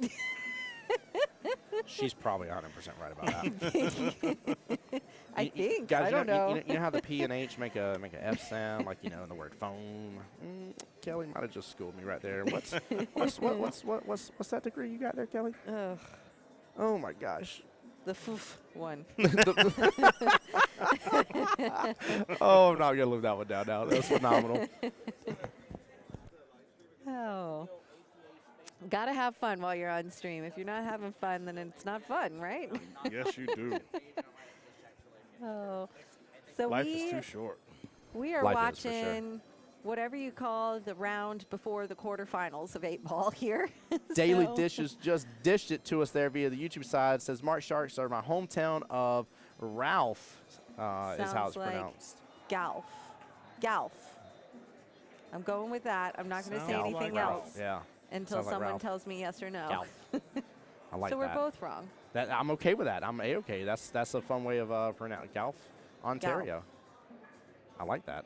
She's probably 100% right about that. I think. Guys, I don't know. You know how the P and H make a F sound, like in the word phone. Kelly might have just schooled me right there. What's that degree you got there, Kelly? Ugh, Oh my gosh. the foof one. Oh, I'm not gonna live that one down now. That's phenomenal. Oh. Gotta have fun while you're on stream. If you're not having fun, then it's not fun, right? Yes, you do. Oh. So Life is too short. we are Life is, for sure. watching whatever you call the round before the quarterfinals of 8-ball here. Daily So- Dishes just dished it to us there via the YouTube side. It says Mark Sharks are my hometown of Ralph, is how Sounds it's like pronounced. Galf. I'm going with that. I'm not going to say Sounds anything like else Yeah. until sounds like someone Ralph. tells me yes or no. Galf. I like so we're that. both wrong. I'm okay with that. I'm A-okay. That's a fun way of pronouncing Galf, Ontario. I like that.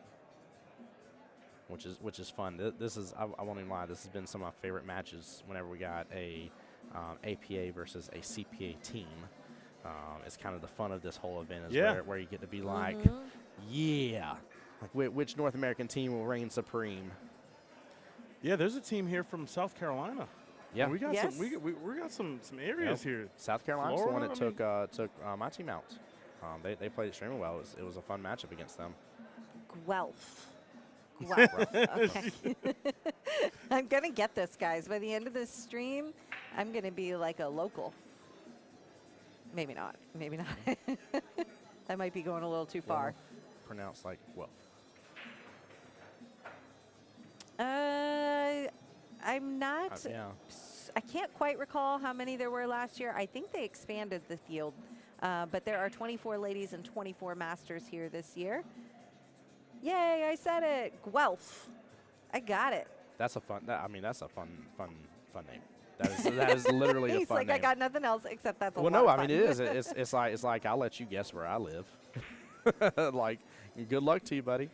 Which is fun. This is I won't even lie. This has been some of my favorite matches. Whenever we got a APA versus a CPA team, it's kind of the fun of this whole event. Is where you get to be like, yeah, like which North American team will reign supreme. Yeah, there's a team here from South Carolina. Yeah, And we got Yes. some. We got some areas here. South Carolina's the one that Florida, took my team out. They played extremely well. It was a fun matchup against them. Guelph. Okay. I'm going to get this, guys. By the end of this stream, I'm going to be like a local. Maybe not. Maybe not. That might be going a little too far. Pronounced like well. I'm not. Yeah. I can't quite recall how many there were last year. I think they expanded the field, but there are 24 ladies and 24 masters here this year. Yay! I said it. Guelph. I got it. That's a fun. That's a fun name. That is literally a He's fun like, name. I got nothing else except that's a Well, lot no, of I mean fun. it is. It's like I'll let you guess where I live. Like, good luck to you, buddy.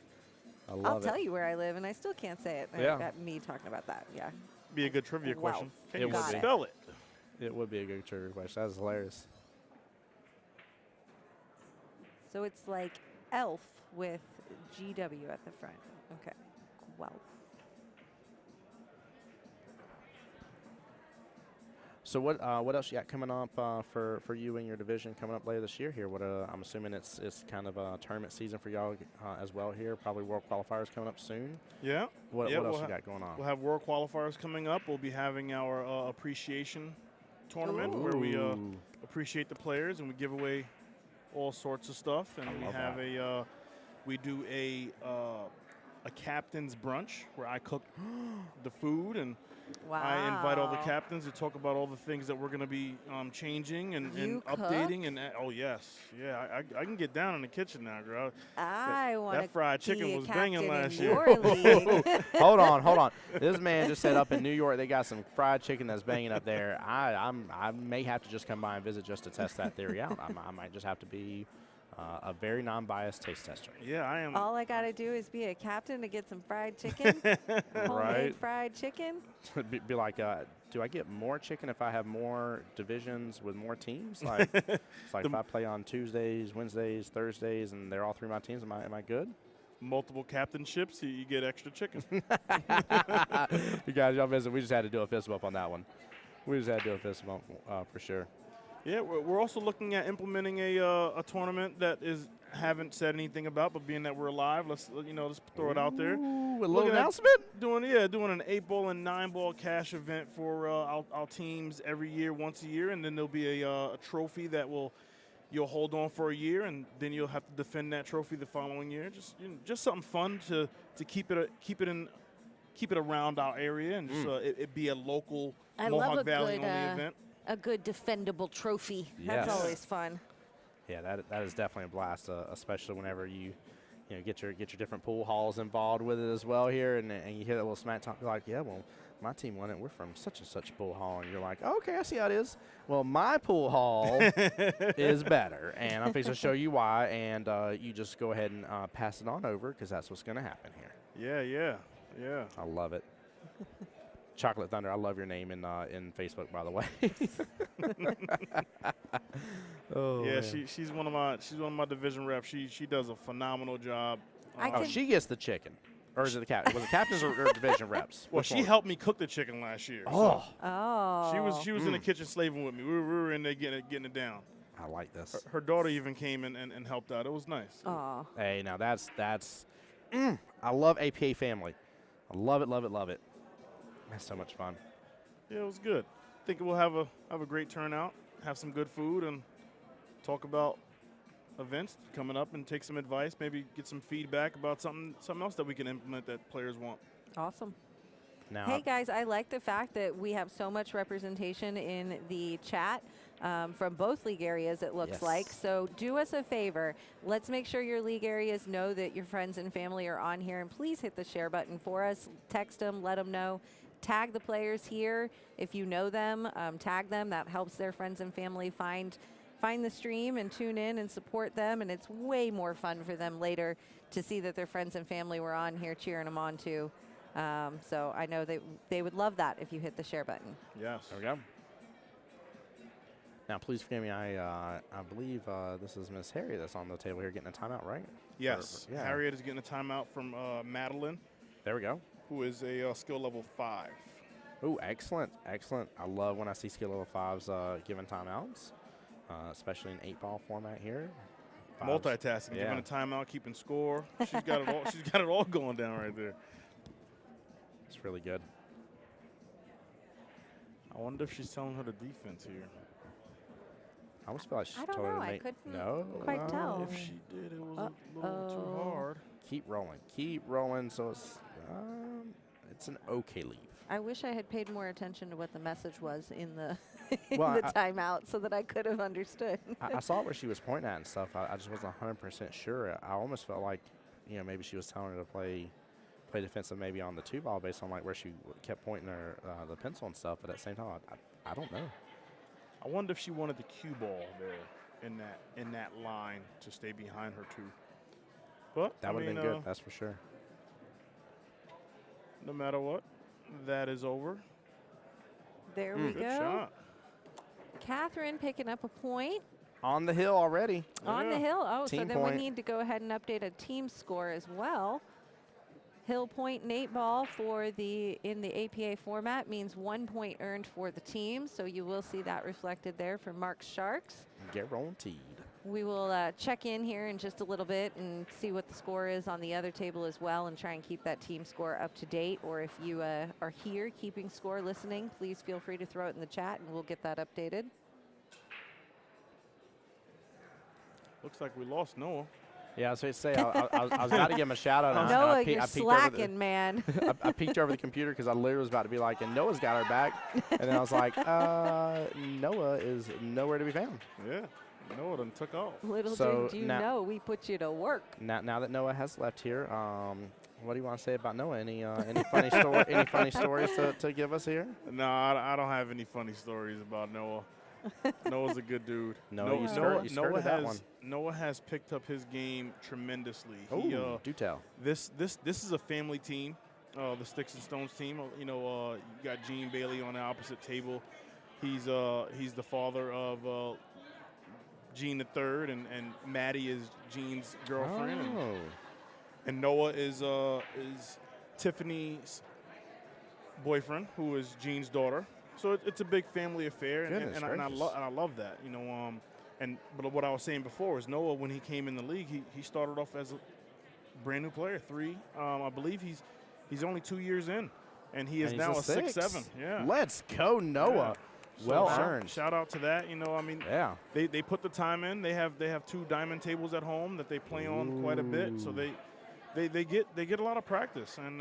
I love I'll it. tell you where I live, and I still can't say it. Yeah. Got me talking about that. Yeah. Be a good trivia question. Can It you would be. spell it? It would be a good trivia question. That's hilarious. So it's like elf with GW at the front. Okay. Well. So what else you got coming up for you and your division coming up later this year here? What I'm assuming it's kind of a tournament season for y'all as well here. Probably World Qualifiers coming up soon. Yeah. What Yeah, else you got going on? We'll have World Qualifiers coming up. We'll be having our appreciation tournament where we Ooh. appreciate the players and we give away all sorts of stuff. And we love have that. we do a captain's brunch where I cook the food and Wow. I invite all the captains to talk about all the things that we're going to be changing and You updating. And oh yes, yeah, I can get down in the kitchen now, girl. I want that fried chicken was banging last year. your league. Hold on. This man just said up in New York they got some fried chicken that's banging up there. I may have to just come by and visit just to test that theory out. I might just have to be a very non-biased taste tester. Yeah, I am. All I got to do is be a captain to get some fried chicken. Homemade Right. fried chicken. be like, do I get more chicken if I have more divisions with more teams? Like, it's like if I play on Tuesdays, Wednesdays, Thursdays, and they're all three my teams, am I good? Multiple captainships, you get extra chicken. You guys, y'all visit. We just had to do a fist bump on that one. We just had to do a fist bump for sure. Yeah, we're also looking at implementing a tournament that haven't said anything about, but being that we're live, let's throw it out there. Ooh, a little Looking at announcement. Doing an 8-ball and 9-ball cash event for our teams every year, once a year, and then there'll be a trophy that you'll hold on for a year, and then you'll have to defend that trophy the following year. Just something fun to keep it around our area, and just it be a local I love Mohawk a Valley good, only event. A good defendable trophy. Yes. That's always fun. Yeah, that is definitely a blast, especially whenever you get your different pool halls involved with it as well here, and you hear that little smack talk. You're like, yeah, well, my team won it. We're from such and such pool hall, and you're like, okay, I see how it is. Well, my pool hall is better, and I'm fixing to show you why. And you just go ahead and pass it on over because that's what's going to happen here. Yeah. I love it. Chocolate Thunder, I love your name in Facebook, by the way. Oh, Yeah, man. she's one of my division reps. She does a phenomenal job. Oh, she gets the chicken, or is it the captain? Was it captains or division reps? Well, Which she one? helped me cook the chicken last year. Oh, Oh. She was in the kitchen slaving with me. We were in there getting it down. I like this. Her daughter even came in and helped out. It was nice. Oh. Hey, now that's I love APA family. I love it. That's so much fun. Yeah, it was good. I think we'll have a great turnout, have some good food, and talk about events coming up and take some advice, maybe get some feedback about something else that we can implement that players want. Awesome. Now, Hey guys, I like the fact that we have so much representation in the chat from both league areas, it looks Yes. like. So do us a favor. Let's make sure your league areas know that your friends and family are on here, and please hit the share button for us. Text them, let them know. Tag the players here. If you know them, tag them. That helps their friends and family find the stream and tune in and support them. And it's way more fun for them later to see that their friends and family were on here cheering them on too. So I know they would love that if you hit the share button. Yes. there we go. Now, please forgive me. I believe this is Miss Harriet that's on the table here getting a timeout, right? Yes. Yeah. Harriet is getting a timeout from Madeline, There we go. who is a skill level 5. Oh, excellent. I love when I see skill level 5s given timeouts, especially in 8-ball format here. Fives. Multitasking, Yeah. giving a timeout, keeping score. She's got it all. She's got it all going down right there. It's really good. I wonder if she's telling her the defense here. I almost feel like she I don't told her know. to I make couldn't no. quite tell. If she did, it was a little too hard. Keep rolling. So it's It's an okay leave. I wish I had paid more attention to what the message was in the Well, the timeout so that I could have understood. I saw where she was pointing at and stuff. I just wasn't 100% sure. I almost felt like, maybe she was telling her to play defensive maybe on the 2-ball based on like where she kept pointing her the pencil and stuff. But at the same time, I don't know. I wonder if she wanted the cue ball there in that line to stay behind her too. But That would have been good, that's for sure. No matter what, that is over. There we Good go. shot. Catherine picking up a point On the hill already. on the hill. Oh, so Team then point. we need to go ahead and update a team score as well. Hill point and 8-ball in the APA format means 1 point earned for the team. So you will see that reflected there for Mark's Sharks. Guaranteed. We will check in here in just a little bit and see what the score is on the other table as well and try and keep that team score up to date. Or if you are here keeping score listening, please feel free to throw it in the chat and we'll get that updated. Looks like we lost Noah. Yeah, I was going to say, I was about to give him a shout out. Noah, I you're peeked slacking, man. I peeked over the computer because I literally was about to be like, and Noah's got our back. And then I was like, Noah is nowhere to be found. Yeah, Noah done took off. Little So did you now- know we put you to work. Now that Noah has left here, what do you want to say about Noah? Any funny story? Any funny stories to give us here? No, I don't have any funny stories about Noah. Noah's a good dude. Noah, you skirted that one. Noah has picked up his game tremendously. Oh, do tell. This is a family team, the Sticks and Stones team. You got Gene Bailey on the opposite table. He's the father of Gene the third, and Maddie is Gene's girlfriend. Oh. And Noah is Tiffany's boyfriend, who is Gene's daughter. So it's a big family affair, Goodness and I gracious. love that. But what I was saying before is Noah, when he came in the league, he started off as a brand new player, I believe he's only 2 years in, and he is And now he's a a 6'7". Yeah. Let's go, Noah. So Well earned. Shout out to that. Yeah. They put the time in. They have 2 diamond tables at home that they play on quite a bit. So they get a lot of practice, and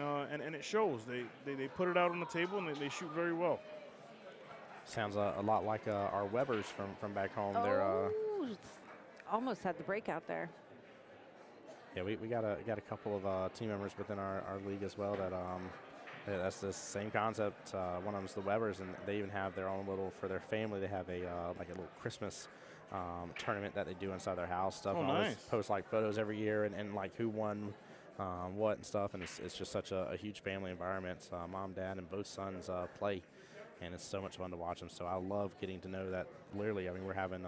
it shows. They put it out on the table, and they shoot very well. Sounds a lot like our Webbers from back home. Oh, almost had the breakout there. Yeah, we got a couple of team members within our league as well that's the same concept. One of them's the Webbers, and they even have their own little, for their family, they have a little Christmas tournament that they do inside their house. Stuff. Oh, And always nice. post like photos every year and like who won what and stuff. And it's just such a huge family environment. Mom, dad, and both sons play. And it's so much fun to watch them. So I love getting to know that. Literally, I mean, we're having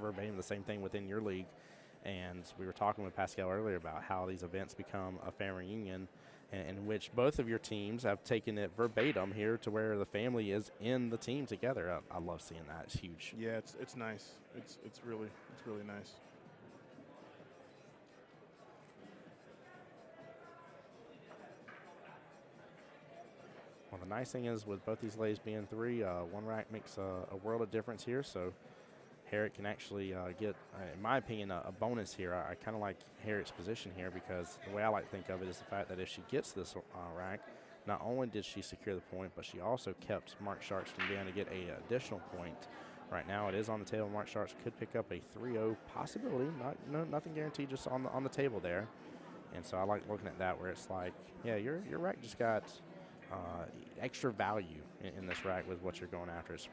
verbatim the same thing within your league. And we were talking with Pascal earlier about how these events become a family reunion, in which both of your teams have taken it verbatim here to where the family is in the team together. I love seeing that. It's huge. Yeah, it's nice. It's really nice. Well, the nice thing is with both these lays being 3, one rack makes a world of difference here. So Harriet can actually get, in my opinion, a bonus here. I kind of like Harriet's position here because the way I like to think of it is the fact that if she gets this rack, not only did she secure the point, but she also kept Mark Sharks from being able to get an additional point. Right now it is on the table. Mark Sharks could pick up a 3-0 possibility. Nothing guaranteed, just on the table there. And so I like looking at that where it's like, yeah, your rack just got extra value in this rack with what you're going after. It's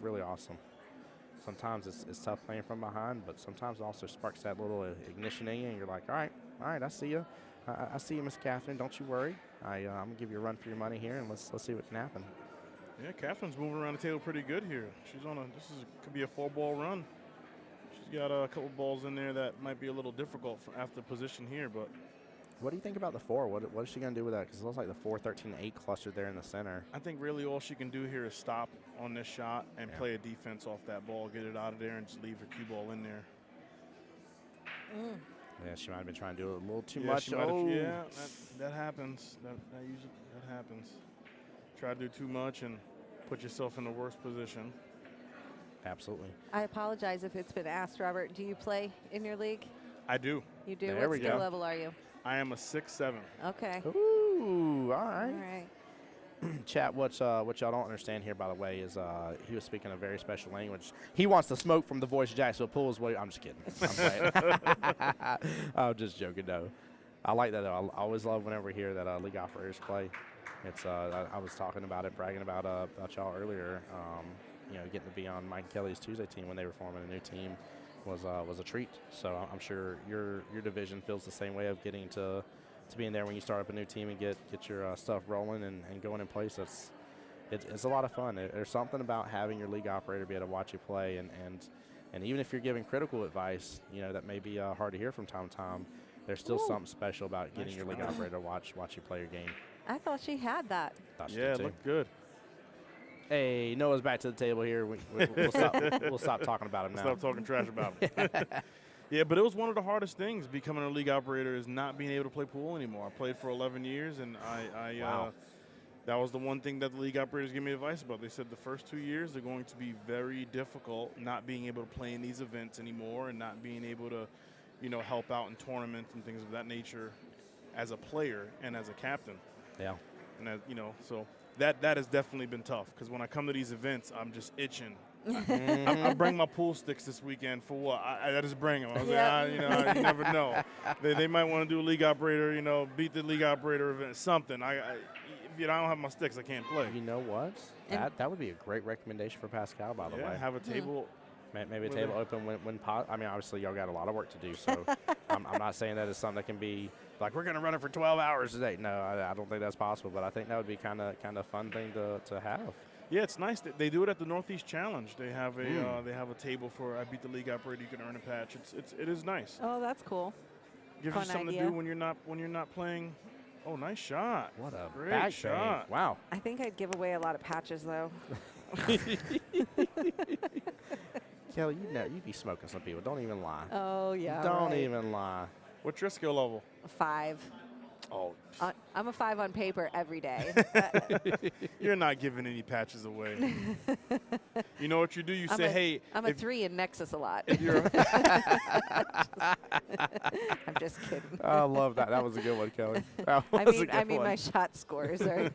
really awesome. Sometimes it's tough playing from behind, but sometimes it also sparks that little ignition in you, and you're like, all right, I see you. I see you, Miss Catherine. Don't you worry. I'm going to give you a run for your money here, and let's see what can happen. Yeah, Catherine's moving around the table pretty good here. She's on could be a 4-ball run. She's got a couple balls in there that might be a little difficult after position here, but. What do you think about the 4? What is she going to do with that? Because it looks like the 4, 13, 8 clustered there in the center. I think really all she can do here is stop on this shot and play a defense off that ball, get it out of there, and just leave her cue ball in there. Yeah, she might have been trying to do it a little too Yeah, much. that happens. That happens. Try to do too much and put yourself in the worst position. Absolutely. I apologize if it's been asked, Robert. Do you play in your league? I do. You do? There What we skill go. level are you? I am a 6'7". Okay. Ooh, all right. All right. Chat, what y'all don't understand here, by the way, is he was speaking a very special language. He wants the smoke from the voice of Jacksonville Pool as well. I'm just kidding. I'm playing. I'm just joking, though. I like that, though. I always love whenever we hear that league operators play. It's I was talking about it, bragging about y'all earlier. You know, getting to be on Mike Kelly's Tuesday team when they were forming a new team was a treat. So I'm sure your division feels the same way of getting to be in there when you start up a new team and get your stuff rolling and going in place. It's a lot of fun. There's something about having your league operator be able to watch you play, and even if you're giving critical advice, you know, that may be hard to hear from time to time, there's still something special about getting your league operator to watch you play your game. I thought she had that. Yeah, it looked good. Hey, Noah's back to the table here. We'll stop talking about him now. Stop talking trash about him. Yeah, but it was one of the hardest things becoming a league operator is not being able to play pool anymore. I played for 11 years, and that was the one thing that the league operators gave me advice about. They said the first 2 years are going to be very difficult, not being able to play in these events anymore and not being able to, you know, help out in tournaments and things of that nature as a player and as a captain. Yeah. And as, you know, so that has definitely been tough because when I come to these events, I'm just itching. I bring my pool sticks this weekend for what? I just bring them. I was like, you know, you never know. They might want to do a league operator, you know, beat the league operator event, something. If I don't have my sticks, I can't play. You know what? That would be a great recommendation for Pascal, by the way. Have a table. Maybe a table open when I mean, obviously, y'all got a lot of work to do, so I'm not saying that is something that can be like, we're going to run it for 12 hours today. No, I don't think that's possible, but I think that would be kind of fun thing to have. Yeah, it's nice. They do it at the Northeast Challenge. They have a table for I beat the league operator. You can earn a patch. It is nice. Oh, that's cool. Gives you something to do when you're not playing. Oh, nice shot. What a great back shot. Bang. Wow. I think I'd give away a lot of patches, though. Kelly, you'd be smoking some people. Don't even lie. Oh, yeah. Don't even lie. What's your skill level? 5. Oh. I'm a 5 on paper every day. You're not giving any patches away. You know what you do? You say, hey. I'm a 3 in Nexus a lot. If you're I'm just kidding. I love that. That was a good one, Kelly. I mean, my shot scores are.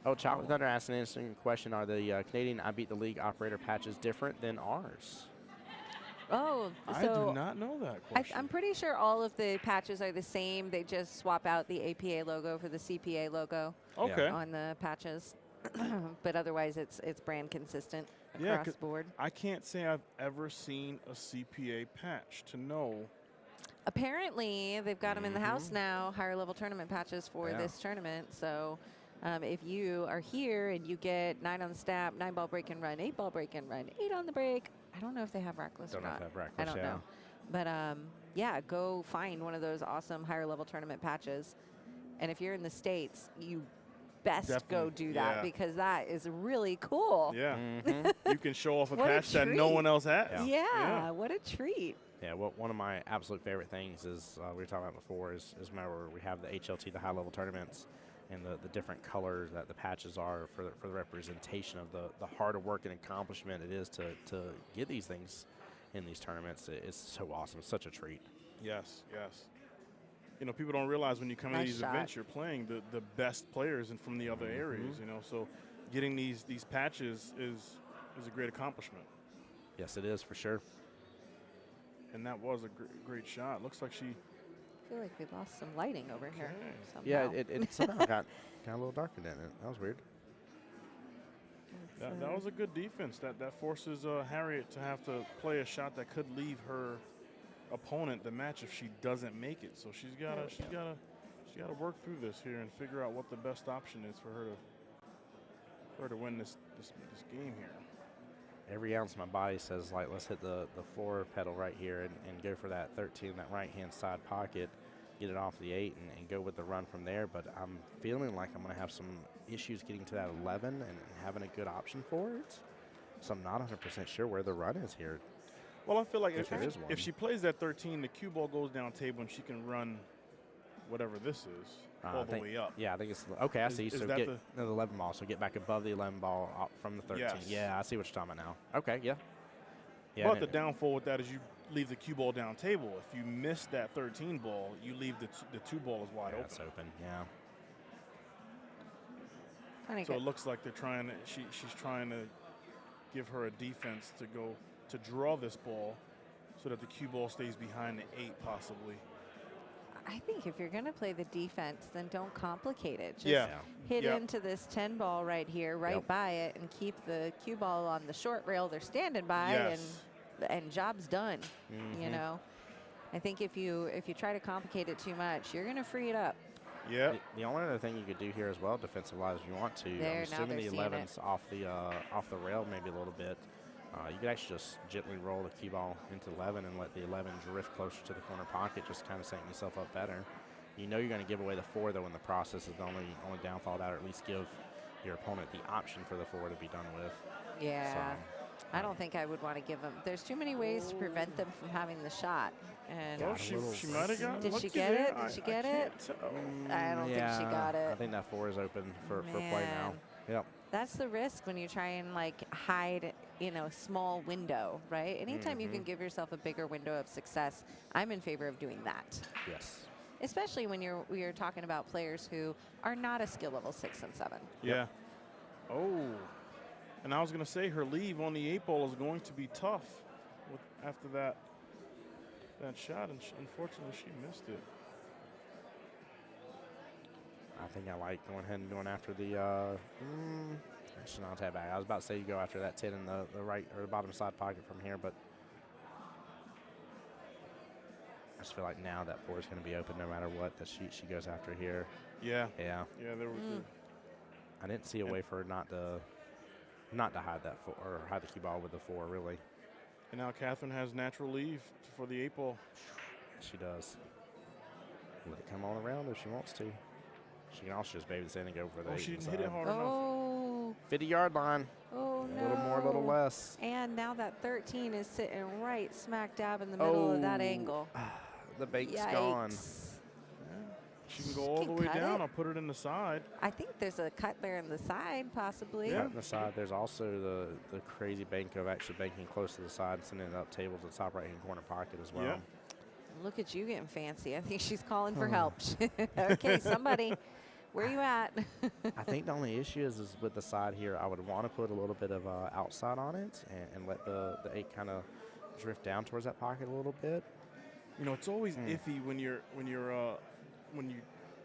Oh, Chocolate Thunder asked an interesting question. Are the Canadian I Beat the League operator patches different than ours? Oh, I do not know that question. I'm pretty sure all of the patches are the same. They just swap out the APA logo for the CPA logo on the patches. But otherwise, it's brand consistent across the board. I can't say I've ever seen a CPA patch to know. Apparently, they've got them in the house now, higher level tournament patches for this tournament. So if you are here and you get 9 on the snap, 9-ball break and run, 8-ball break and run, 8 on the break. I don't know if they have reckless or not. I don't know. But go find one of those awesome higher level tournament patches. And if you're in the States, you best go do that because that is really cool. Yeah. You can show off a patch that no one else has. Yeah, what a treat. Yeah, well, one of my absolute favorite things is, we were talking about before, is whenever we have the HLT, the high level tournaments, and the different colors that the patches are for the representation of the hard work and accomplishment it is to get these things in these tournaments. It's so awesome. It's such a treat. Yes, yes. You know, people don't realize when you come to these events, you're playing the best players and from the other areas, you know. So getting these patches is a great accomplishment. Yes, it is, for sure. And that was a great shot. Looks like she... I feel like we lost some lighting over here. Somehow. Yeah, it somehow got a little darker than it. That was weird. That was a good defense. That forces Harriet to have to play a shot that could leave her opponent the match if she doesn't make it. So she's gotta work through this here and figure out what the best option is for her to win this game here. Every ounce of my body says, like, let's hit the floor pedal right here and go for that 13, that right-hand side pocket, get it off the 8, and go with the run from there. But I'm feeling like I'm going to have some issues getting to that 11 and having a good option for it. So I'm not 100% sure where the run is here. Well, I feel like if she plays that 13, the cue ball goes down table and she can run whatever this is all the way up. Yeah, I think it's okay. I see. So get the 11 ball. So get back above the 11 ball from the 13. Yes. Yeah, I see what you're talking about now. Okay, yeah. But the downfall with that is you leave the cue ball down table. If you miss that 13 ball, you leave the 2 ball is wide open. It's open. Yeah. So it looks like they're trying to, she's trying to give her a defense to go to draw this ball so that the cue ball stays behind the 8 possibly. I think if you're going to play the defense, then don't complicate it. Just Yeah. hit Yep. into this 10 ball right here, right by it, and keep the cue ball on the short rail they're standing by, Yes. and job's done. Mm-hmm. You know, I think if you try to complicate it too much, you're going to free it up. Yeah. The only other thing you could do here as well, defensive-wise, if you want to, There, I'm now assuming they're the seeing 11's off the rail maybe a little bit. You could actually just gently roll the cue ball into 11 and let the 11 drift closer to the corner pocket, just kind of setting yourself up better. You know you're going to give away the 4, though, in the process is the only downfall of that, or at least give your opponent the option for the 4 to be done with. Yeah. So, I don't think I would want to give them. There's too many ways to prevent them from having the shot. And Oh, she might have got Did she lucky get there. it? Did she get I it? can't tell. I don't think she got it. I think that 4 is open for play now. Man. Yep. That's the risk when you try and like hide, a small window, right? Anytime you can give yourself a bigger window of success, I'm in favor of doing that. Yes. Especially when you're talking about players who are not a skill level 6 and 7. Yeah. Oh. And I was going to say her leave on the 8 ball is going to be tough after that shot, and unfortunately she missed it. I think I like going ahead and going after the actually not that bad. I was about to say you go after that 10 in the right or the bottom side pocket from here, but I just feel like now that 4 is going to be open no matter what that she goes after here. Yeah. Yeah. Yeah, there was I didn't see a way for her not to hide that 4 or hide the cue ball with the 4 really. And now Catherine has natural leave for the 8 ball. She does. Let it come on around if she wants to. She can also just baby this in and go for the 8 She didn't inside. hit it hard enough. Oh, 50-yard line. oh no. A little more, a little less. And now that 13 is sitting right smack dab in the middle of that angle. The bait's gone. Yikes. She can go all the can way cut down. it. I'll put it in the side. I think there's a cut there in the side, possibly. Yeah. Right on the side, there's also the crazy bank of actually banking close to the side and sending it up table to the top right-hand corner pocket as well. Yeah. Look at you getting fancy. I think she's calling for help. Okay, somebody, where you at? I think the only issue is with the side here, I would want to put a little bit of outside on it and let the 8 kind of drift down towards that pocket a little bit. You know, it's always iffy when you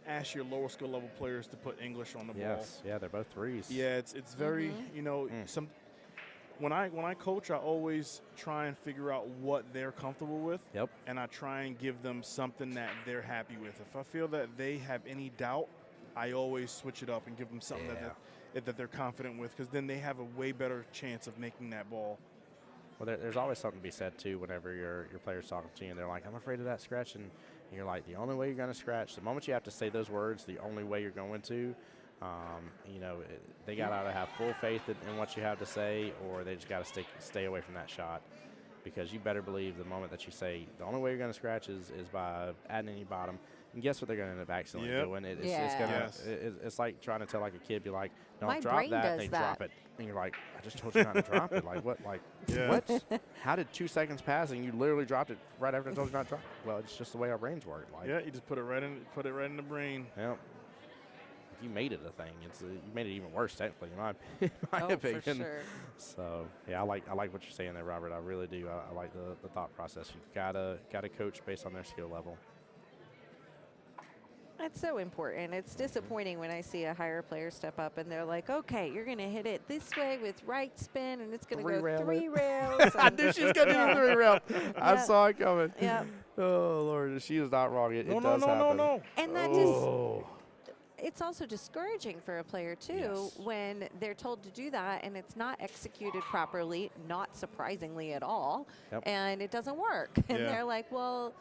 ask your lower skill level players to put English on the ball. Yes, yeah, they're both 3s. Yeah, it's very, some when I coach, I always try and figure out what they're comfortable with. Yep. And I try and give them something that they're happy with. If I feel that they have any doubt, I always switch it up and give them something that they're confident with, because then they have a way better chance of making that ball. Well, there's always something to be said, too, whenever your player's talking to you, and they're like, I'm afraid of that scratch, and you're like, the only way you're going to scratch, the moment you have to say those words, the only way you're going to, they got to either have full faith in what you have to say, or they just got to stay away from that shot, because you better believe the moment that you say the only way you're going to scratch is by adding any bottom. And guess what they're going to end up accidentally doing? It's like trying to tell like a kid, be like, don't My drop brain that, does and they that. drop it. And you're like, I just told you not to drop it. Like, what? Like, what? How did 2 seconds pass and you literally dropped it right after I told you not to drop it? Well, it's just the way our brains work. Like, Yeah, you just put it right in the brain. Yep. You made it a thing. You made it even worse, technically, in my opinion. For sure. So yeah, I like what you're saying there, Robert. I really do. I like the thought process. You gotta coach based on their skill level. That's so important. It's disappointing when I see a higher player step up and they're like, okay, you're going to hit it this way with right spin, and it's going to go 3 rails. I knew she was going to do the 3 rail. I saw it coming. Yeah. Oh, Lord. She is not wrong. It does happen. No. And that it's also discouraging for a player, too, when they're told to do that and it's not executed properly, not surprisingly at all, and it doesn't work. And they're like, well,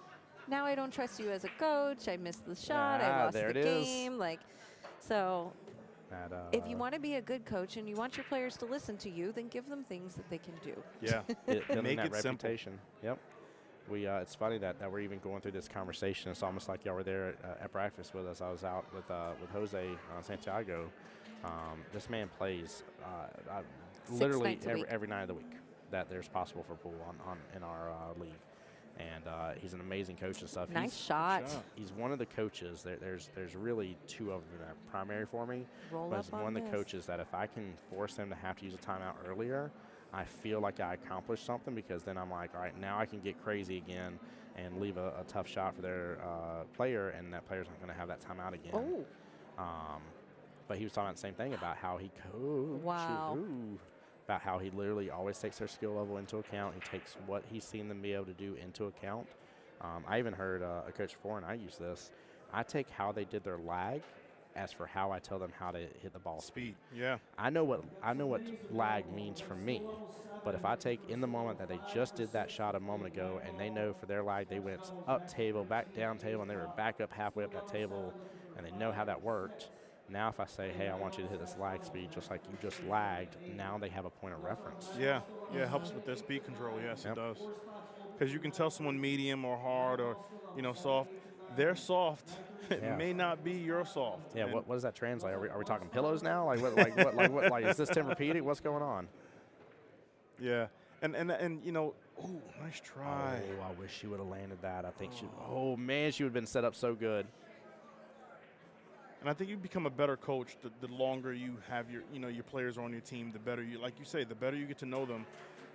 now I don't trust you as a coach. I missed the shot. I lost the game. If you want to be a good coach and you want your players to listen to you, then give them things that they can do. Yeah. Make it that simple. reputation. Yep. It's funny that we're even going through this conversation. It's almost like y'all were there at breakfast with us. I was out with Jose Santiago. This man plays literally every night of the week that there's possible for pool in our league. And he's an amazing coach and stuff. Nice shot. He's one of the coaches. There's really two of them that are primary for me. Roll but up he's on one of the this. coaches that if I can force them to have to use a timeout earlier, I feel like I accomplished something, because then I'm like, all right, now I can get crazy again and leave a tough shot for their player, and that player's not going to have that timeout again. Oh. But he was talking about the same thing about how he coaches. Wow. About how he literally always takes their skill level into account. He takes what he's seen them be able to do into account. I even heard a coach before, and I use this. I take how they did their lag as for how I tell them how to hit the ball. Speed, yeah. I know what lag means for me, but if I take in the moment that they just did that shot a moment ago, and they know for their lag they went up table, back down table, and they were back up halfway up that table, and they know how that worked. Now if I say, hey, I want you to hit this lag speed just like you just lagged, now they have a point of reference. Yeah, it helps with their speed control. Yes, it does. Because you can tell someone medium or hard or, soft. They're soft. It may not be your soft. Yeah, what does that translate? Are we talking pillows now? Like is this Tempur-Pedic? What's going on? Yeah, and ooh, nice try. Oh, I wish she would have landed that. I think she would have been set up so good. And I think you become a better coach the longer you have your players on your team, the better you, like you say, the better you get to know them.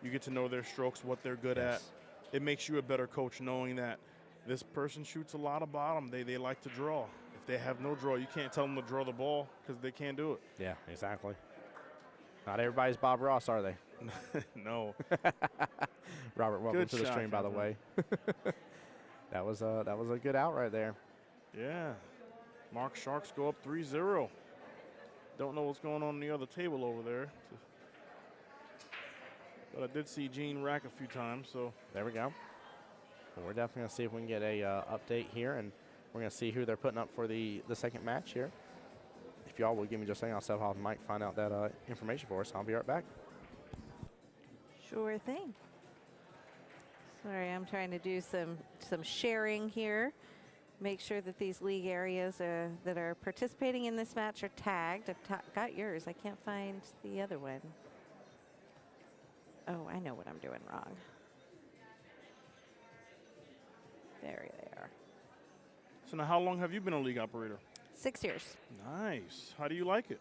You get to know their strokes, what they're good at. It makes you a better coach knowing that this person shoots a lot of bottom. They like to draw. If they have no draw, you can't tell them to draw the ball because they can't do it. Yeah, exactly. Not everybody's Bob Ross, are they? No. Robert, welcome Good to the shot, stream, by the way. That was a good out right there. Yeah. Mark Sharks go up 3-0. Don't know what's going on the other table over there. But I did see Gene rack a few times, so. There we go. Well, we're definitely going to see if we can get a update here, and we're going to see who they're putting up for the second match here. If y'all will give me just a second, I'll step off the mic, find out that information for us. I'll be right back. Sure thing. Sorry, I'm trying to do some sharing here. Make sure that these league areas that are participating in this match are tagged. I've got yours. I can't find the other one. Oh, I know what I'm doing wrong. There they are. So now how long have you been a league operator? 6 years. Nice. How do you like it?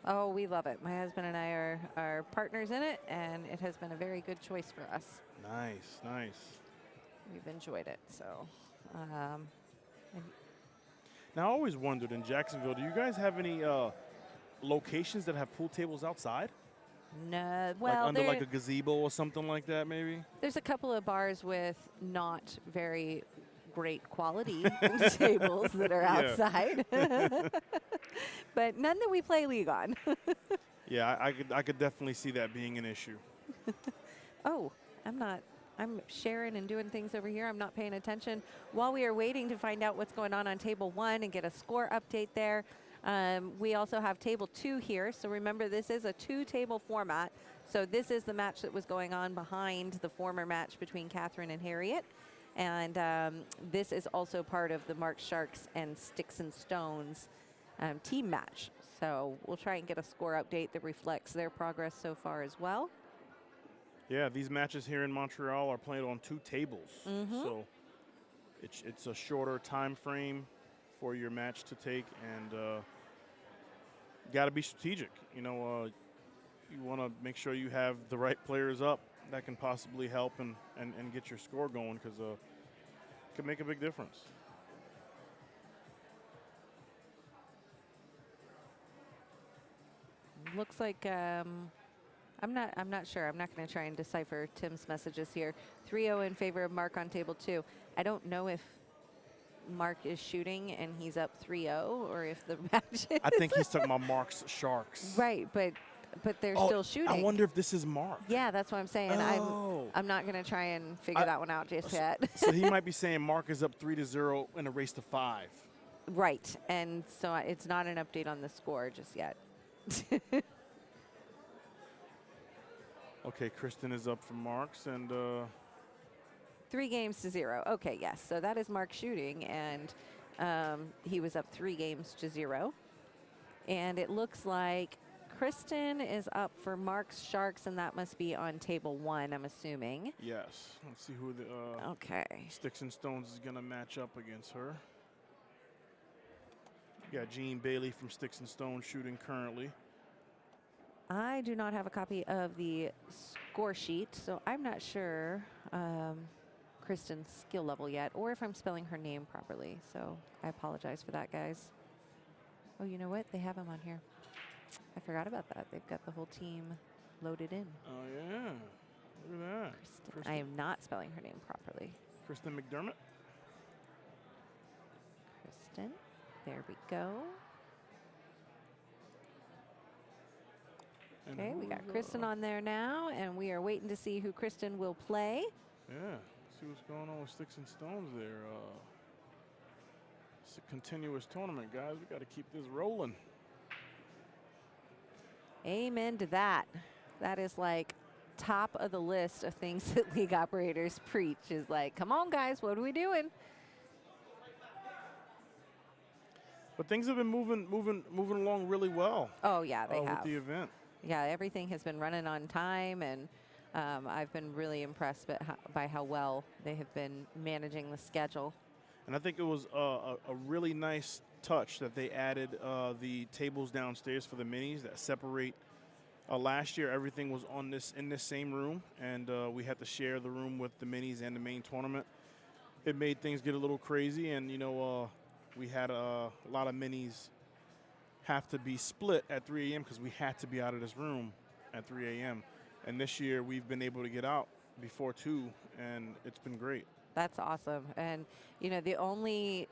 Oh, we love it. My husband and I are partners in it, and it has been a very good choice for us. Nice, nice. We've enjoyed it, so. Now, I always wondered in Jacksonville, do you guys have any locations that have pool tables outside? No, well, like under like a gazebo or something like that, maybe? There's a couple of bars with not very great quality tables that are outside, but none that we play league on. Yeah, I could definitely see that being an issue. Oh, I'm sharing and doing things over here. I'm not paying attention. While we are waiting to find out what's going on table 1 and get a score update there, we also have table 2 here. So remember, this is a 2-table format. So this is the match that was going on behind the former match between Catherine and Harriet. And this is also part of the Mark Sharks and Sticks and Stones team match. So we'll try and get a score update that reflects their progress so far as well. Yeah, these matches here in Montreal are played on 2 tables. So it's a shorter time frame for your match to take, and got to be strategic. You want to make sure you have the right players up that can possibly help and get your score going, because it can make a big difference. Looks like I'm not sure. I'm not going to try and decipher Tim's messages here. 3-0 in favor of Mark on table 2. I don't know if Mark is shooting and he's up 3-0, or if the match is. I think he's talking about Mark's Sharks. Right, but they're still shooting. I wonder if this is Mark. Yeah, that's what I'm saying. I'm not going to try and figure that one out just yet. So he might be saying Mark is up 3-0 in a race to 5. Right, and so it's not an update on the score just yet. Okay, Kristen is up for Marks, and 3-0. Okay, yes. So that is Mark shooting, and he was up 3-0. And it looks like Kristen is up for Mark's Sharks, and that must be on table 1, I'm assuming. Yes. Let's see who the Okay. Sticks and Stones is going to match up against her. You got Jean Bailey from Sticks and Stones shooting currently. I do not have a copy of the score sheet, so I'm not sure Kristen's skill level yet, or if I'm spelling her name properly. So I apologize for that, guys. Oh, you know what? They have them on here. I forgot about that. They've got the whole team loaded in. Oh, yeah. Look at that. Kristen. I am not spelling her name properly. Kristen McDermott. Kristen. There we go. And Okay, we who's, got Kristen on there now, and we are waiting to see who Kristen will play. Yeah. See what's going on with Sticks and Stones there. It's a continuous tournament, guys. We got to keep this rolling. Amen to that. That is like top of the list of things that league operators preach, is like, come on, guys, what are we doing? But things have been moving along really well. Oh, yeah, they have. With the event. Yeah, everything has been running on time, and I've been really impressed by how well they have been managing the schedule. And I think it was a really nice touch that they added the tables downstairs for the minis that separate. Last year, everything was in this same room, and we had to share the room with the minis and the main tournament. It made things get a little crazy, and we had a lot of minis have to be split at 3 a.m. because we had to be out of this room at 3 a.m. And this year, we've been able to get out before 2, and it's been great. That's awesome. And, the only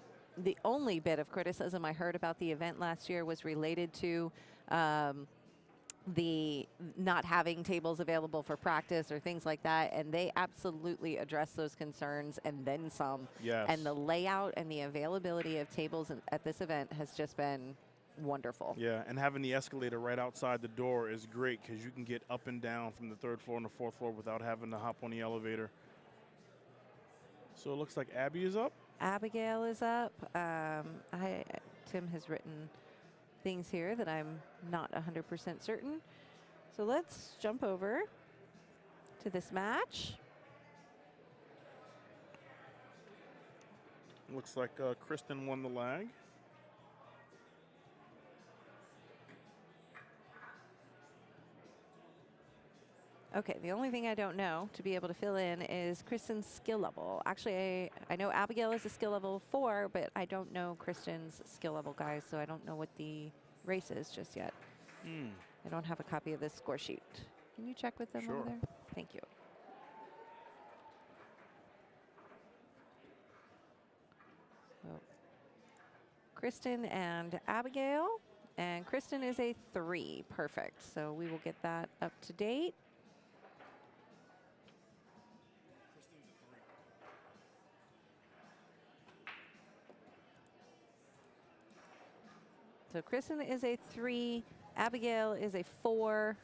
bit of criticism I heard about the event last year was related to the not having tables available for practice or things like that, and they absolutely addressed those concerns and then some. Yes. And the layout and the availability of tables at this event has just been wonderful. Yeah, and having the escalator right outside the door is great because you can get up and down from the 3rd floor and the 4th floor without having to hop on the elevator. So it looks like Abby is up. Abigail is up. Tim has written things here that I'm not 100% certain. So let's jump over to this match. Looks like Kristen won the lag. Okay, the only thing I don't know to be able to fill in is Kristen's skill level. Actually, I know Abigail is a skill level 4, but I don't know Kristen's skill level, guys, so I don't know what the race is just yet. I don't have a copy of this score sheet. Can you check with them over there? Thank you. So, Kristen and Abigail, and Kristen is a 3. Perfect. So we will get that up to date. So Kristen is a 3, Abigail is a 4,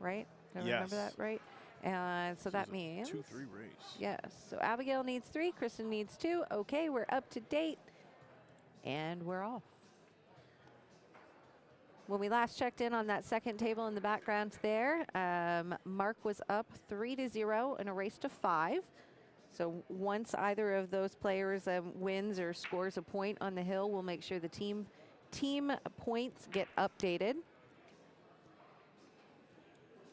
right? Did I remember that right? And so that means 2-3 race. Yes. So Abigail needs 3, Kristen needs 2. Okay, we're up to date, and we're off. When we last checked in on that second table in the background there, Mark was up 3-0 in a race to 5. So once either of those players wins or scores a point on the hill, we'll make sure the team points get updated.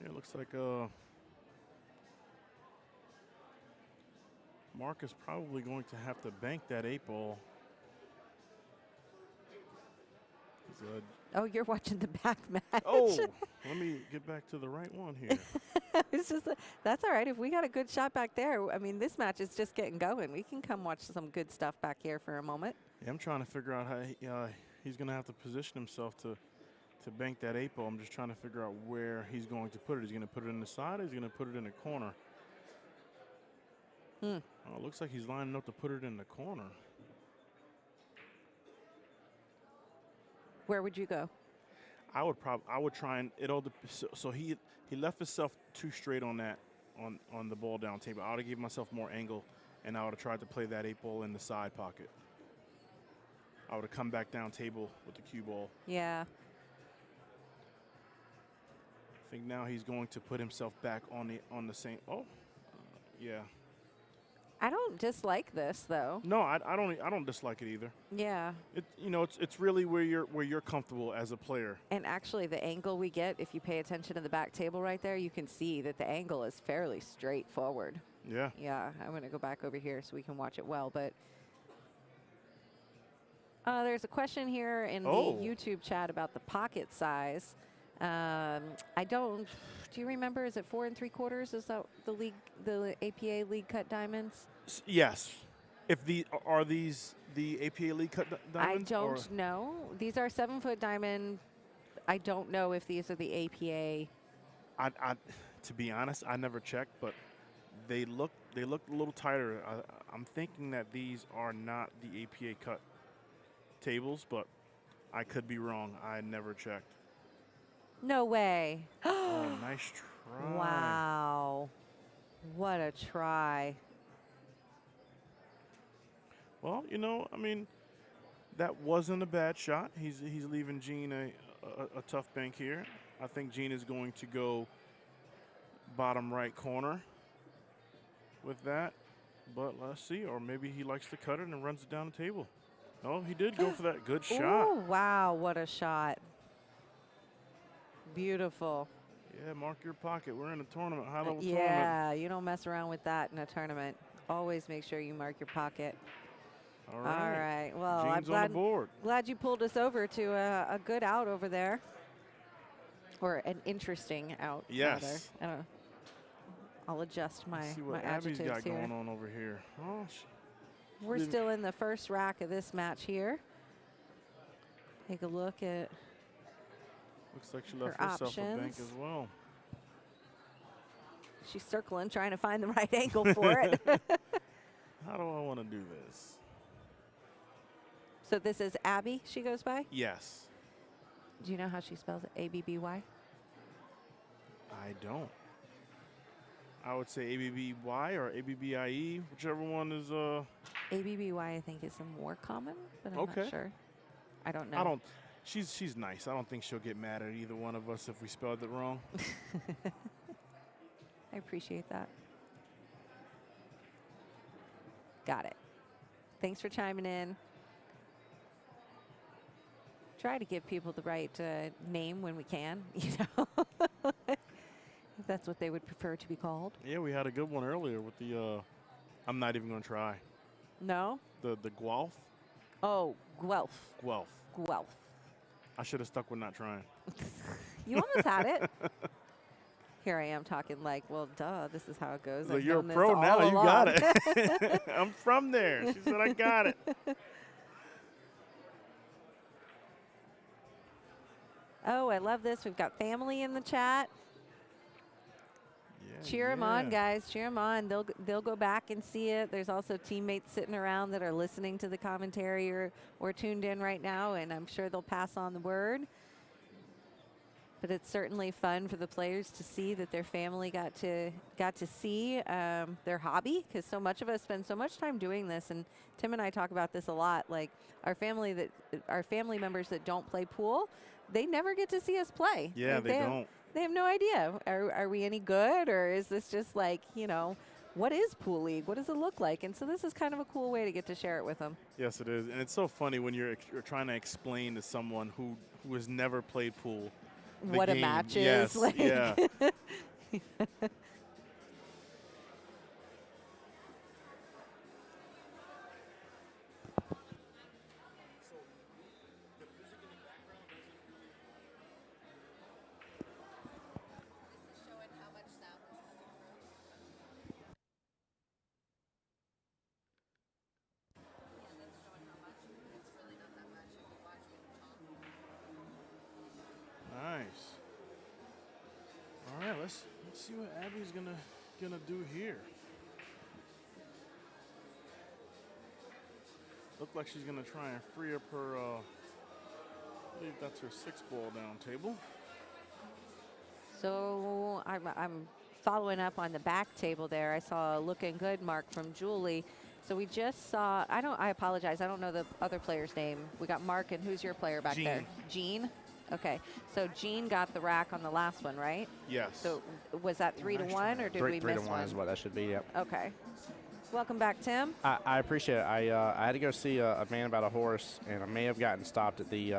Yeah, it looks like Mark is probably going to have to bank that 8-ball. Oh, you're watching the back match. Oh, let me get back to the right one here. It's just that's all right. If we got a good shot back there, I mean, this match is just getting going. We can come watch some good stuff back here for a moment. Yeah, I'm trying to figure out how he's going to have to position himself to bank that 8-ball. I'm just trying to figure out where he's going to put it. He's going to put it in the side, or he's going to put it in the corner. Oh, it looks like he's lining up to put it in the corner. Where would you go? I would try and so he left himself too straight on that on the ball down table. I would have given myself more angle, and I would have tried to play that 8-ball in the side pocket. I would have come back down table with the cue ball. Yeah. think now he's going to put himself back on the same. Oh, yeah. I don't dislike this though. No, I don't dislike it either. Yeah. It's really where you're comfortable as a player. And actually, the angle we get, if you pay attention to the back table right there, you can see that the angle is fairly straightforward. Yeah. Yeah, I'm going to go back over here so we can watch it well. But there's a question here in the YouTube chat about the pocket size. Do you remember, is it 4 3/4? Is that the APA League Cut Diamonds? Yes. Are these the APA League Cut Diamonds? I don't know. These are 7-foot diamond. I don't know if these are the APA. To be honest, I never checked, but they look a little tighter. I'm thinking that these are not the APA cut tables, but I could be wrong. I never checked. No way. Oh, nice try. Wow. What a try. Well, I mean, that wasn't a bad shot. He's leaving Gene a tough bank here. I think Gene is going to go bottom right corner with that. But let's see. Or maybe he likes to cut it and runs it down the table. Oh, he did go for that good shot. Oh, wow. What a shot. Beautiful. Yeah, mark your pocket. We're in a tournament, high-level tournament. Yeah, you don't mess around with that in a tournament. Always make sure you mark your pocket. All right. Well, Gene's on the board. glad you pulled us over to a good out over there. Or an interesting out. Yes. Rather. I don't know. I'll adjust my Let's see what adjectives Abby's got here. going on over here. Oh, We're still in the first rack of this match here. Take a look at looks like she left her herself a bank options. as well. She's circling, trying to find the right angle for it. How do I want to do this? So this is Abby she goes by? Yes. Do you know how she spells it? A-B-B-Y? I don't. I would say A-B-B-Y or A-B-B-I-E, whichever one is. A-B-B-Y I think is the more common, but I'm Okay. not sure. I don't know. She's nice. I don't think she'll get mad at either one of us if we spelled it wrong. I appreciate that. Got it. Thanks for chiming in. Try to give people the right name when we can, if that's what they would prefer to be called. Yeah, we had a good one earlier with the. I'm not even going to try. No? The Guelph. Oh, Guelph. Guelph. Guelph. I should have stuck with not trying. You almost had it. Here I am talking like, well, duh, this is how it goes. So I've you're a done this pro now. all You got along. it. I'm from there. She said, I got it. Oh, I love this. We've got family in the chat. Yeah, Cheer them on, guys. Cheer them on. They'll go back and see it. There's also teammates sitting around that are listening to the commentary or tuned in right now, and I'm sure they'll pass on the word. But it's certainly fun for the players to see that their family got to see their hobby, because so much of us spend so much time doing this. And Tim and I talk about this a lot. Like our family members that don't play pool, they never get to see us play. Yeah, Like, they don't. They have no idea. Are we any good, or is this just like, what is Pool League? What does it look like? And so this is kind of a cool way to get to share it with them. Yes, it is. And it's so funny when you're trying to explain to someone who has never played pool what game. A match yes, is. Like yeah. Nice. All right, let's see what Abby's gonna do here. Look like she's gonna try and free up her. I believe that's her 6-ball down table. So I'm following up on the back table there. I saw a looking good mark from Julie. So we just saw. I apologize. I don't know the other player's name. We got Mark, and who's your player back there? Gene. Okay. So Gene got the rack on the last one, right? Yes. So was that 3-1 or did we three miss to one? one is what that should be. Yep. Okay. Welcome back, Tim. I appreciate it. I had to go see a man about a horse, and I may have gotten stopped at the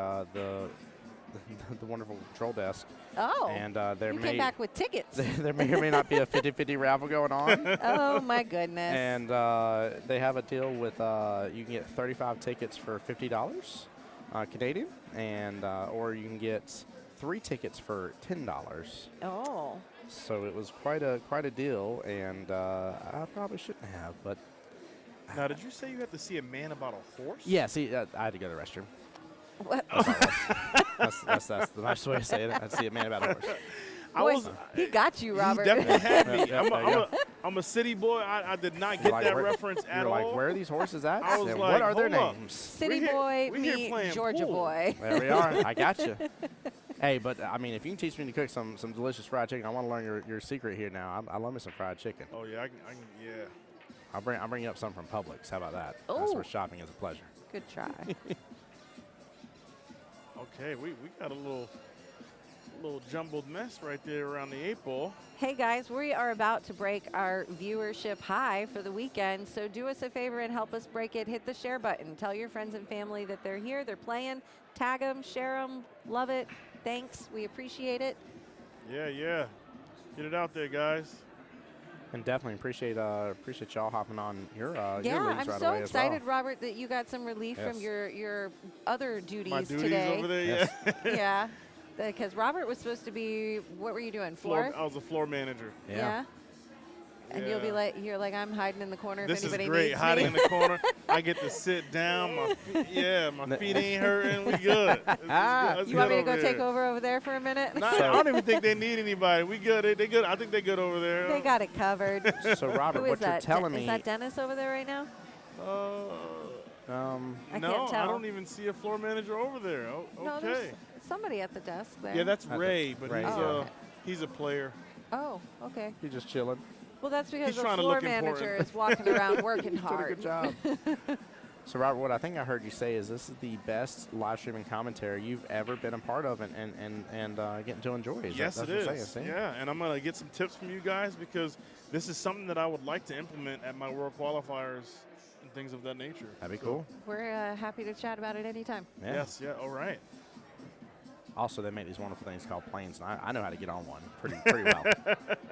wonderful control desk. Oh. And you came back with tickets. there may or may not be a 50-50 raffle going on. Oh my goodness. And they have a deal with you can get 35 tickets for $50 Canadian, and or you can get 3 tickets for $10. Oh. So it was quite a deal, and I probably shouldn't have. But now, did you say you had to see a man about a horse? yeah, see, I had to go to the restroom. What? That's the nice way to say it. I see a man about a horse. Boy, he got you, Robert. He definitely had me. Yep, I'm a city boy. I did not get Like, that where- reference at You're all. like, where are these horses at? I was and like, what are their hold up. names? City We're here- boy we're here meet playing Georgia pool. boy. There we are. I got you. Hey, but I mean, if you can teach me to cook some delicious fried chicken, I want to learn your secret here now. I love me some fried chicken. Oh yeah, I can yeah. I'll bring you up some from Publix. How about that? That's Oh. where shopping is a pleasure. Good try. Okay, we got a little jumbled mess right there around the 8-ball. Hey guys, we are about to break our viewership high for the weekend, so do us a favor and help us break it. Hit the share button. Tell your friends and family that they're here, they're playing. Tag them, share them, love it. Thanks, we appreciate it. Yeah. Get it out there, guys. And definitely appreciate y'all hopping on your Yeah, leagues I'm right so away excited, as well. Robert, that you got some relief from Yes. your other duties, My duties today. over there, Yes. yeah. Yeah, because Robert was supposed to be, what were you doing, floor? I was a floor manager. Yeah. And you'll be Yeah. like, you're like, I'm hiding in the corner This if is anybody great. needs Hiding me. in the corner. I get to sit down. My feet ain't hurting. We good. You want me to go take over there for a minute? Nah, I don't even think they need anybody. We good. They good. I think they good over there. They got it covered. So Robert, Who is what you're that? telling me? Is that Dennis over there right now? I No, can't tell. I don't even see a floor manager over there. Oh, No, okay. there's somebody at the desk there. Yeah, that's That's Ray, but Ray, he's yeah. okay. he's a player. Oh, okay. You're just chilling. Well, that's because He's the trying to floor look manager important. is walking around working Did a hard. good job. So Robert, what I think I heard you say is this is the best live streaming commentary you've ever been a part of and getting to enjoy. Yes, that's it what is. you're saying, see? Yeah, and I'm gonna get some tips from you guys because this is something that I would like to implement at my world qualifiers and things of that nature. That'd be So, cool. We're happy to chat about it anytime. Yeah. Yes. Yeah. All right. Also, they make these wonderful things called planes, and I know how to get on one pretty well.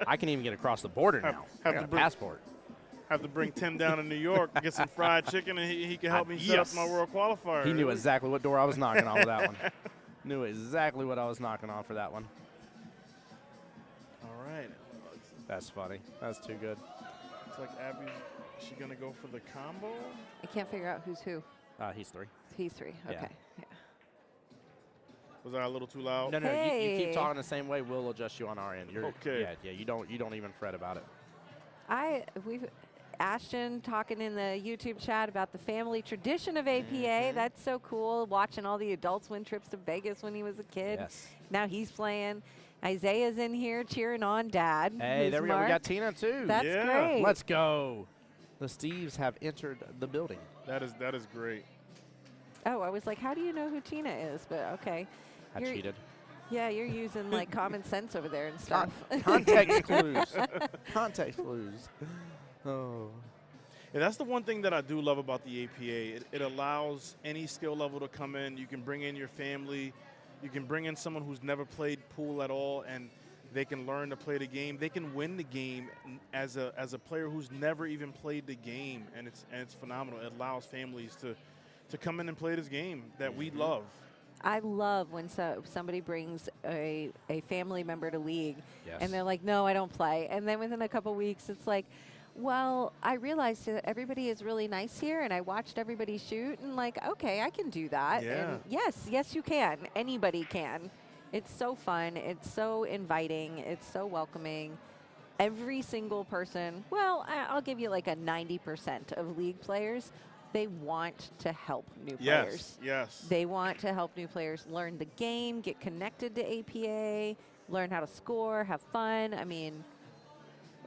I can even get across the border now. I have got to a bring- passport. Have to bring Tim down to New York, get some fried chicken, and he can help me set up Yes. my world qualifier. He knew exactly what door I was knocking on with that one. Knew exactly what I was knocking on for that one. All right. That's funny. That's too good. Looks like Abby's. Is she gonna go for the combo? I can't figure out who's who. He's 3. He's 3. Yeah. Okay. Yeah. Was I a little too loud? No, you Hey. keep talking the same way. We'll adjust you on our end. You're, Okay. Yeah. You don't even fret about it. We've Ashton talking in the YouTube chat about the family tradition of APA. Mm-hmm. That's so cool. Watching all the adults win trips to Vegas when he was a kid. Yes. Now he's playing. Isaiah's in here cheering on Dad. Hey, who's there we go. We Mark. got Tina too. That's Yeah. great. Let's go. The Steves have entered the building. That is great. Oh, I was like, how do you know who Tina is? But okay. I You're- cheated. Yeah, you're using like common sense over there and stuff. Context clues. Context clues. Oh. Yeah, that's the one thing that I do love about the APA. It allows any skill level to come in. You can bring in your family. You can bring in someone who's never played pool at all, and they can learn to play the game. They can win the game as a player who's never even played the game, and it's phenomenal. It allows families to come in and play this game that we love. I love when somebody brings a family member to league Yes. and they're like, no, I don't play. And then within a couple weeks, it's like, well, I realized that everybody is really nice here and I watched everybody shoot and like, okay, I can do that. Yeah. And yes, you can. Anybody can. It's so fun. It's so inviting. It's so welcoming. Every single person, well, I'll give you like a 90% of league players, they want to help new players. Yes. They want to help new players learn the game, get connected to APA, learn how to score, have fun. I mean,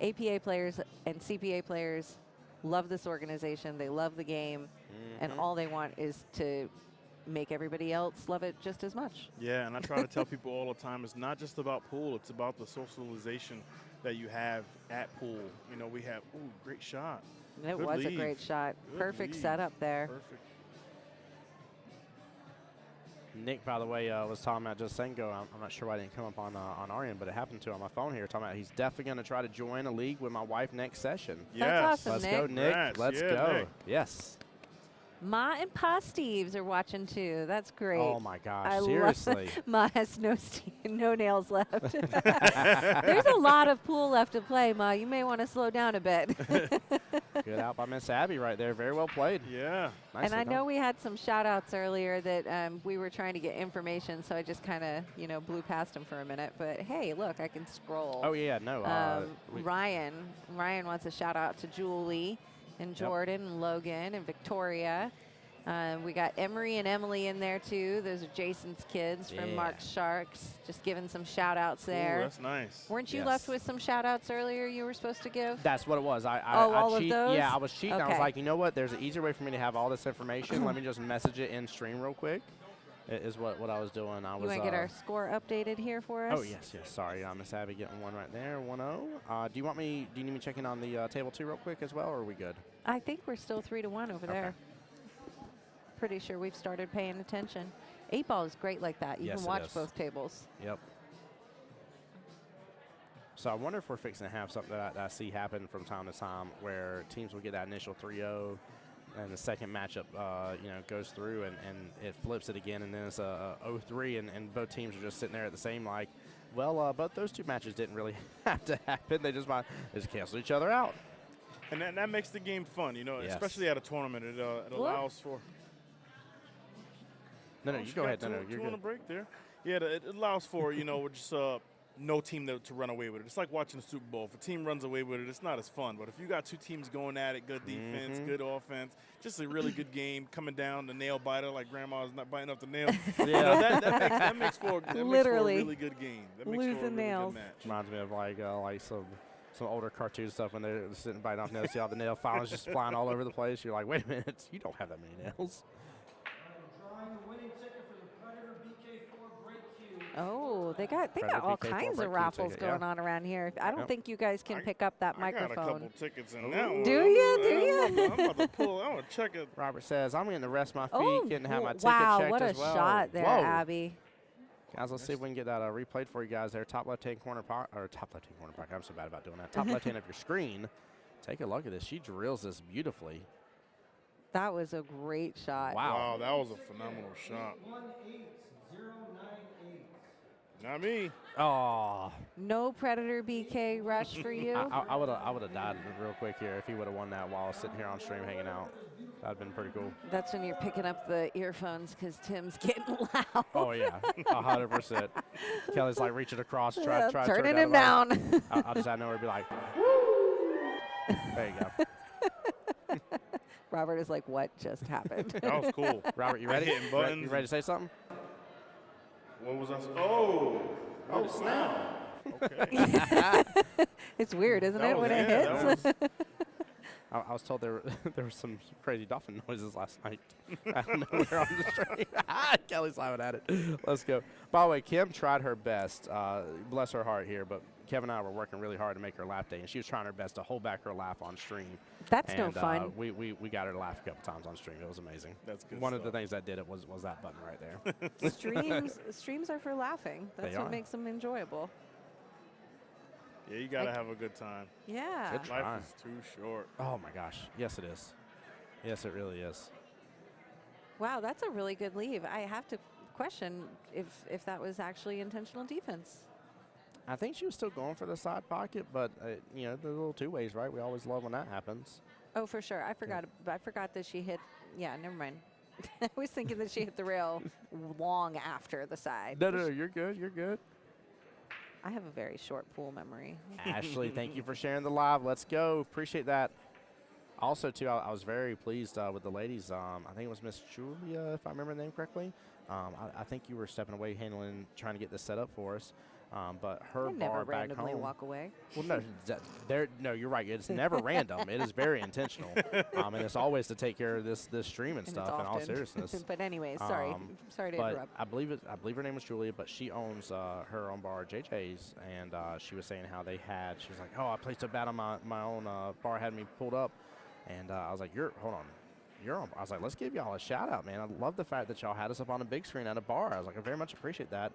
APA players and CPA players love this organization. They love the game, and all they want is to make everybody else love it just as much. Yeah, and I try to tell people all the time, it's not just about pool, it's about the socialization that you have at pool. You know, we have, ooh, great shot. It Good was a lead. great shot. Good Perfect lead. setup there. Perfect. Nick, by the way, was talking about just saying I'm not sure why it didn't come up on our end, but it happened to on my phone here. Talking about he's definitely going to try to join a league with my wife next session. That's awesome, Let's Nick. go, Nick. Congrats. Let's Yeah, go. Nick. Yes. Ma and Pa Steves are watching too. That's great. Oh my gosh! I love- Seriously. Ma has no nails left. There's a lot of pool left to play, Ma. You may want to slow down a bit. Good out by Miss Abby right there. Very well played. Yeah. Nicely And I done. know we had some shout outs earlier that we were trying to get information, so I just kind of, blew past them for a minute. But hey, look, I can scroll. Oh yeah, no. Ryan wants a shout out to Julie and Jordan and Logan and Victoria. We got Emery and Emily in there too. Those are Jason's kids from Yeah. Mark's Sharks. Just giving some shout outs Ooh, there. that's nice. Weren't you Yes. left with some shout outs earlier you were supposed to give? That's what it was. I all of cheat. those? Yeah, I was cheating. I was Okay. like, you know what? There's an easier way for me to have all this information. Let me just message it in stream real quick. Is what I was doing. I You was. want to get our score updated here for us? Oh yes. Sorry, Miss Abby getting one right there. 1-0. Do you need me checking on the table too real quick as well, or are we good? I think we're still 3-1 over Okay. there. Pretty sure we've started paying attention. 8-ball is great like that. You Yes, can it watch is. both tables. Yep. So I wonder if we're fixing to have something that I see happen from time to time where teams will get that initial 3-0 and the second matchup goes through and it flips it again and then it's a 0-3 and both teams are just sitting there at the same both those two matches didn't really have to happen. They just canceled each other out. And that makes the game fun, Yes. especially at a tournament. It allows for. No, Oh, you she go got ahead. Two, No, you're two on a good. break there. Yeah, it allows for, just no team to run away with it. It's like watching the Super Bowl. If a team runs away with it, it's not as fun. But if you got two teams going at it, good defense, good offense, just a really good game, coming down the nail biter like grandma's not biting up the nail. Yeah. that makes for a Literally. really good game. That makes for a Losing really nails. good match. Reminds me of like some older cartoon stuff when they're sitting biting off nails. See all the nail files just flying all over the place. You're like, wait a minute, you don't have that many nails. Oh, they got Predator all BK4 kinds break of key raffles ticket, going yeah. on around here. I don't Yep. think you guys can pick up that I got a microphone. couple tickets in that one. Do ya? Do I'm about to pull. I'm going to check it. Robert says, I'm going to rest my feet, Oh, getting to have my ticket wow, checked what a as well. shot there, Whoa. Abby. Guys, let's see if we can get that replayed for you guys there. Top left-hand corner pocket, or top left-hand corner pocket. I'm so bad about doing that. Top left-hand of your screen. Take a look at this. She drills this beautifully. That was a great shot. Wow. Wow, that was a phenomenal shot. Not me. Oh, No Predator BK rush for you. I would have died real quick here if he would have won that while I was sitting here on stream hanging out. That'd been pretty cool. That's when you're picking up the earphones because Tim's getting loud. Oh yeah, 100%. Kelly's like reaching across, try to turning turn him down. down. I'll just out of nowhere be like, there you go. Robert is like, what just happened? That was cool. Robert, you ready? Hitting buttons. You ready to say something? What was that? Oh snap. Okay. It's weird, isn't That it, was- when it yeah, hits? that was- I was told there were some crazy dolphin noises last night. Out of nowhere on the stream. Kelly's laughing at it. Let's go. By the way, Kim tried her best. Bless her heart here, but Kevin and I were working really hard to make her laugh day, and she was trying her best to hold back her laugh on stream. That's and, no fun. We got her to laugh a couple times on stream. It was amazing. That's good One of the stuff. things that did it was that button right there. Streams are for laughing. That's They what are. makes them enjoyable. Yeah, you gotta Like- have a good time. Yeah. Good try. Life is too short. Oh my gosh. Yes, it is. Yes, it really is. Wow, that's a really good leave. I have to question if that was actually intentional defense. I think she was still going for the side pocket, but the little two ways, right? We always love when that happens. Oh, for sure. I forgot that she hit. Yeah, never mind. I was thinking that she hit the rail long after the side. No, you're good. You're good. I have a very short pool memory. Ashley, thank you for sharing the live. Let's go. Appreciate that. Also, too, I was very pleased with the ladies. I think it was Miss Julia, if I remember the name correctly. I think you were stepping away, trying to get this set up for us. But her I bar never back randomly home. walk away. Well, no, you're right. It's never random. It is very intentional, and it's always to take care of this stream and And stuff. it's In all often. seriousness. But anyways, sorry. Sorry to But interrupt. I believe her name was Julia, but she owns her own bar, JJ's, and she was saying how she was like, oh, I placed a bet on my own bar, had me pulled up, and I was like, hold on. I was like, let's give y'all a shout out, man. I love the fact that y'all had us up on a big screen at a bar. I was like, I very much appreciate that.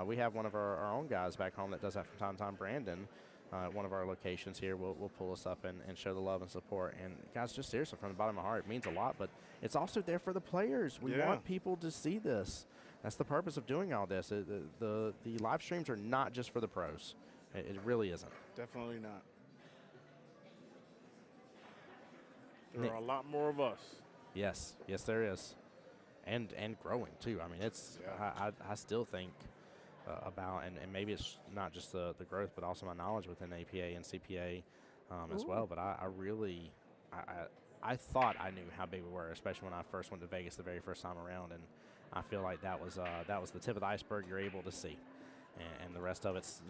We have one of our own guys back home that does that from time to time, Brandon. At one of our locations here will pull us up and show the love and support. And guys, just seriously, from the bottom of my heart, it means a lot, but it's also there for the players. We want people to see this. That's the purpose of doing all this. The live streams are not just for the pros. It really isn't. Definitely not. There are a lot more of us. Yes, there is, and growing too. I mean, it's I still think about, and maybe it's not just the growth, but also my knowledge within APA and CPA as well. But I really thought I knew how big we were, especially when I first went to Vegas the very first time around, and I feel like that was the tip of the iceberg you're able to see. And the rest of it's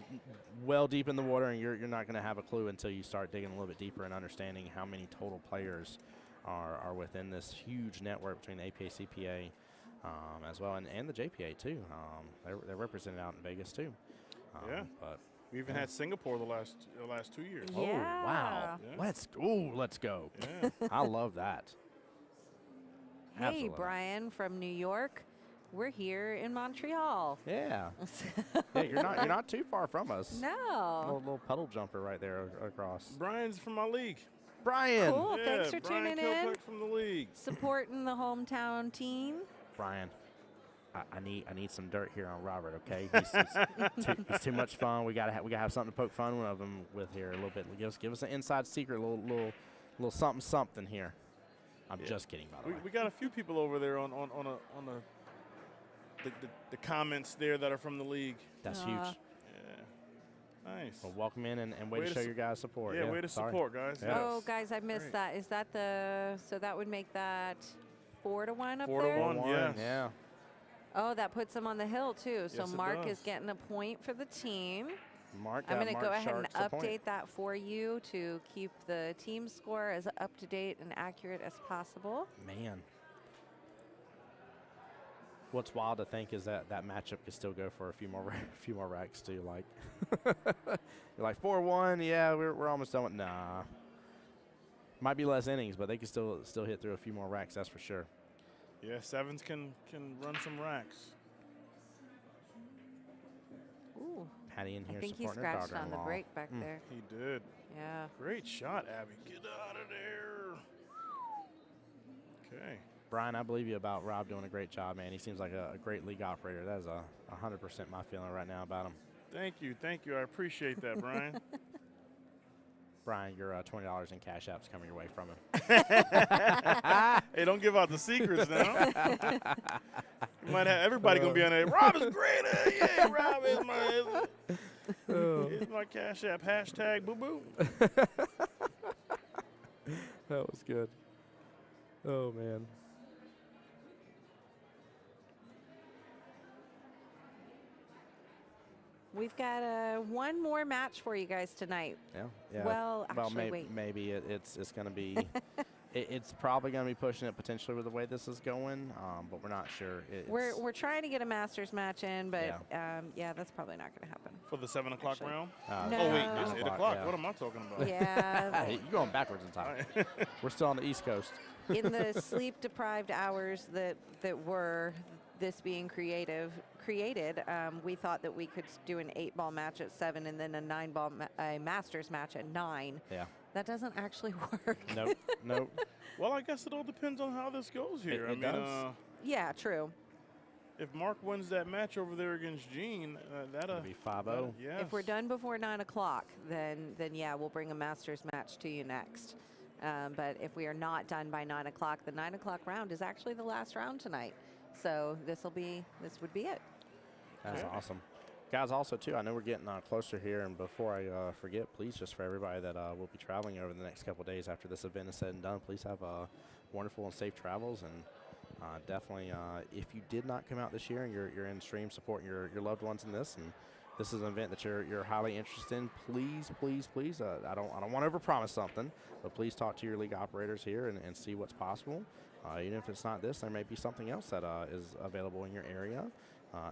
well deep in the water, and you're not going to have a clue until you start digging a little bit deeper and understanding how many total players are within this huge network between the APA, CPA, as well, and the JPA too. They're represented out in Vegas too. But we even had Singapore the last 2 years. Yeah. oh wow, Yeah. let's go. Yeah. I love that. Hey, Absolutely. Brian from New York. We're here in Montreal. Yeah. Yeah, you're not too far from us. No. Little puddle jumper right there across. Brian's from my league. Brian. Cool. Yeah, Thanks for Brian tuning in. Kilpack from the league. Supporting the hometown team. Brian, I need some dirt here on Robert. Okay, he's too much fun. We gotta have something to poke fun of him with here a little bit. Give us an inside secret, little something here. I'm just kidding, by the way. We got a few people over there on the comments there that are from the league. That's huge. Yeah. Nice. Well, welcome in and way to show your guys support. Yeah, way to support, guys. Yeah. Oh, guys, I missed Great. that. Is that so that would make that 4-1 up 4 to there? 1, yes. Yeah. Oh, that puts them on the hill, too. So Yes, it Mark does. is getting a point for the team. Mark. I'm going to go ahead and Sharks the point. update that for you to keep the team score as up to date and accurate as possible. Man. What's wild to think is that matchup could still go for a few more racks too. Like, you're like 4-1. Yeah, we're almost done with. Nah. Might be less innings, but they could still hit through a few more racks. That's for sure. Yeah, sevens can run some racks. Ooh, Patty in I here think he supporting her scratched on the daughter-in-law. break back there. He did. Yeah. Great shot, Abby. Get out of there. Okay. Brian, I believe you about Rob doing a great job, man. He seems like a great league operator. That is 100% my feeling right now about him. Thank you. I appreciate that, Brian. Brian, your $20 in cash apps coming your way from him. Hey, don't give out the secrets now. You might have everybody gonna be on there. Rob is great. Yeah, Rob is my cash app. Hashtag boo boo. That was good. Oh, man. We've got one more match for you guys tonight. Yeah. Well, actually, wait. Maybe it's going to be. It's probably going to be pushing it potentially with the way this is going, but we're not sure. We're trying to get a Masters match in, but Yeah. that's probably not going to happen. For the 7 o'clock Actually. round? No. Oh, wait, it's 9 8 o'clock. yeah. What am I talking about? Yeah. Hey, you're going backwards in time. We're still on the East Coast. In the sleep-deprived hours that were this being created, we thought that we could do an 8-ball match at 7 and then a 9-ball a Masters match at 9. Yeah. That doesn't actually work. Nope. Well, I guess it all depends on how this goes here. It does. Yeah, true. If Mark wins that match over there against Gene, that'll be 5-0. Yes. If we're done before 9 o'clock, then yeah, we'll bring a Masters match to you next. But if we are not done by 9 o'clock, the 9 o'clock round is actually the last round tonight. So this would be it. That's awesome. Guys, also, too, I know we're getting closer here, and before I forget, please, just for everybody that will be traveling over the next couple of days after this event is said and done, please have wonderful and safe travels, and definitely, if you did not come out this year and you're in stream supporting your loved ones in this, and this is an event that you're highly interested in, please, please, please, I don't want to overpromise something, but please talk to your league operators here and see what's possible. Even if it's not this, there may be something else that is available in your area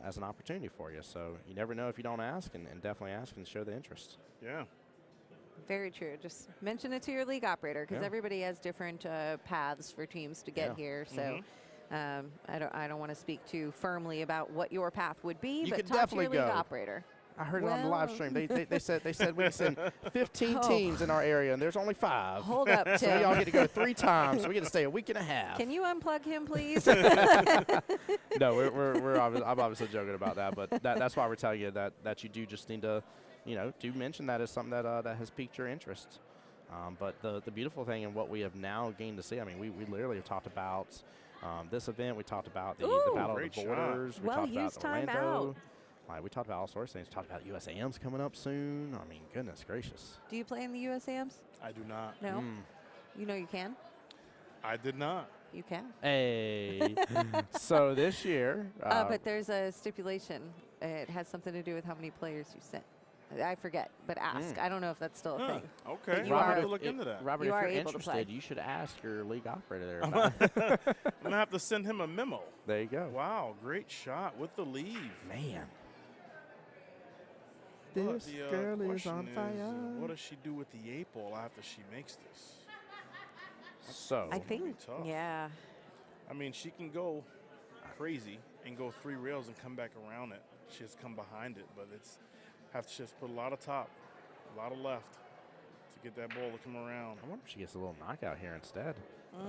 as an opportunity for you. So you never know if you don't ask, and definitely ask and show the interest. Yeah. Very true. Just mention it to your league operator, because everybody has different paths for teams to get here. So I don't want to speak too firmly about what your path would be, but talk to your league operator. I heard it on the live stream. They said we can send 15 teams in our area, and there's only 5. Hold up, Tim. So y'all get to go 3 times. So we get to stay a week and a half. Can you unplug him, please? No, I'm obviously joking about that, but that's why we're telling you that you do just need to, do mention that as something that has piqued your interest. But the beautiful thing and what we have now gained to see, I mean, we literally have talked about this event. We talked about the Battle of the Borders. We talked about Orlando. We talked about all sorts of things. We talked about USAMs coming up soon. I mean, goodness gracious. Do you play in the USAMs? I do not. No? You know you can? I did not. You can. Hey. So this year. But there's a stipulation. It has something to do with how many players you sent. I forget, but ask. I don't know if that's still a thing. Okay, you Robert, are- have to look into that. Robert, You if are you're able to interested, play. you should ask your league operator there about it. I'm going to have to send him a memo. There you go. Wow, great shot with the leave. Man. But This the girl is question on fire. what does she do with the 8-ball after she makes this? So, I Gonna be think, tough. yeah. I mean, she can go crazy and go 3 rails and come back around it. She has come behind it, but have to just put a lot of top, a lot of left to get that ball to come around. I wonder if she gets a little knockout here instead.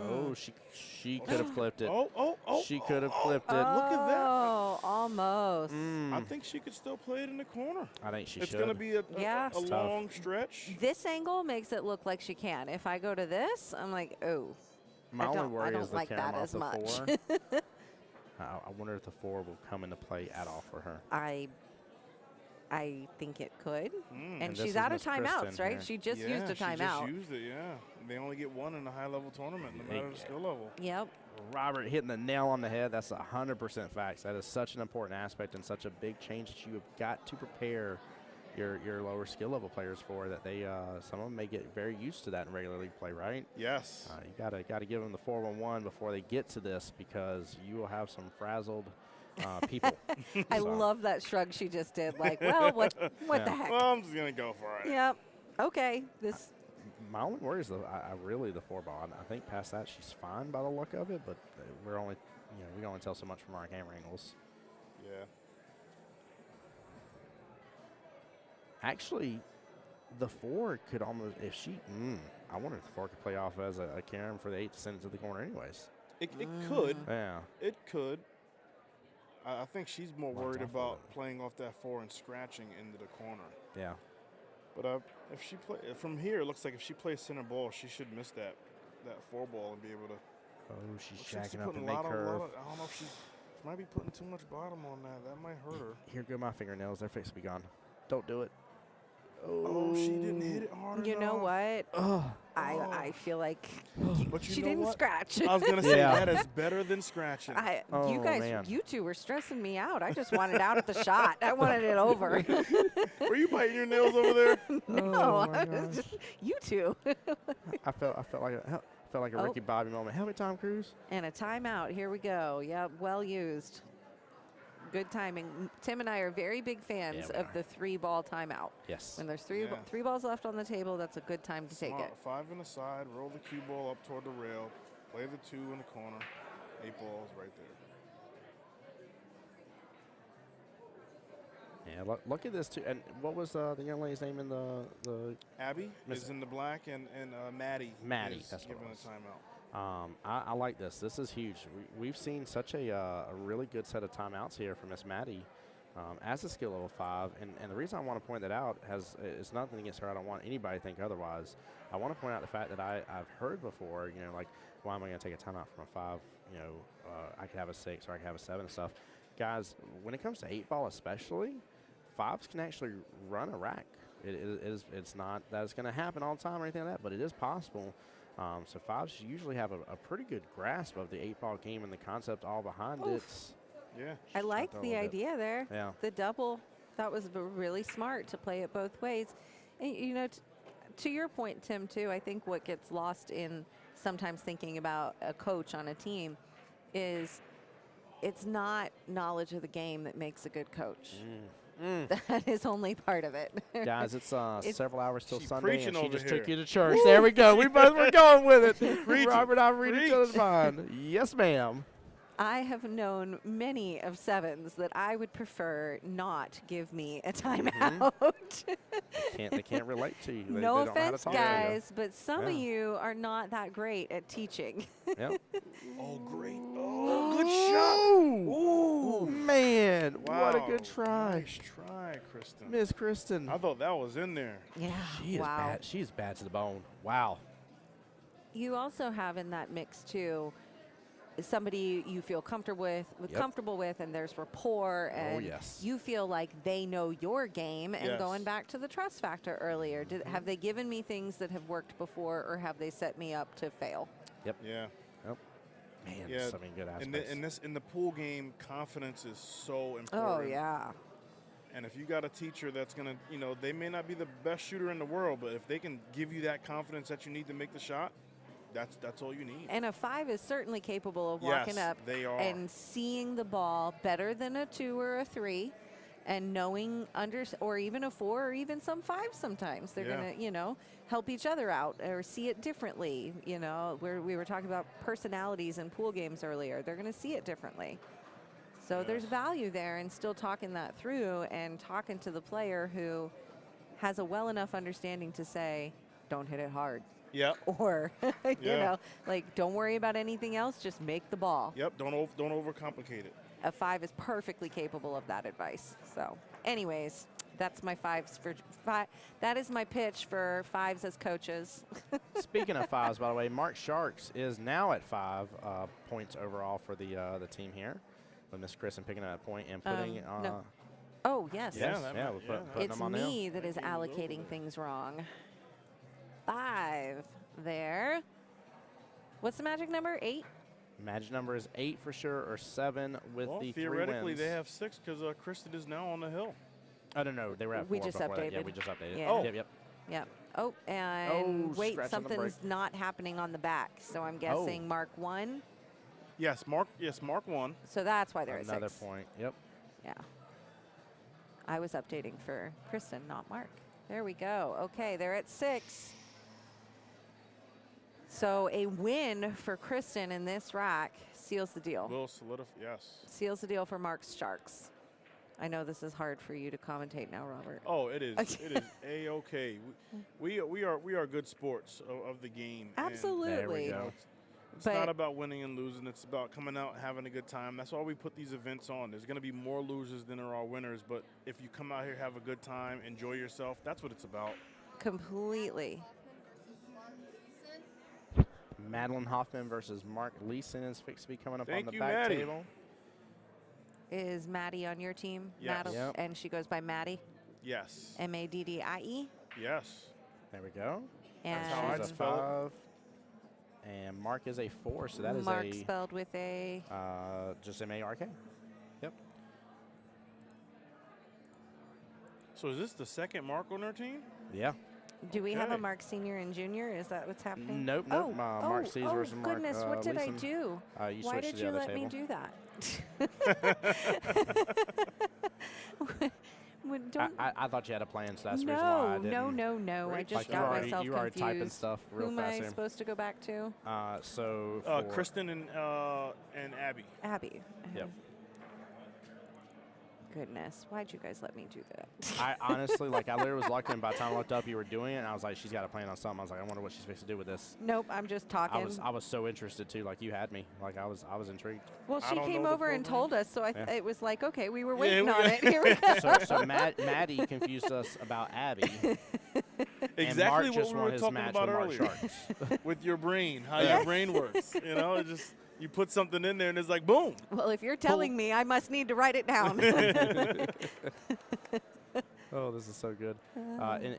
Oh, she could have clipped it. Oh, She could have clipped it. Look at that. Oh, almost. I think she could still play it in the corner. I think she It's should. going to be a Yeah. It's long stretch. This angle makes it look like she can. If I go to this, I'm like, oh. My only worry don't is the like that carom off as the much. 4. I wonder if the 4 will come into play at all for her. I think it could. And And this she's is out of Miss timeouts, Kristen right? here. She just yeah, used a She timeout. just used it, yeah. They only get 1 in a high-level tournament, no matter the skill level. Yep. Robert hitting the nail on the head. That's 100% facts. That is such an important aspect and such a big change that you have got to prepare your lower skill level players for. That they some of them may get very used to that in regular league play, right? Yes. You gotta give them the 4-1-1 before they get to this, because you will have some frazzled people. I So, love that shrug she just did. Like, well, what Yeah. the heck? Well, I'm just going to go for it. Yep. Okay. This. My only worry is really the 4-ball. I think past that she's fine by the look of it, but we're only we can only tell so much from our camera angles. Yeah. Actually, the 4 could almost, if she, I wonder if the 4 could play off as a carom for the 8 to send it to the corner anyways. It could. Yeah. It could. I think she's more Well, worried definitely. about playing off that 4 and scratching into the corner. Yeah. But if she play from here, it looks like if she plays center ball, she should miss that 4-ball and be able to. Oh, she's looks like shacking up putting and a make lot curve. of, I don't know if she might be putting too much bottom on that. That might hurt her. Here go my fingernails. They're fixed to be gone. Don't do it. Oh, she didn't hit it hard enough. You know what? Oh. I feel like But you she know didn't what? scratch. I was gonna say Yeah. that is better than scratching. Oh, you guys, man. you two were stressing me out. I just wanted out at the shot. I wanted it over. Were you biting your nails over there? No, Oh, my I was gosh. just, you two. I felt like a Oh. Ricky Bobby moment. Help me, Tom Cruise. And a timeout. Here we go. Yep, well used. Good timing. Tim and I are very big fans Yeah, we of the 3-ball timeout. Yes. When there's Yeah. three balls left on the table, that's a good time to take Smart. it. 5 in the side, roll the cue ball up toward the rail, play the 2 in the corner, 8 balls right there. Yeah, look at this too. And what was the young lady's name in the Abby Miss- is in the black, and Maddie. Maddie, is that's what it given was. a timeout. I like this. This is huge. We've seen such a really good set of timeouts here from Miss Maddie as a skill level 5. And the reason I want to point that out is nothing against her. I don't want anybody to think otherwise. I want to point out the fact that I've heard before, like, why am I going to take a timeout from a 5? I could have a 6 or I could have a 7 and stuff. Guys, when it comes to 8-ball especially, 5s can actually run a rack. It's not that it's going to happen all the time or anything like that, but it is possible. So 5s usually have a pretty good grasp of the 8-ball game and the concept all behind it. Yeah. I like that a the little bit. idea there. Yeah. The double That was really smart to play it both ways. And, you know, to your point, Tim, too, I think what gets lost in sometimes thinking about a coach on a team is it's not knowledge of the game that makes a good coach. That is only part of it. Guys, it's several hours till She's Sunday, and preaching she over just here. took you to church. There we go. We both were going with it. Preaching. Robert and I read each other's Preach. mind. Yes, ma'am. I have known many of sevens that I would prefer not give me a timeout. They can't relate to you. They no don't know how to offense, talk to you. guys, but some of Yeah. you are not that great at teaching. Yep. Oh, great. Oh, good shot. Ooh, man. What a good Wow. try. Nice try, Kristen. Miss Kristen. I thought that was in there. Yeah. She is wow. bad. She is bad to the bone. Wow. You also have in that mix too somebody you feel comfortable with, and there's rapport, and yes. you feel like they know your game. And Yes. going back to the trust factor earlier, have they given me things that have worked before, or have they set me up to fail? Yep. Yeah. Yep. Man, Yeah. so many good In aspects. the pool game, confidence is so important. Oh yeah. And if you got a teacher that's gonna, they may not be the best shooter in the world, but if they can give you that confidence that you need to make the shot, that's all you need. And a 5 is certainly capable of walking Yes, up they are. and seeing the ball better than a 2 or a 3, and knowing or even a 4 or even some 5 sometimes. They're Yeah. gonna, help each other out or see it differently. Where we were talking about personalities in pool games earlier. They're gonna see it differently. So there's value there in still talking that through and talking to the player who has a well enough understanding to say, don't hit it hard. Yep. Or, Yeah. don't worry about anything else, just make the ball. Yep. Don't overcomplicate it. A 5 is perfectly capable of that advice. So, anyways, that's my 5s for 5. That is my pitch for 5s as coaches. Speaking of 5s, by the way, Mark Sharks is now at 5 points overall for the team here. With Miss Kristen picking up a point and putting no. Oh, yes. Yeah, we're putting It's them on now. me that is allocating things wrong. 5 there. What's the magic number? 8? Magic number is 8 for sure, or 7 with Well, the 3 theoretically, wins. they have 6 because Kristen is now on the hill. Oh, no, they were at 4 We just before that. Yeah, updated. we just updated. Yeah. Oh. Oh. Yep. Yep. Oh, and wait, scratch on the something's break. not happening on the back. So I'm guessing Mark 1. Yes, Mark 1. So that's why they're Another at 6. point. Yep. Yeah. I was updating for Kristen, not Mark. There we go. Okay, they're at 6. So a win for Kristen in this rack seals the deal. Will solidify. Yes. Seals the deal for Mark's Sharks. I know this is hard for you to commentate now, Robert. Oh, it is. It is a-okay. We are good sports of the game. and Absolutely. There we go. It's But- not about winning and losing. It's about coming out and having a good time. That's why we put these events on. There's going to be more losers than there are winners. But if you come out here, have a good time, enjoy yourself, that's what it's about. Completely. Madeline Hoffman versus Mark Leeson is fixed to be coming up Thank on the you, back Maddie. table. Is Maddie on your team? Yes. Maddie? Yep. And she goes by Maddie, Yes. M-A-D-D-I-E. Yes. There we go. That's how I'd She's a spell it. 5. And Mark is a 4, so that is Mark a spelled with a just M-A-R-K. Yep. So is this the second Mark on our team? Yeah. Do we have a Okay. Mark Senior and Junior? Is that what's happening? Nope. Oh, Mark C's versus Mark goodness, what did I Leeson. do? You Why switched did to the you other let me table. do that? I thought you had a plan, so that's the reason why I didn't. No. I Great just job. got you myself were already typing confused. stuff Who real am fast I here. supposed to go back to? So for Kristen and Abby. Abby. Yep. Goodness, why'd you guys let me do that? I honestly, I literally was looking, and by the time I looked up, you were doing it, and I was like, she's got a plan on something. I was like, I wonder what she's supposed to do with this. Nope, I'm just talking. I was so interested too. You had me. I was intrigued. Well, I she don't came know the over and program. told us, so Yeah. it was like, okay, we were Yeah, waiting we- on it. Here we go. So Maddie confused us about Abby. Exactly and Mark what just we won were his talking match about with Mark earlier. Sharks. With your brain, how your brain works. It just you put something in there and it's like boom. Well, if you're telling me, I must need to write it down. Oh, this is so good.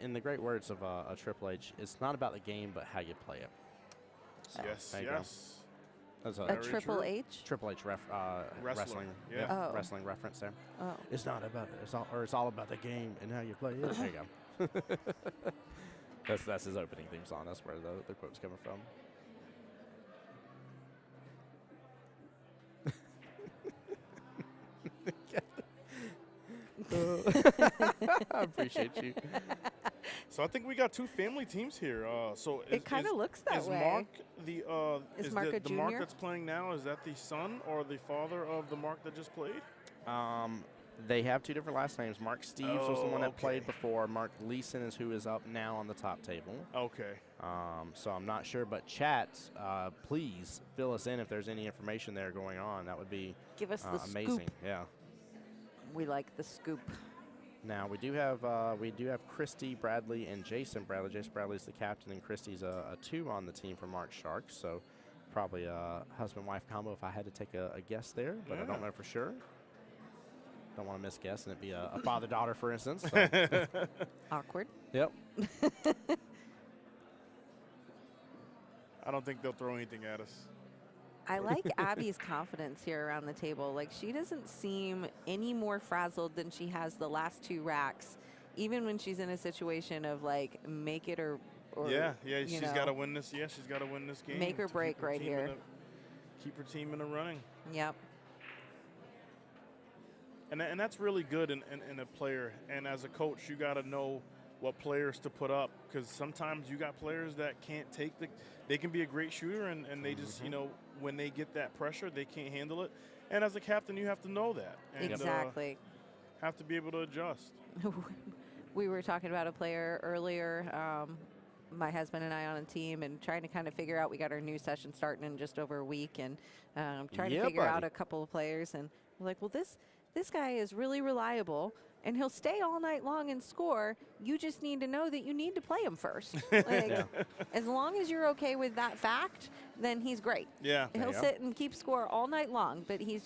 In the great words of Triple H, it's not about the game, but how you play it. So, Yes, there you go. yes. That's A Very Triple true. H? Triple H wrestling, Yeah. Oh. wrestling reference there. Oh. It's not about it's all about the game and how you play it. There you go. That's his opening theme song. That's where the quote's coming from. I appreciate you. So I think we got 2 family teams here. So It kind of looks that is way. Mark the Is Mark a the Mark junior? that's playing now? Is that the son or the father of the Mark that just played? They have 2 different last names. Mark Steves was the one that okay. played before. Mark Leeson is who is up now on the top table. Okay. So I'm not sure, but chat, please fill us in if there's any information there going on. That would be Give us the amazing. scoop. Yeah. We like the scoop. Now we do have Christy Bradley and Jason Bradley. Jason Bradley's the captain, and Christy's a 2 on the team for Mark Sharks. So probably a husband-wife combo if I had to take a guess there, but I don't know for sure. Don't want to misguess and it be a father-daughter, for instance. So. Awkward. Yep. I don't think they'll throw anything at us. I like Abby's confidence here around the table. Like, she doesn't seem any more frazzled than she has the last 2 racks, even when she's in a situation of, like, make it or yeah, you she's know, got to win this. Yeah, she's got to win this game. Make or to break keep her right team here. Keep her team in the running. Yep. And that's really good in a player. And as a coach, you got to know what players to put up, because sometimes you got players that can't take they can be a great shooter and they just, you know, when they get that pressure, they can't handle it. And as a captain, you have to know that. And, Exactly. have to be able to adjust. We were talking about a player earlier, my husband and I on a team, and trying to kind of figure out, we got our new session starting in just over a week, and trying to figure out a couple of players, and we're like, well, this guy is really reliable, and he'll stay all night long and score. You just need to know that you need to play him first. Like, as long as you're okay with that fact, then he's great. Yeah. He'll sit and keep score all night long, but he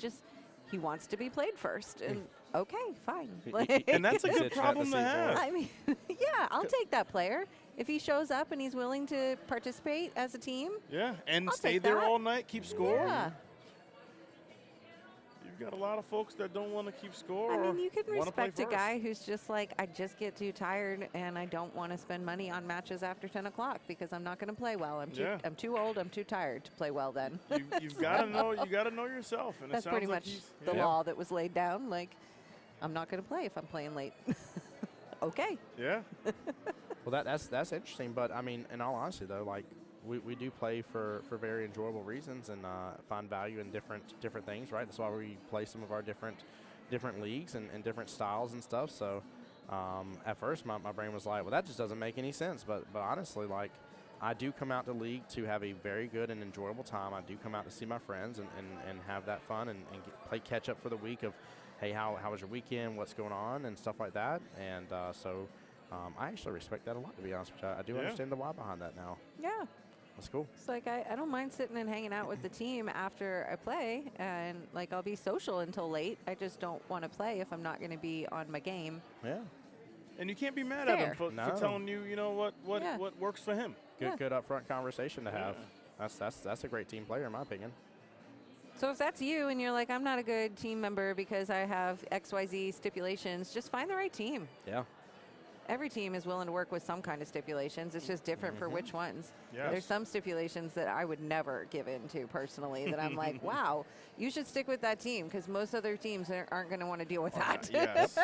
wants to be played first. And okay, fine. Like, And that's a good problem to have. I mean, yeah, I'll take that player. If he shows up and he's willing to participate as a team. Yeah, and I'll stay take there that. all night, keep score. Yeah. You've got a lot of folks that don't want to keep score. I or mean, you can wanna play respect a first. guy who's just like, I just get too tired and I don't want to spend money on matches after 10 o'clock because I'm not going to play well. I'm too old. I'm too tired to play well then. You've got to know. You got to know yourself. And That's it sounds pretty like much he's, the law that was laid down. Like, I'm not going to play if I'm playing late. Okay. Yeah. Well, that's interesting. But I mean, in all honesty, though, like we do play for very enjoyable reasons and find value in different things, right? That's why we play some of our different leagues and different styles and stuff. So at first, my brain was like, well, that just doesn't make any sense. But honestly, like, I do come out to league to have a very good and enjoyable time. I do come out to see my friends and have that fun and play catch up for the week of, hey, how was your weekend? What's going on? And stuff like that. And so I actually respect that a lot, to be honest with you. I do understand the why behind that now. Yeah. That's cool. It's like, I don't mind sitting and hanging out with the team after I play, and like, I'll be social until late. I just don't want to play if I'm not going to be on my game. Yeah. And you can't be mad at him for telling you, you know, what works for him. Good upfront conversation to have. That's a great team player, in my opinion. So if that's you and you're like, I'm not a good team member because I have XYZ stipulations, just find the right team. Yeah. Every team is willing to work with some kind of stipulations. It's just different for which ones. Yes. There's some stipulations that I would never give in to personally that I'm like, wow, you should stick with that team because most other teams aren't going to want to deal with that. Yes.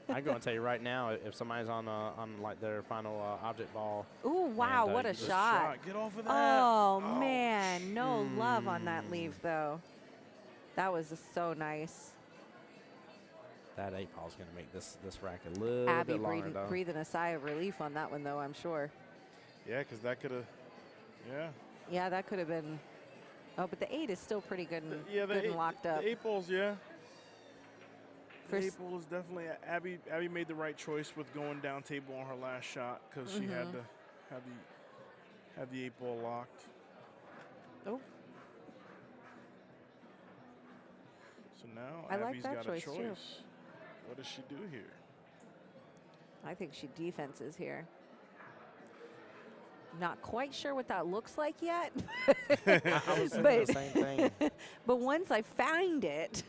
I'm going to tell you right now, if somebody's on like their final object ball. Ooh, wow, and, what a just shot. Get off of that. Oh, man, no love on that leave, though. That was just so nice. That 8-ball is going to make this rack a little Abby bit longer, though. breathing a sigh of relief on that one, though, I'm sure. Yeah, because that could have, Yeah, that could have been. Oh, but the 8 is still pretty good and, the good and locked up. The 8-balls, The First- 8-ball is definitely, Abby made the right choice with going down table on her last shot because she had to have the 8-ball locked. Oh. So now I like Abby's that got choice, a choice. too. What does she do here? I think she defenses here. Not quite sure what that looks like yet. I was thinking the same thing. But once I find it,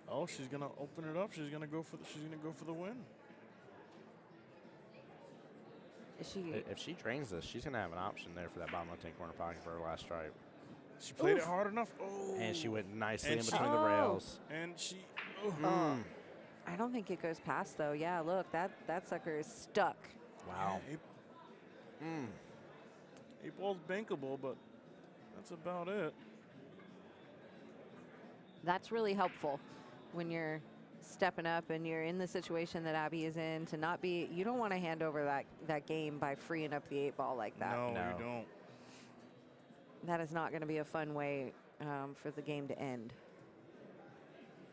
Oh, she's gonna open it up. She's gonna go for the win. If she drains this, she's gonna have an option there for that bottom left-hand corner pocket for her last stripe. She played it hard enough. Oh. And she went nicely And in she- between the rails. And she. I don't think it goes past though. Yeah, look, that sucker is stuck. Wow. Eightball's bankable, but that's about it. That's really helpful when you're stepping up and you're in the situation that Abby is in, to not be, you don't want to hand over that game by freeing up the 8 ball like that. No, No. you don't. That is not going to be a fun way for the game to end.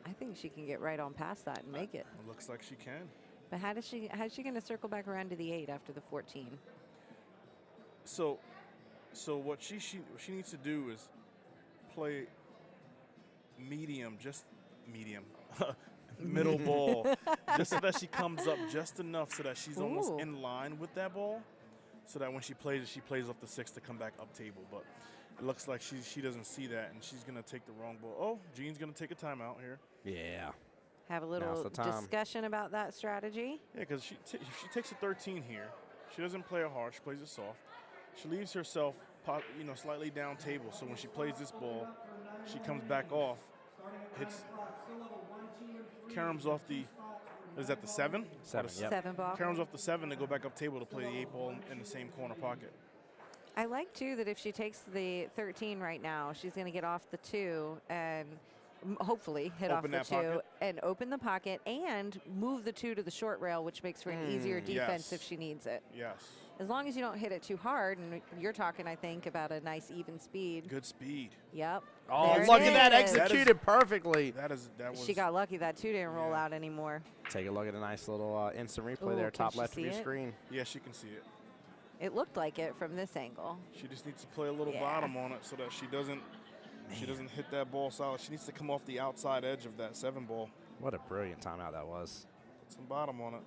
I think she can get right on past that and make it. It looks like she can. But how's she going to circle back around to the 8 after the 14? So what she needs to do is play medium, just medium, middle ball, just so that she comes up just enough so that she's almost Ooh. in line with that ball, so that when she plays it, she plays off the 6 to come back up table. But it looks like she doesn't see that, and she's gonna take the wrong ball. Oh, Jean's gonna take a timeout here. Yeah. Have a Now's little the time. discussion about that strategy. Yeah, because if she takes a 13 here, she doesn't play it hard. She plays it soft. She leaves herself, slightly down table. So when she plays this ball, she comes back off, hits, caroms off the, is that the 7? 7, yep. 7 ball. Caroms off the 7 to go back up table to play the 8 ball in the same corner pocket. I like too that if she takes the 13 right now, she's going to get off the 2 and hopefully hit Open off the that 2 pocket. and open the pocket and move the 2 to the short rail, which makes for an easier defense yes. if she needs it. Yes. As long as you don't hit it too hard, and you're talking, I think, about a nice even speed. Good speed. Yep. Oh, There it look at that is. executed perfectly. That was. She got lucky that 2 didn't roll Yeah. out anymore. Take a look at a nice little instant replay Ooh, there, can top she left of see your it? screen. Yeah, she can see it. It looked like it from this angle. She just needs to play a little Yeah. bottom on it so that she doesn't hit that ball solid. She needs to come off the outside edge of that 7 ball. What a brilliant timeout that was. Put some bottom on it.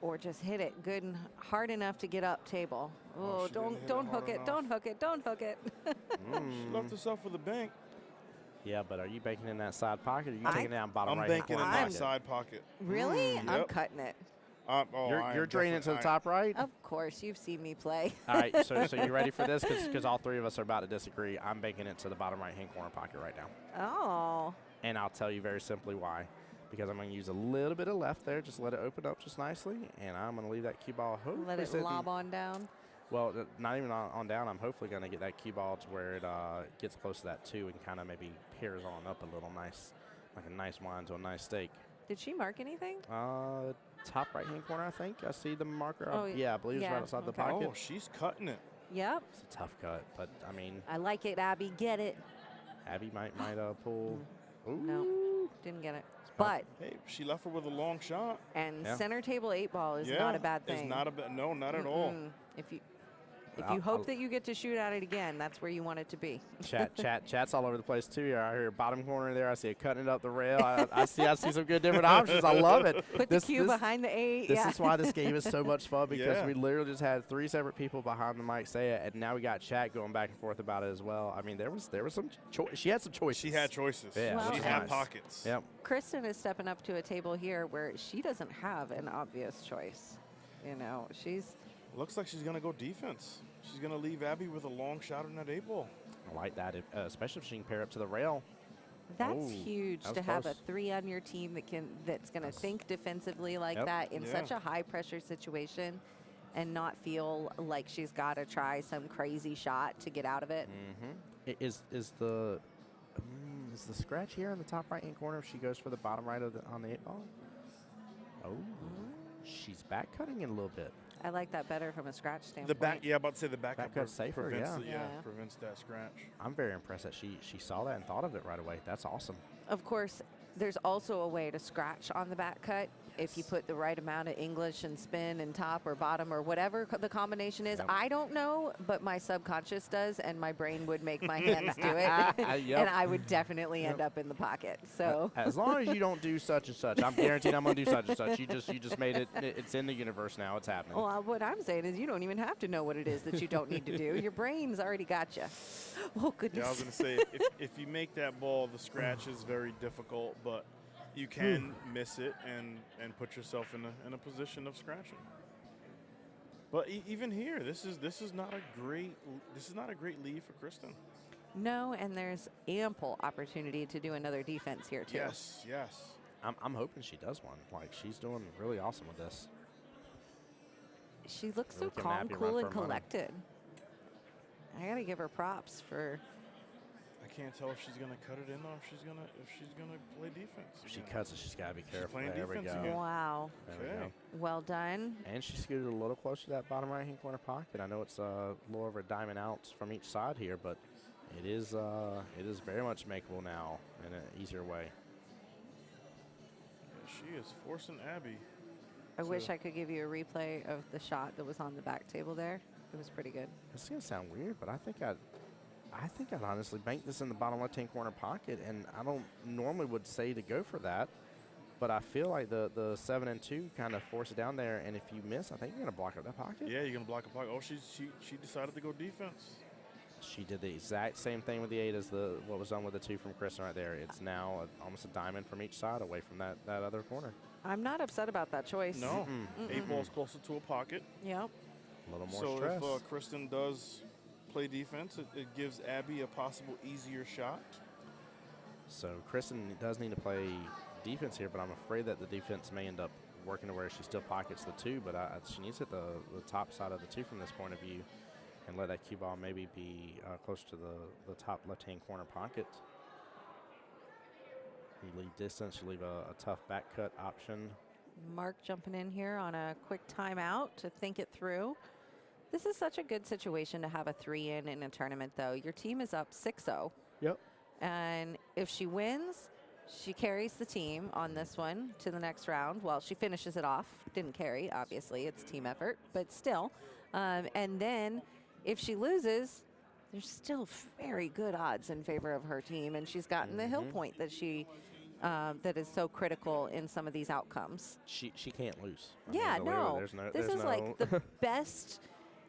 Or just hit it good and hard enough to get up table. Oh, she didn't hit it don't hard hook it, enough. don't hook it, don't hook it. She left herself with a bank. Yeah, but are you banking in that side pocket, or are you I- taking it down bottom I'm right banking in corner that pocket? side pocket. Really? I'm Yep. cutting it. You're draining it to the top right? Of course, you've seen me play. All right, so you ready for this? Because all three of us are about to disagree. I'm banking it to the bottom right-hand corner pocket right now. Oh. And I'll tell you very simply why. Because I'm going to use a little bit of left there, just let it open up just nicely, and I'm going to leave that cue ball hopefully Let it sitting- lob on down. Well, not even on down. I'm hopefully going to get that cue ball to where it gets close to that 2 and kind of maybe peers on up a little nice, like a nice wind to a nice steak. Did she mark anything? Top right-hand corner, I think. I see the marker. Oh, Yeah, I believe it's yeah, right outside the okay. pocket. Oh, she's cutting it. Yep. It's a tough cut, but, I mean, I like it, Abby. Get it. Abby might pull. Ooh. No, didn't get it. But, Hey, she left her with a long shot. and Yeah. center table 8 ball is Yeah, not a bad thing. It's not a bad. No, not at all. Mm-mm. If you I'll- hope that you get to shoot at it again, that's where you want it to be. Chat's all over the place too. I hear bottom corner there. I see it cutting it up the rail. I see some good different options. I love it. Put the cue behind the 8. This yeah. is why this game is so much fun, because Yeah. we literally just had 3 separate people behind the mic say it, and now we got chat going back and forth about it as well. I mean, there was some she had some choices. She had choices. Yeah, Well, she which had nice. pockets. Yep. Kristen is stepping up to a table here where she doesn't have an obvious choice. You know, she's Looks like she's gonna go defense. She's gonna leave Abby with a long shot in that 8 ball. I like that, especially if she can pair up to the rail. that's Oh, huge that to was have close. a 3 on your team that's going to think defensively like Yep. that in Yeah. such a high pressure situation and not feel like she's got to try some crazy shot to get out of it. Is the scratch here in the top right-hand corner if she goes for the bottom right on the 8 ball? Oh, she's back cutting it a little bit. I like that better from a scratch standpoint. The back, yeah, about to say the back Back cut's safer, prevents yeah. the- Yeah. prevents that scratch. I'm very impressed that she saw that and thought of it right away. That's awesome. Of course, there's also a way to scratch on the back cut if you put the right amount of English and spin and top or bottom or whatever the combination is. Yep. I don't know, but my subconscious does, and my brain would make my hands do it. Yep. And I would definitely end up in the pocket. So As long as you don't do such and such, I'm guaranteed I'm going to do such and such. You just made it. It's in the universe now. It's happening. well, what I'm saying is you don't even have to know what it is that you don't need to do. Your brain's already got you. Oh, goodness. Yeah, I was going to say, if you make that ball, the scratch is very difficult, but you can miss it and put yourself in a position of scratching. But even here, this is not a great lead for Kristen. No, and there's ample opportunity to do another defense here, too. Yes. I'm hoping she does one. Like, she's doing really awesome with this. She looks Really so can calm, Abby run cool, for and her money. collected. I got to give her props for I can't tell if she's going to cut it in or if she's going to play defense. If she again. cuts it, she's got to be careful. playing There we defense go. again. wow. There we Okay. go. Well done. And she scooted a little closer to that bottom right-hand corner pocket. I know it's a little over a diamond outs from each side here, but it is very much makeable now in an easier way. Yeah, she is forcing Abby. I So- wish I could give you a replay of the shot that was on the back table there. It was pretty good. This is gonna sound weird, but I think I'd honestly bank this in the bottom left-hand corner pocket, and I don't normally would say to go for that, but I feel like the 7 and 2 kind of force it down there, and if you miss, I think you're gonna block up that pocket. Yeah, you're going to block a pocket. Oh, she decided to go defense. She did the exact same thing with the 8 as what was done with the 2 from Kristen right there. It's now almost a diamond from each side away from that other corner. I'm not upset about that choice. No, Mm-mm. 8 ball's closer to a pocket. Yep. A little more So stress. if Kristen does play defense, it gives Abby a possible easier shot. So Kristen does need to play defense here, but I'm afraid that the defense may end up working to where she still pockets the 2, but she needs to hit the top side of the 2 from this point of view and let that cue ball maybe be close to the top left-hand corner pocket. You leave distance, you leave a tough back cut option. Mark jumping in here on a quick timeout to think it through. This is such a good situation to have a 3 in a tournament, though. Your team is up 6-0. Yep. And if she wins, she carries the team on this one to the next round. Well, she finishes it off. Didn't carry, obviously. It's team effort, but still. And then if she loses, there's still very good odds in favor of her team. And she's gotten the hill point that that is so critical in some of these outcomes. She can't lose. I Yeah, mean, literally, this there's is like the best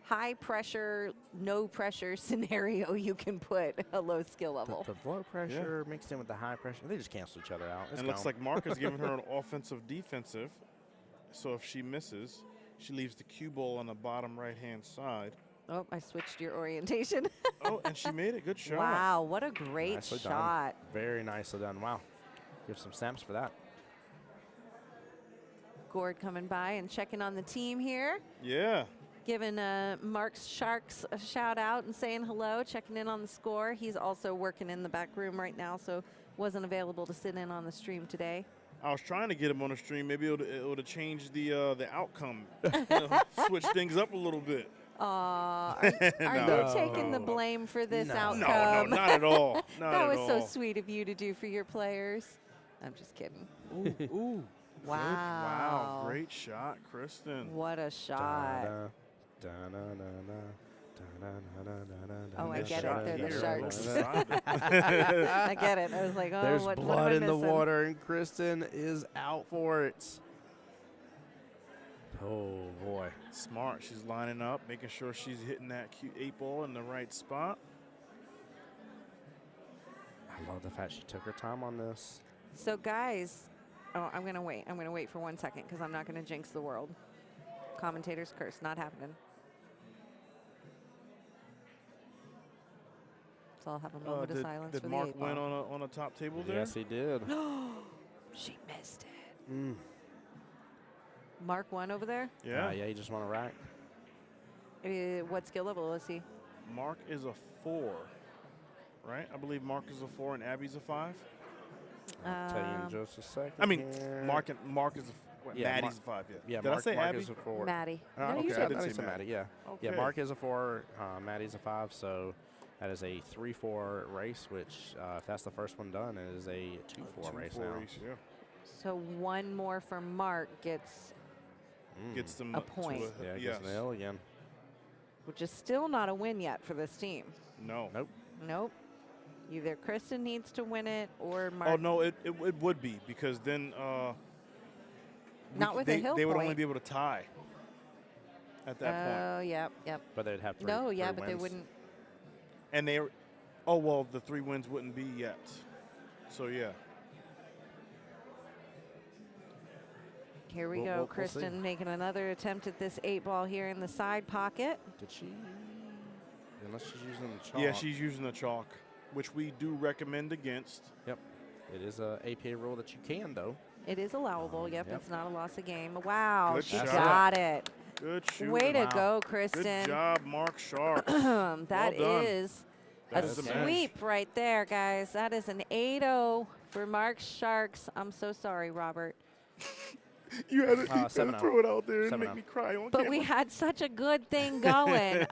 high pressure, no pressure scenario you can put a low skill level. the low pressure mixed in with the high pressure, they just cancel each other out. It's And it looks gone. like Mark is giving her an offensive defensive. So if she misses, she leaves the cue ball on the bottom right-hand side. Oh, I switched your orientation. Oh, and she made it. Good shot. Wow, what a great Nicely done. shot. Very nicely done. Wow. Give some snaps for that. Gord coming by and checking on the team here. Yeah. Giving Mark's Sharks a shout out and saying hello, checking in on the score. He's also working in the back room right now, so wasn't available to sit in on the stream today. I was trying to get him on the stream. Maybe it would have changed the outcome. Switch things up a little bit. Are No, you taking the no. blame for this No. outcome? No, not at all. Not That at was so all. sweet of you to do for your players. I'm just kidding. Ooh. Wow. Wow. Great shot, Kristen. What a shot. Oh, I This get it. shot They're the here Sharks. decided it. I get it. I was like, oh, There's what am blood I in the missing? water, and Kristen is out for it. Oh, boy. Smart. She's lining up, making sure she's hitting that cute 8 ball in the right spot. I love the fact she took her time on this. So, guys, I'm going to wait. I'm going to wait for 1 second because I'm not going to jinx the world. Commentator's curse, not happening. So I'll have a moment of silence Did for Mark the 8 win ball. on a top table there? Yes, he did. She missed it. Mm. Mark won over there. Yeah. Yeah, he just won a rack. What skill level is he? Mark is a 4, right? I believe Mark is a 4 and Abby's a 5. I'll tell you in just a second. I mean, here. Mark is Yeah, Maddie's a 5. Yeah. Yeah, Did Mark, I say Mark Abby? is a 4. Maddie. No, you okay, said I I didn't didn't say say Maddie. Yeah. Okay. Yeah, Mark is a 4. Maddie's a 5. So that is a 3-4 race, which if that's the first one done, it is a 2-4 race now. Yeah. So one more for Mark gets, Gets them A to point. Yeah, yes. gets nail again. which is still not a win yet for this team. No. Nope. Nope. Either Kristen needs to win it or Mark. Oh, no, it would be, because then Not with a they hill would only point. be able to tie at that point. Oh, yep, yep. But they'd have three. No, yeah, three but they wins. wouldn't. And they, oh, well, the 3 wins wouldn't be yet. So, yeah. Here we We'll- go. we'll see. Kristen making another attempt at this 8-ball here in the side pocket. Did she? Unless she's using the chalk. Yeah, she's using the chalk, which we do recommend against. Yep. It is a APA rule that you can, though. It is allowable. Yep, Yep. it's not a loss of game. Wow, Good she shot. got it. Good shoot. Way to Wow. go, Good Kristen. job, Mark Sharp. That Well done. is That a is the match. sweep right there, guys. That is an 8-0 for Mark Sharks. I'm so sorry, Robert. You had to 7-0. throw it out there and 7-0. make me cry on But camera. we had such a good thing going.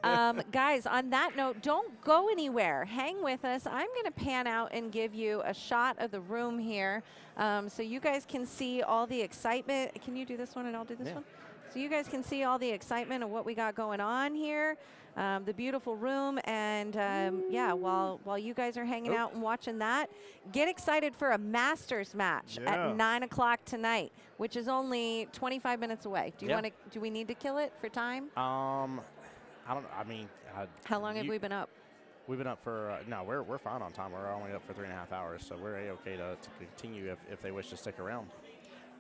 Guys, on that note, don't go anywhere. Hang with us. I'm going to pan out and give you a shot of the room here so you guys can see all the excitement. Can you do this one and I'll do this Yeah. one? So you guys can see all the excitement of what we got going on here, the beautiful room. And yeah, while you guys are hanging out and watching that, get excited for a Masters match Yeah. at 9 o'clock tonight, which is only 25 minutes away. Do you Yeah. want to? Do we need to kill it for time? I don't. I mean, How long have we been up? We've been up for no. We're fine on time. We're only up for 3.5 hours, so we're okay to continue if they wish to stick around.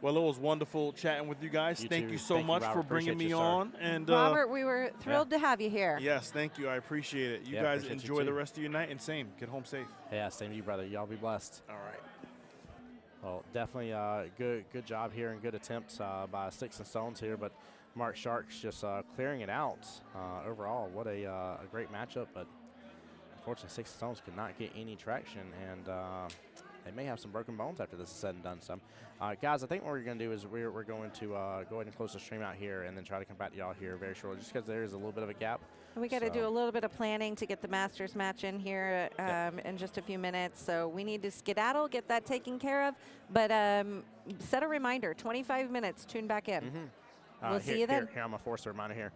Well, it was wonderful chatting with you guys. You Thank too. you so Thank you, much Robert. for bringing Appreciate me you, sir. on. And Robert, we were thrilled to have you here. yes, thank you. I appreciate it. You Yeah, guys appreciate you enjoy the too. rest of your night, and same. Get home safe. Yeah, same to you, brother. Y'all be blessed. All right. Well, definitely good job here and good attempts by Sticks and Stones here, but Mark Sharks just clearing it out overall. What a great matchup, but unfortunately Sticks and Stones could not get any traction, and they may have some broken bones after this is said and done. So, guys, I think what we're going to do is we're going to go ahead and close the stream out here and then try to come back to y'all here very shortly, just because there is a little bit of a gap. We got to So- do a little bit of planning to get the Masters match in here in just a few minutes. So we need to skedaddle, get that taken care of. But set a reminder, 25 minutes, tune back in. We'll see you then. Here, I'm going to force a reminder here.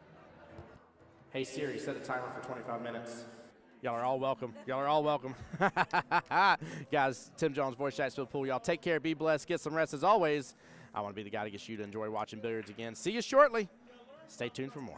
Hey, Siri, set a timer for 25 minutes. Y'all are all welcome. Y'all are all welcome. Guys, Tim Jones, Voice Jacksonville Pool. Y'all take care, be blessed, get some rest. As always, I want to be the guy to get you to enjoy watching billiards again. See you shortly. Stay tuned for more.